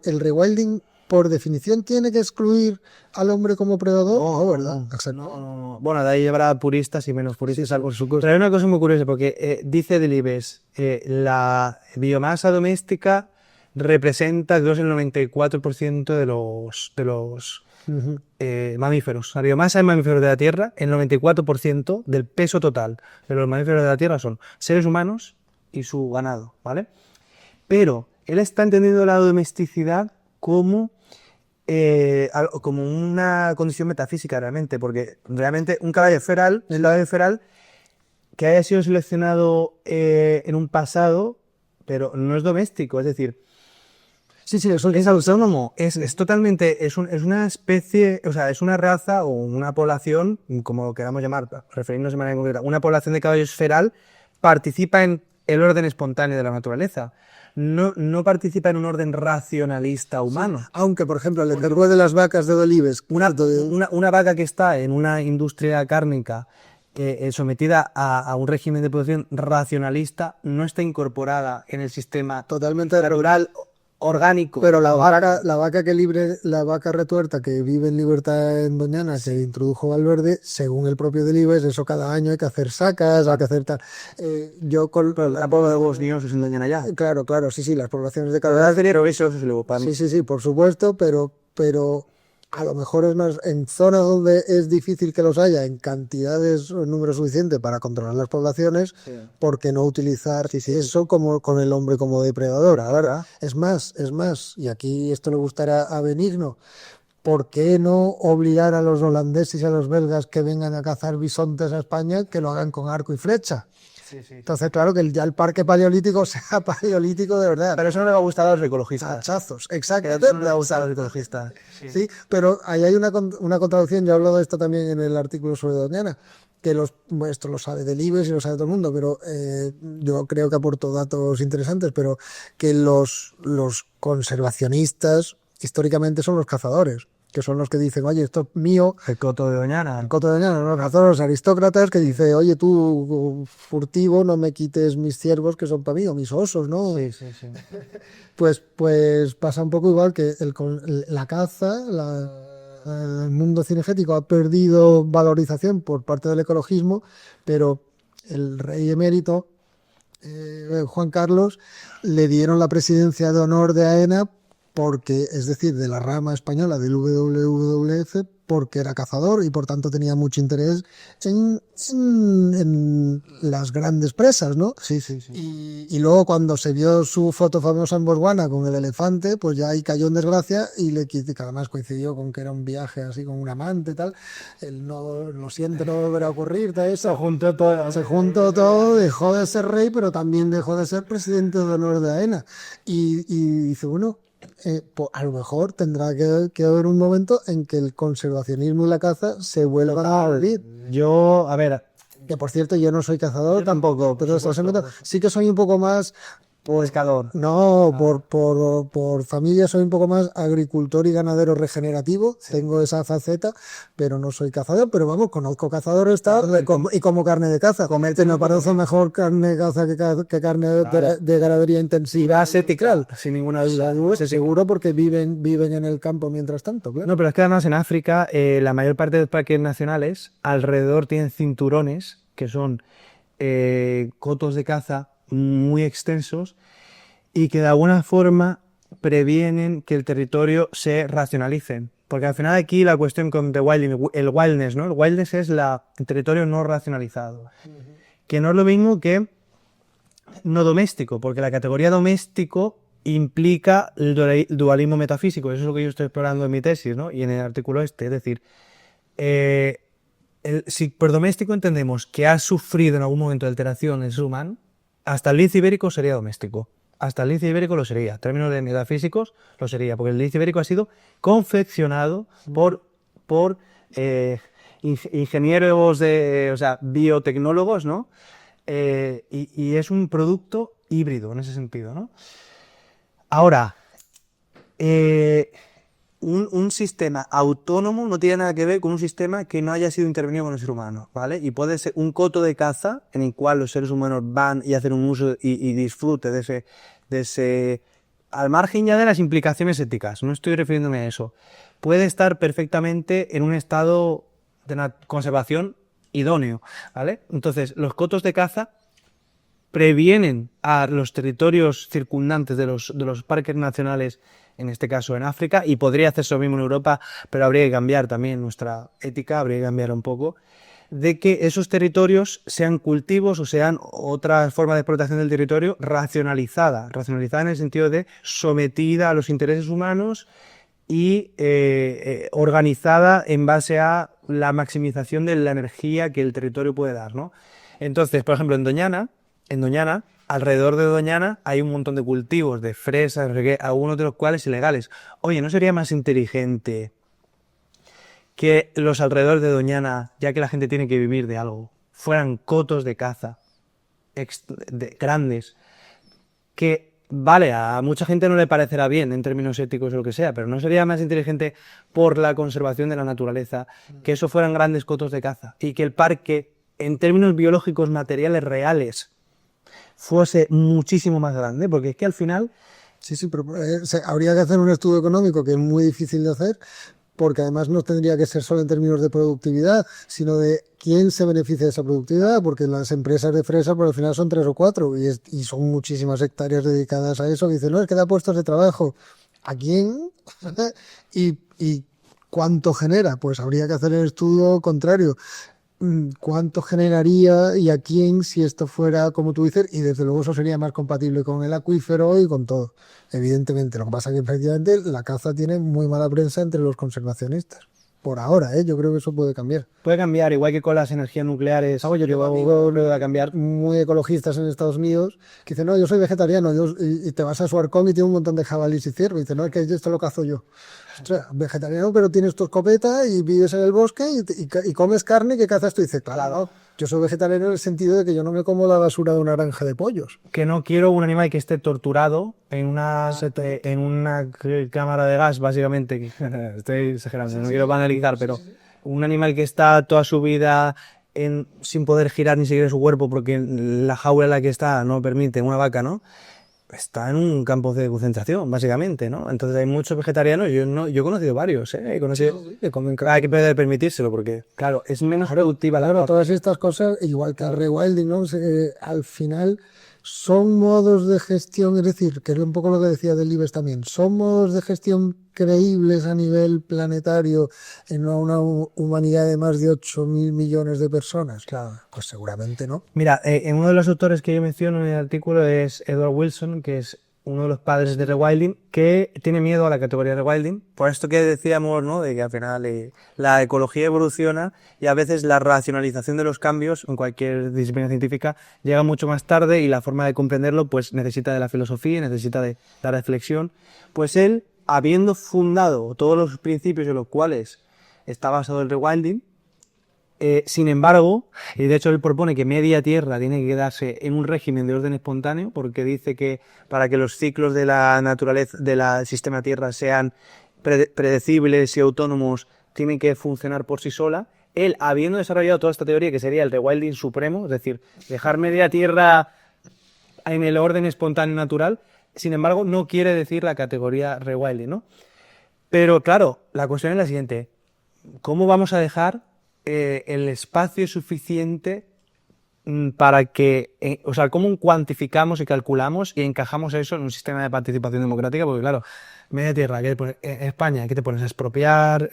el rewilding, por definición, tiene que excluir al hombre como predador. No, ¿verdad? No. Bueno, de ahí habrá puristas y menos puristas, sí. Por su cosa. Pero hay una cosa muy curiosa, porque dice Delibes, la biomasa doméstica representa el 94% de los mamíferos. La biomasa de mamíferos de la Tierra, el 94% del peso total de los mamíferos de la Tierra son seres humanos y su ganado, ¿vale? Pero él está entendiendo la domesticidad como una condición metafísica realmente, porque realmente un caballo feral que haya sido seleccionado en un pasado, pero no es doméstico, es decir, Sí, sí, eso Es autónomo, es totalmente, es una especie, o sea, es una raza o una población, como lo queramos llamar, referirnos de manera concreta, una población de caballos feral participa en el orden espontáneo de la naturaleza. No participa en un orden racionalista humano. aunque, por ejemplo, el encargo de las vacas de Delibes, Una vaca que está en una industria cárnica sometida a un régimen de producción racionalista no está incorporada en el sistema totalmente rural orgánico. pero la vaca retuerta que vive en libertad en Doñana, se introdujo Valverde, según el propio Delibes, eso cada año hay que hacer sacas, hay que hacer tal. Pero la pobla de huevos niños es en Doñana ya. Claro, claro, sí, sí, las poblaciones de Pero cada eso es luego para mí. Sí, sí, sí, por supuesto, pero a lo mejor es más en zonas donde es difícil que los haya en cantidades o en número suficiente para controlar las poblaciones, ¿por qué no utilizar eso como con el hombre como depredador? ¿Verdad? Es más, y aquí esto le gustará a Benigno, ¿por qué no obligar a los holandeses y a los belgas que vengan a cazar bisontes a España que lo hagan con arco y flecha? Entonces, claro, que ya el parque paleolítico sea paleolítico de verdad. Pero eso no le va a gustar a los ecologistas. Hachazos, exacto. Eso no le va a gustar a los ecologistas. Sí, pero ahí hay una contradicción, yo hablo de esto también en el artículo sobre Doñana, que esto lo sabe Delibes y lo sabe todo el mundo, pero yo creo que aporto datos interesantes, pero que los conservacionistas históricamente son los cazadores, que son los que dicen, oye, esto es mío. El coto de Doñana. El coto de Doñana, los cazadores, los aristócratas, que dice, oye, tú, furtivo, no me quites mis ciervos que son para mí, o mis osos, ¿no? Sí, sí, sí. Pues pasa un poco igual que la caza, el mundo cinegético ha perdido valorización por parte del ecologismo, pero el rey emérito, Juan Carlos, le dieron la presidencia de honor de AENA porque, es decir, de la rama española del WWF, porque era cazador y por tanto tenía mucho interés en las grandes presas, ¿no? Sí, sí, sí. Y luego cuando se vio su foto famosa en Botswana con el elefante, pues ya ahí cayó en desgracia y le quité, que además coincidió con que era un viaje así con un amante y tal. Él no lo siente, no volverá a ocurrir, tal, eso. Se juntó todo, dejó de ser rey, pero también dejó de ser presidente de honor de AENA. Y dice, bueno, pues a lo mejor tendrá que haber un momento en que el conservacionismo y la caza se vuelvan a vivir. Yo, a ver, Que por cierto, yo no soy cazador tampoco, pero sí que soy un poco más. pescador. No, por familia soy un poco más agricultor y ganadero regenerativo, tengo esa faceta, pero no soy cazador, pero vamos, conozco cazadores y como carne de caza. Comerte me parece mejor carne de caza que carne de ganadería intensiva. Asetical, sin ninguna duda. Seguro porque viven en el campo mientras tanto, claro. No, pero es que además en África la mayor parte de los parques nacionales alrededor tienen cinturones que son cotos de caza muy extensos y que de alguna forma previenen que el territorio se racionalice. Porque al final aquí la cuestión con el wildness, ¿no? El wildness es el territorio no racionalizado. Que no es lo mismo que no doméstico, porque la categoría doméstico implica el dualismo metafísico. Eso es lo que yo estoy explorando en mi tesis, ¿no? Y en el artículo este. Es decir, si por doméstico entendemos que ha sufrido en algún momento de alteración el ser humano, hasta el lince ibérico sería doméstico. Hasta el lince ibérico lo sería. En términos de metafísicos lo sería, porque el lince ibérico ha sido confeccionado por ingenieros o sea, biotecnólogos, ¿no? Y es un producto híbrido en ese sentido, ¿no? Ahora, un sistema autónomo no tiene nada que ver con un sistema que no haya sido intervenido con el ser humano, ¿vale? Y puede ser un coto de caza en el cual los seres humanos van y hacen un uso y disfrute de ese, al margen ya de las implicaciones éticas, no estoy refiriéndome a eso. Puede estar perfectamente en un estado de una conservación idóneo, ¿vale? Entonces, los cotos de caza previenen a los territorios circundantes de los parques nacionales, en este caso en África, y podría hacerse lo mismo en Europa, pero habría que cambiar también nuestra ética, habría que cambiar un poco, de que esos territorios sean cultivos o sean otra forma de explotación del territorio racionalizada en el sentido de sometida a los intereses humanos y organizada en base a la maximización de la energía que el territorio puede dar, ¿no? Entonces, por ejemplo, en Doñana alrededor de Doñana hay un montón de cultivos de fresas, no sé qué, algunos de los cuales ilegales. Oye, ¿no sería más inteligente que los alrededores de Doñana, ya que la gente tiene que vivir de algo, fueran cotos de caza grandes, que, vale, a mucha gente no le parecerá bien en términos éticos o lo que sea, pero ¿no sería más inteligente por la conservación de la naturaleza que eso fueran grandes cotos de caza y que el parque, en términos biológicos materiales reales, fuese muchísimo más grande? Porque es que al final... Sí, pero habría que hacer un estudio económico que es muy difícil de hacer, porque además no tendría que ser solo en términos de productividad, sino de quién se beneficia de esa productividad, porque las empresas de fresa por al final son 3 o 4 y son muchísimas hectáreas dedicadas a eso, que dicen, no, es que da puestos de trabajo. ¿A quién? ¿Y cuánto genera? Pues habría que hacer el estudio contrario. ¿Cuánto generaría y a quién si esto fuera como tú dices? Y desde luego eso sería más compatible con el acuífero y con todo, evidentemente. Lo que pasa es que efectivamente la caza tiene muy mala prensa entre los conservacionistas. Por ahora, yo creo que eso puede cambiar. Puede cambiar, igual que con las energías nucleares. Yo va a cambiar. Muy ecologistas en Estados Unidos que dicen, no, yo soy vegetariano, y te vas a su arcón y tiene un montón de jabalíes y ciervos. Y dicen, no, es que esto lo cazo yo. Ostras, vegetariano, pero tienes tu escopeta y vives en el bosque y comes carne que cazas tú. Y dices, claro, yo soy vegetariano en el sentido de que yo no me como la basura de una granja de pollos. Que no quiero un animal que esté torturado en una cámara de gas, básicamente. Estoy exagerando, no quiero banalizar, pero un animal que está toda su vida sin poder girar ni seguir su cuerpo porque la jaula en la que está no permite, una vaca, ¿no? Está en un campo de concentración, básicamente, ¿no? Entonces hay muchos vegetarianos, yo he conocido varios, he conocido que comen carne. Hay que poder permitírselo porque, claro, es menos productiva la Claro, todas estas cosas, igual que el rewilding, ¿no? Al final son modos de gestión, es decir, que es un poco lo que decía del IBEX también, son modos de gestión creíbles a nivel planetario en una humanidad de más de 8.000 millones de personas. Claro, pues seguramente no. Mira, uno de los autores que yo menciono en el artículo es Edward Wilson, que es uno de los padres de rewilding, que tiene miedo a la categoría rewilding, por esto que decíamos, ¿no?, de que al final la ecología evoluciona y a veces la racionalización de los cambios en cualquier disciplina científica llega mucho más tarde y la forma de comprenderlo pues necesita de la filosofía, necesita de la reflexión. Pues él, habiendo fundado todos los principios en los cuales está basado el rewilding, sin embargo, y de hecho él propone que media Tierra tiene que quedarse en un régimen de orden espontáneo, porque dice que para que los ciclos de la naturaleza, del sistema Tierra sean predecibles y autónomos, tienen que funcionar por sí sola. Él, habiendo desarrollado toda esta teoría, que sería el rewilding supremo, es decir, dejar media Tierra en el orden espontáneo natural, sin embargo, no quiere decir la categoría rewilding, ¿no? Pero claro, la cuestión es la siguiente: ¿cómo vamos a dejar el espacio suficiente para que, o sea, cómo cuantificamos y calculamos y encajamos eso en un sistema de participación democrática? Porque claro, media Tierra, España, ¿qué te pones a expropiar?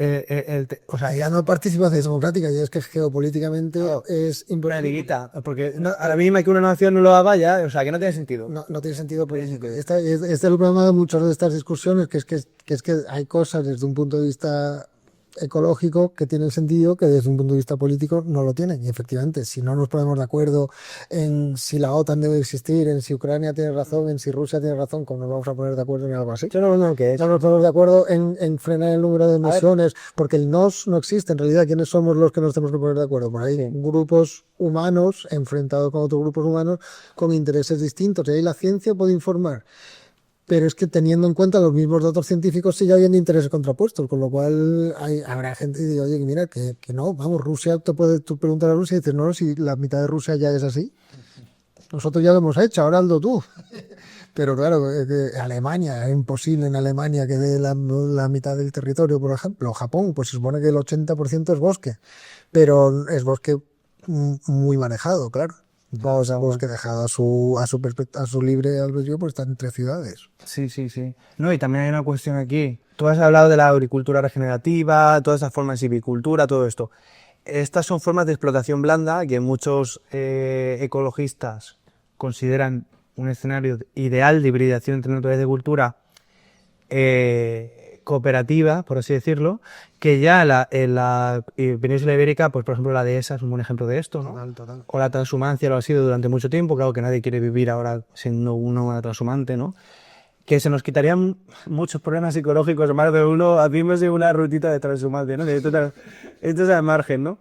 O sea, ya no participación democrática, ya es que geopolíticamente es imposible. Porque a la mínima que una nación no lo haga ya, o sea, que no tiene sentido. No tiene sentido, pues este es el problema de muchas de estas discusiones, que es que hay cosas desde un punto de vista ecológico que tienen sentido que desde un punto de vista político no lo tienen. Y efectivamente, si no nos ponemos de acuerdo en si la OTAN debe existir, en si Ucrania tiene razón, en si Rusia tiene razón, ¿cómo nos vamos a poner de acuerdo en algo así? No nos ponemos de acuerdo en frenar el número de emisiones, porque el nos no existe. En realidad, ¿quiénes somos los que nos tenemos que poner de acuerdo? Por ahí, grupos humanos enfrentados con otros grupos humanos con intereses distintos. Y ahí la ciencia puede informar. Pero es que teniendo en cuenta los mismos datos científicos sigue habiendo intereses contrapuestos, con lo cual habrá gente que dice, oye, mira, que no, vamos, Rusia, tú preguntas a Rusia y dices, no, si la mitad de Rusia ya es así, nosotros ya lo hemos hecho, ahora hazlo tú. Pero claro, Alemania, es imposible en Alemania que dé la mitad del territorio, por ejemplo. Japón, pues se supone que el 80% es bosque, pero es bosque muy manejado, claro. Bosque dejado a su libre albedrío, pues están entre ciudades. Sí. No, y también hay una cuestión aquí. Tú has hablado de la agricultura regenerativa, todas esas formas de silvicultura, todo esto. Estas son formas de explotación blanda que muchos ecologistas consideran un escenario ideal de hibridación entre naturaleza y cultura cooperativa, por así decirlo, que ya en la península ibérica, pues por ejemplo la dehesa es un buen ejemplo de esto, ¿no? Total. O la transhumancia lo ha sido durante mucho tiempo, claro que nadie quiere vivir ahora siendo uno transhumante, ¿no? Que se nos quitarían muchos problemas psicológicos, más de uno, hacemos una rutita de transhumancia, ¿no? Esto es al margen, ¿no?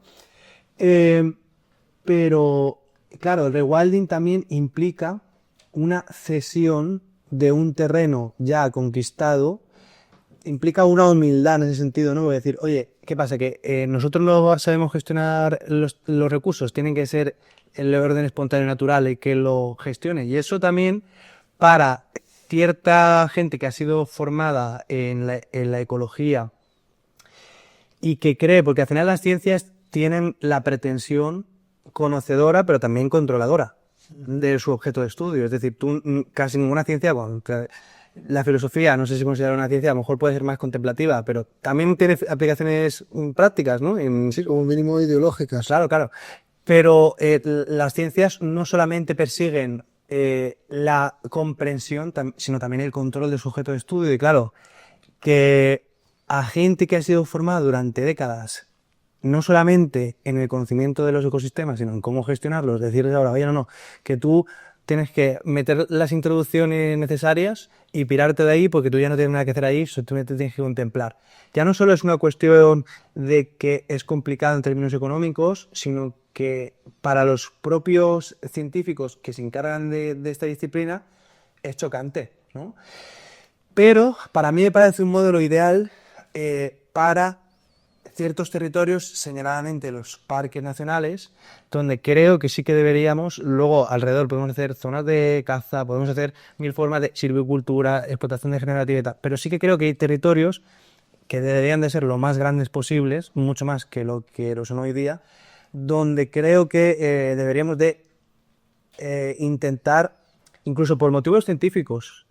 Pero, claro, el rewilding también implica una cesión de un terreno ya conquistado, implica una humildad en ese sentido, ¿no? Voy a decir, oye, ¿qué pasa? Que nosotros no sabemos gestionar los recursos, tienen que ser el orden espontáneo y natural el que lo gestione. Y eso también, para cierta gente que ha sido formada en la ecología y que cree, porque al final las ciencias tienen la pretensión conocedora, pero también controladora de su objeto de estudio. Es decir, casi ninguna ciencia, bueno, la filosofía, no sé si considera una ciencia, a lo mejor puede ser más contemplativa, pero también tiene aplicaciones prácticas, ¿no? Sí, como mínimo ideológicas. Claro. Pero las ciencias no solamente persiguen la comprensión, sino también el control de su objeto de estudio. Y claro, que a gente que ha sido formada durante décadas, no solamente en el conocimiento de los ecosistemas, sino en cómo gestionarlos, decirles ahora, oye, no, que tú tienes que meter las introducciones necesarias y pirarte de ahí porque tú ya no tienes nada que hacer ahí, simplemente tienes que contemplar. Ya no solo es una cuestión de que es complicado en términos económicos, sino que para los propios científicos que se encargan de esta disciplina es chocante, ¿no? Pero para mí me parece un modelo ideal para ciertos territorios, señaladamente los parques nacionales, donde creo que sí que deberíamos, luego alrededor podemos hacer zonas de caza, podemos hacer mil formas de silvicultura, explotación degenerativa y tal, pero sí que creo que hay territorios que deberían de ser lo más grandes posibles, mucho más que lo son hoy día, donde creo que deberíamos de intentar, incluso por motivos científicos,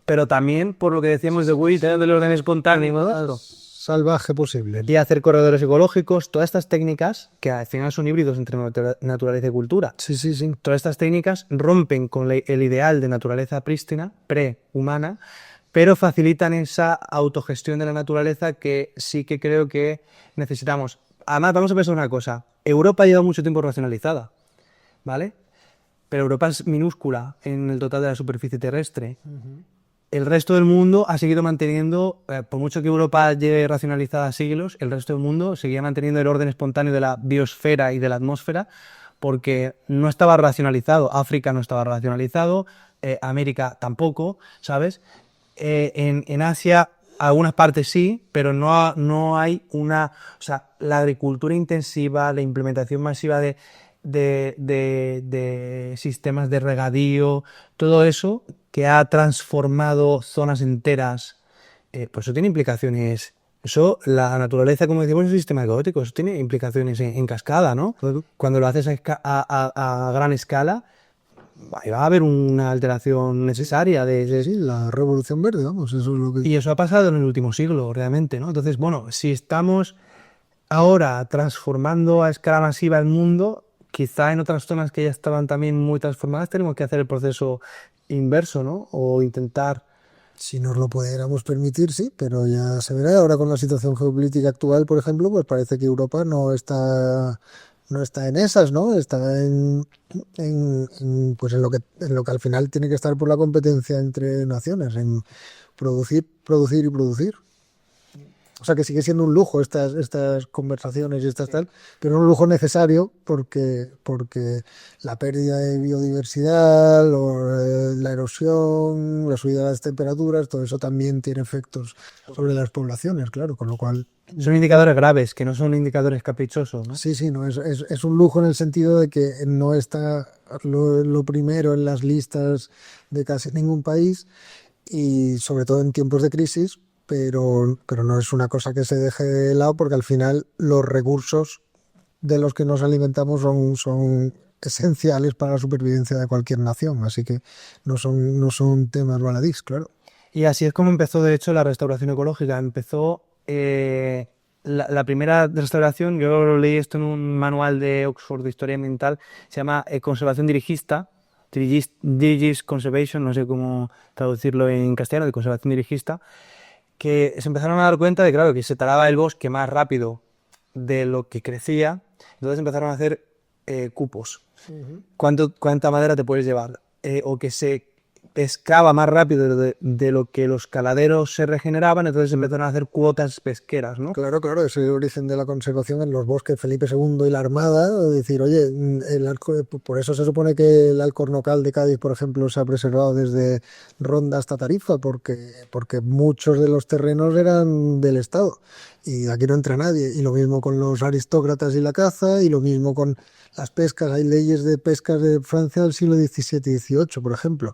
pero también por lo que decíamos de Will, del orden espontáneo, salvaje posible. Y hacer corredores ecológicos, todas estas técnicas, que al final son híbridos entre naturaleza y cultura. Sí. Todas estas técnicas rompen con el ideal de naturaleza prístina, prehumana, pero facilitan esa autogestión de la naturaleza que sí que creo que necesitamos. Además, vamos a pensar una cosa. Europa lleva mucho tiempo racionalizada, ¿vale? Pero Europa es minúscula en el total de la superficie terrestre. El resto del mundo ha seguido manteniendo, por mucho que Europa lleve racionalizada siglos, el resto del mundo seguía manteniendo el orden espontáneo de la biosfera y de la atmósfera porque no estaba racionalizado. África no estaba racionalizado, América tampoco, ¿sabes? En Asia algunas partes sí, pero no hay una... O sea, la agricultura intensiva, la implementación masiva de sistemas de regadío, todo eso que ha transformado zonas enteras, pues eso tiene implicaciones. Eso, la naturaleza, como decimos, es un sistema caótico, eso tiene implicaciones en cascada, ¿no? Claro. Cuando lo haces a gran escala, ahí va a haber una alteración necesaria Sí, la revolución verde, vamos, eso es lo que... Y eso ha pasado en el último siglo, realmente, ¿no? Entonces, bueno, si estamos ahora transformando a escala masiva el mundo, quizá en otras zonas que ya estaban también muy transformadas tenemos que hacer el proceso inverso, ¿no? O intentar... Si nos lo pudiéramos permitir, sí, pero ya se verá. Ahora con la situación geopolítica actual, por ejemplo, pues parece que Europa no está en esas, ¿no? Está pues en lo que al final tiene que estar por la competencia entre naciones, en producir y producir. O sea que sigue siendo un lujo estas conversaciones y estas tal, pero un lujo necesario porque la pérdida de biodiversidad, la erosión, la subida de las temperaturas, todo eso también tiene efectos sobre las poblaciones, claro, con lo cual... Son indicadores graves, que no son indicadores caprichosos, ¿no? Sí, no, es un lujo en el sentido de que no está lo primero en las listas de casi ningún país y sobre todo en tiempos de crisis, pero no es una cosa que se deje de lado porque al final los recursos de los que nos alimentamos son esenciales para la supervivencia de cualquier nación, así que no son temas baladís, claro. Y así es como empezó, de hecho, la restauración ecológica. Empezó la primera restauración, yo lo leí esto en un manual de Oxford de Historia Ambiental, se llama conservación dirigista, dirigist conservation, no sé cómo traducirlo en castellano, de conservación dirigista, que se empezaron a dar cuenta de, claro, que se talaba el bosque más rápido de lo que crecía, entonces empezaron a hacer cupos. ¿Cuánta madera te puedes llevar? O que se pescaba más rápido de lo que los caladeros se regeneraban, entonces empezaron a hacer cuotas pesqueras, ¿no? Claro, claro, ese es el origen de la conservación en los bosques Felipe II y la Armada, decir, oye, por eso se supone que el Alcornocal de Cádiz, por ejemplo, se ha preservado desde Ronda hasta Tarifa, porque muchos de los terrenos eran del Estado y aquí no entra nadie. Y lo mismo con los aristócratas y la caza, y lo mismo con las pescas. Hay leyes de pescas de Francia del siglo XVII y XVIII, por ejemplo,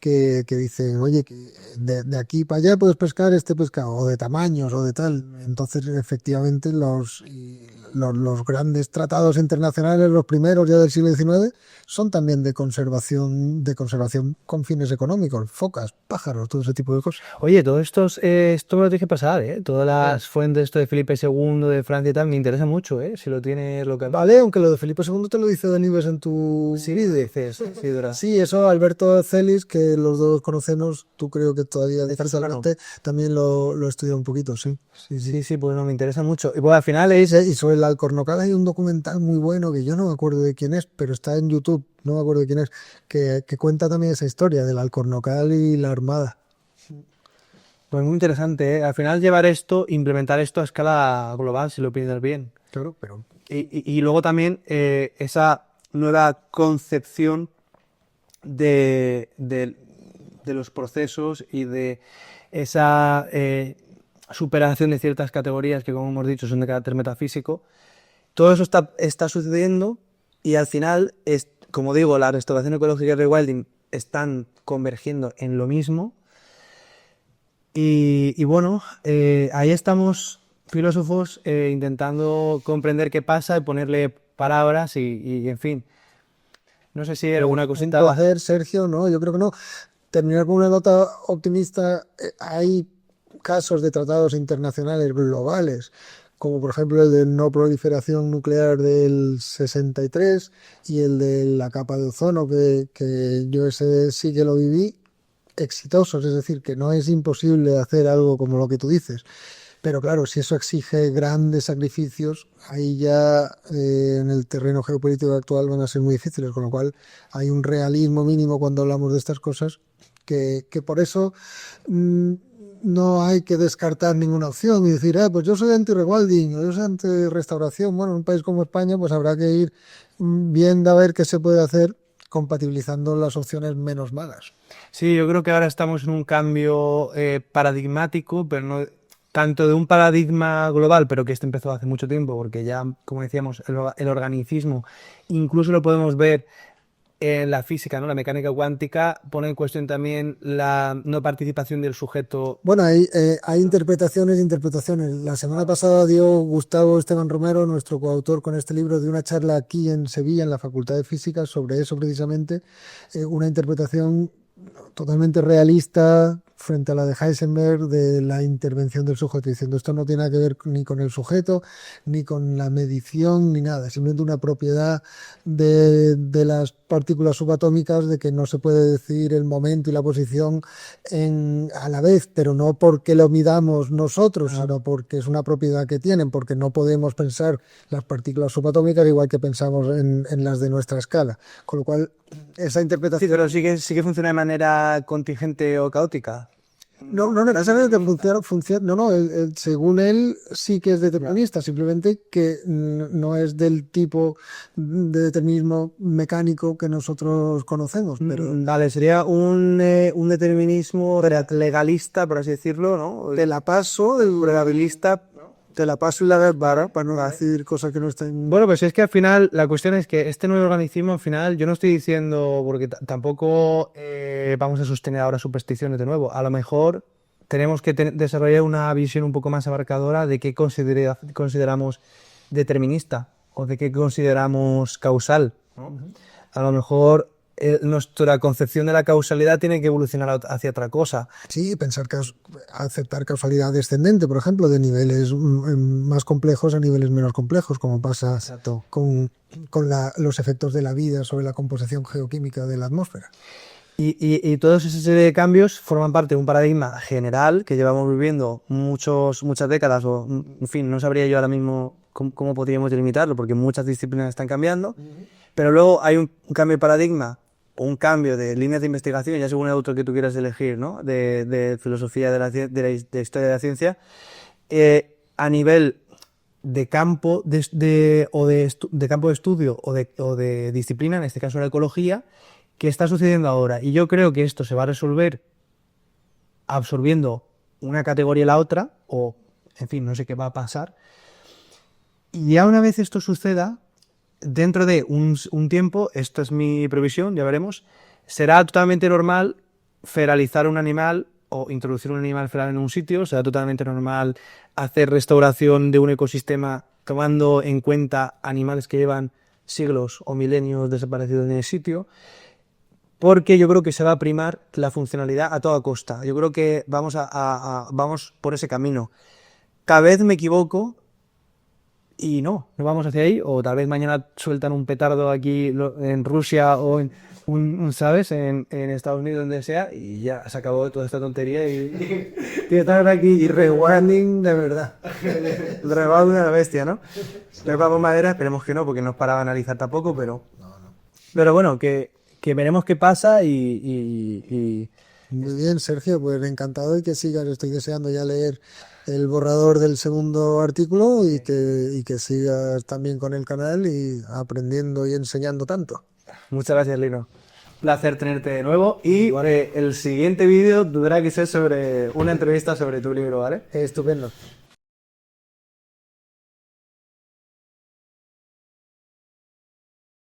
que dicen, oye, que de aquí para allá puedes pescar este pescado, o de tamaños, o de tal. Entonces, efectivamente, los grandes tratados internacionales, los primeros ya del siglo XIX, son también de conservación con fines económicos, focas, pájaros, todo ese tipo de cosas. Oye, todo esto me lo tienes que pasar, ¿eh? Todas las fuentes, esto de Felipe II, de Francia y tal, me interesa mucho, ¿eh? Si lo tienes local. Vale, aunque lo de Felipe II te lo dice Delibes en tu Sí, vídeo. dices, sí, Dora. Sí, eso Alberto Celis, que los dos conocemos, tú creo que todavía Cercano. también lo he estudiado un poquito, sí. Sí, sí. Sí, pues no, me interesa mucho. Y pues al final es... Y sobre el Alcornocal hay un documental muy bueno que yo no me acuerdo de quién es, pero está en YouTube, no me acuerdo de quién es, que cuenta también esa historia del Alcornocal y la Armada. Pues muy interesante, ¿eh? Al final llevar esto, implementar esto a escala global, si lo piensas bien. Claro, pero Y luego también esa nueva concepción de los procesos y de esa superación de ciertas categorías que, como hemos dicho, son de carácter metafísico. Todo eso está sucediendo y al final, como digo, la restauración ecológica y el rewilding están convergiendo en lo mismo. Y bueno, ahí estamos filósofos intentando comprender qué pasa y ponerle palabras y en fin. No sé si hay alguna un cosita. placer, Sergio, no, yo creo que no. Terminar con una nota optimista, hay casos de tratados internacionales globales, como por ejemplo el de no proliferación nuclear del 63 y el de la capa de ozono, que yo ese sí que lo viví, exitosos, es decir, que no es imposible hacer algo como lo que tú dices. Pero claro, si eso exige grandes sacrificios, ahí ya en el terreno geopolítico actual van a ser muy difíciles, con lo cual hay un realismo mínimo cuando hablamos de estas cosas, que por eso no hay que descartar ninguna opción y decir, pues yo soy anti-rewilding, yo soy anti-restauración. Bueno, en un país como España pues habrá que ir viendo a ver qué se puede hacer compatibilizando las opciones menos malas. Sí, yo creo que ahora estamos en un cambio paradigmático, pero no tanto de un paradigma global, pero que este empezó hace mucho tiempo, porque ya, como decíamos, el organicismo, incluso lo podemos ver en la física, ¿no? La mecánica cuántica pone en cuestión también la no participación del sujeto. Bueno, hay interpretaciones e interpretaciones. La semana pasada dio Gustavo Esteban Romero, nuestro coautor con este libro, de una charla aquí en Sevilla, en la Facultad de Física, sobre eso precisamente, una interpretación totalmente realista frente a la de Heisenberg de la intervención del sujeto, diciendo esto no tiene nada que ver ni con el sujeto, ni con la medición, ni nada, simplemente una propiedad de las partículas subatómicas, de que no se puede decir el momento y la posición a la vez, pero no porque lo midamos nosotros, sino porque es una propiedad que tienen, porque no podemos pensar las partículas subatómicas igual que pensamos en las de nuestra escala, con lo cual esa interpretación... Sí, pero sí que funciona de manera contingente o caótica. No, necesariamente funciona, no, según él sí que es determinista, simplemente que no es del tipo de determinismo mecánico que nosotros conocemos. Pero Vale, sería un determinismo legalista, por así decirlo, ¿no? te la paso, Probabilista. te la paso y la barra para no decir cosas que no estén... Bueno, pues es que al final la cuestión es que este nuevo organismo, al final, yo no estoy diciendo, porque tampoco vamos a sostener ahora supersticiones de nuevo. A lo mejor tenemos que desarrollar una visión un poco más abarcadora de qué consideramos determinista o de qué consideramos causal, ¿no? A lo mejor nuestra concepción de la causalidad tiene que evolucionar hacia otra cosa. Sí, aceptar causalidad descendente, por ejemplo, de niveles más complejos a niveles menos complejos, como pasa con los efectos de la vida sobre la composición geoquímica de la atmósfera. Y todos esa serie de cambios forman parte de un paradigma general que llevamos viviendo muchas décadas, o en fin, no sabría yo ahora mismo cómo podríamos delimitarlo, porque muchas disciplinas están cambiando, pero luego hay un cambio de paradigma, o un cambio de líneas de investigación, ya según el autor que tú quieras elegir, ¿no? De filosofía de historia de la ciencia, a nivel de campo de campo de estudio o de disciplina, en este caso la ecología, que está sucediendo ahora. Y yo creo que esto se va a resolver absorbiendo una categoría y la otra, o en fin, no sé qué va a pasar. Y ya una vez esto suceda, dentro de un tiempo, esta es mi previsión, ya veremos, será totalmente normal feralizar un animal o introducir un animal feral en un sitio, será totalmente normal hacer restauración de un ecosistema tomando en cuenta animales que llevan siglos o milenios desaparecidos en el sitio, porque yo creo que se va a primar la funcionalidad a toda costa. Yo creo que vamos por ese camino. Cada vez me equivoco y no vamos hacia ahí, o tal vez mañana sueltan un petardo aquí en Rusia o ¿sabes? En Estados Unidos, donde sea, y ya se acabó toda esta tontería y que estar aquí y rewinding de verdad. Rebaud de la bestia, ¿no? Repamos madera, esperemos que no, porque no es para analizar tampoco, pero bueno, que veremos qué pasa y Muy bien, Sergio, pues encantado y que sigas. Estoy deseando ya leer el borrador del segundo artículo y que sigas también con el canal y aprendiendo y enseñando tanto. Muchas gracias, Lino. Placer tenerte de nuevo. Y el siguiente vídeo tendrá que ser sobre una entrevista sobre tu libro, ¿vale? Estupendo.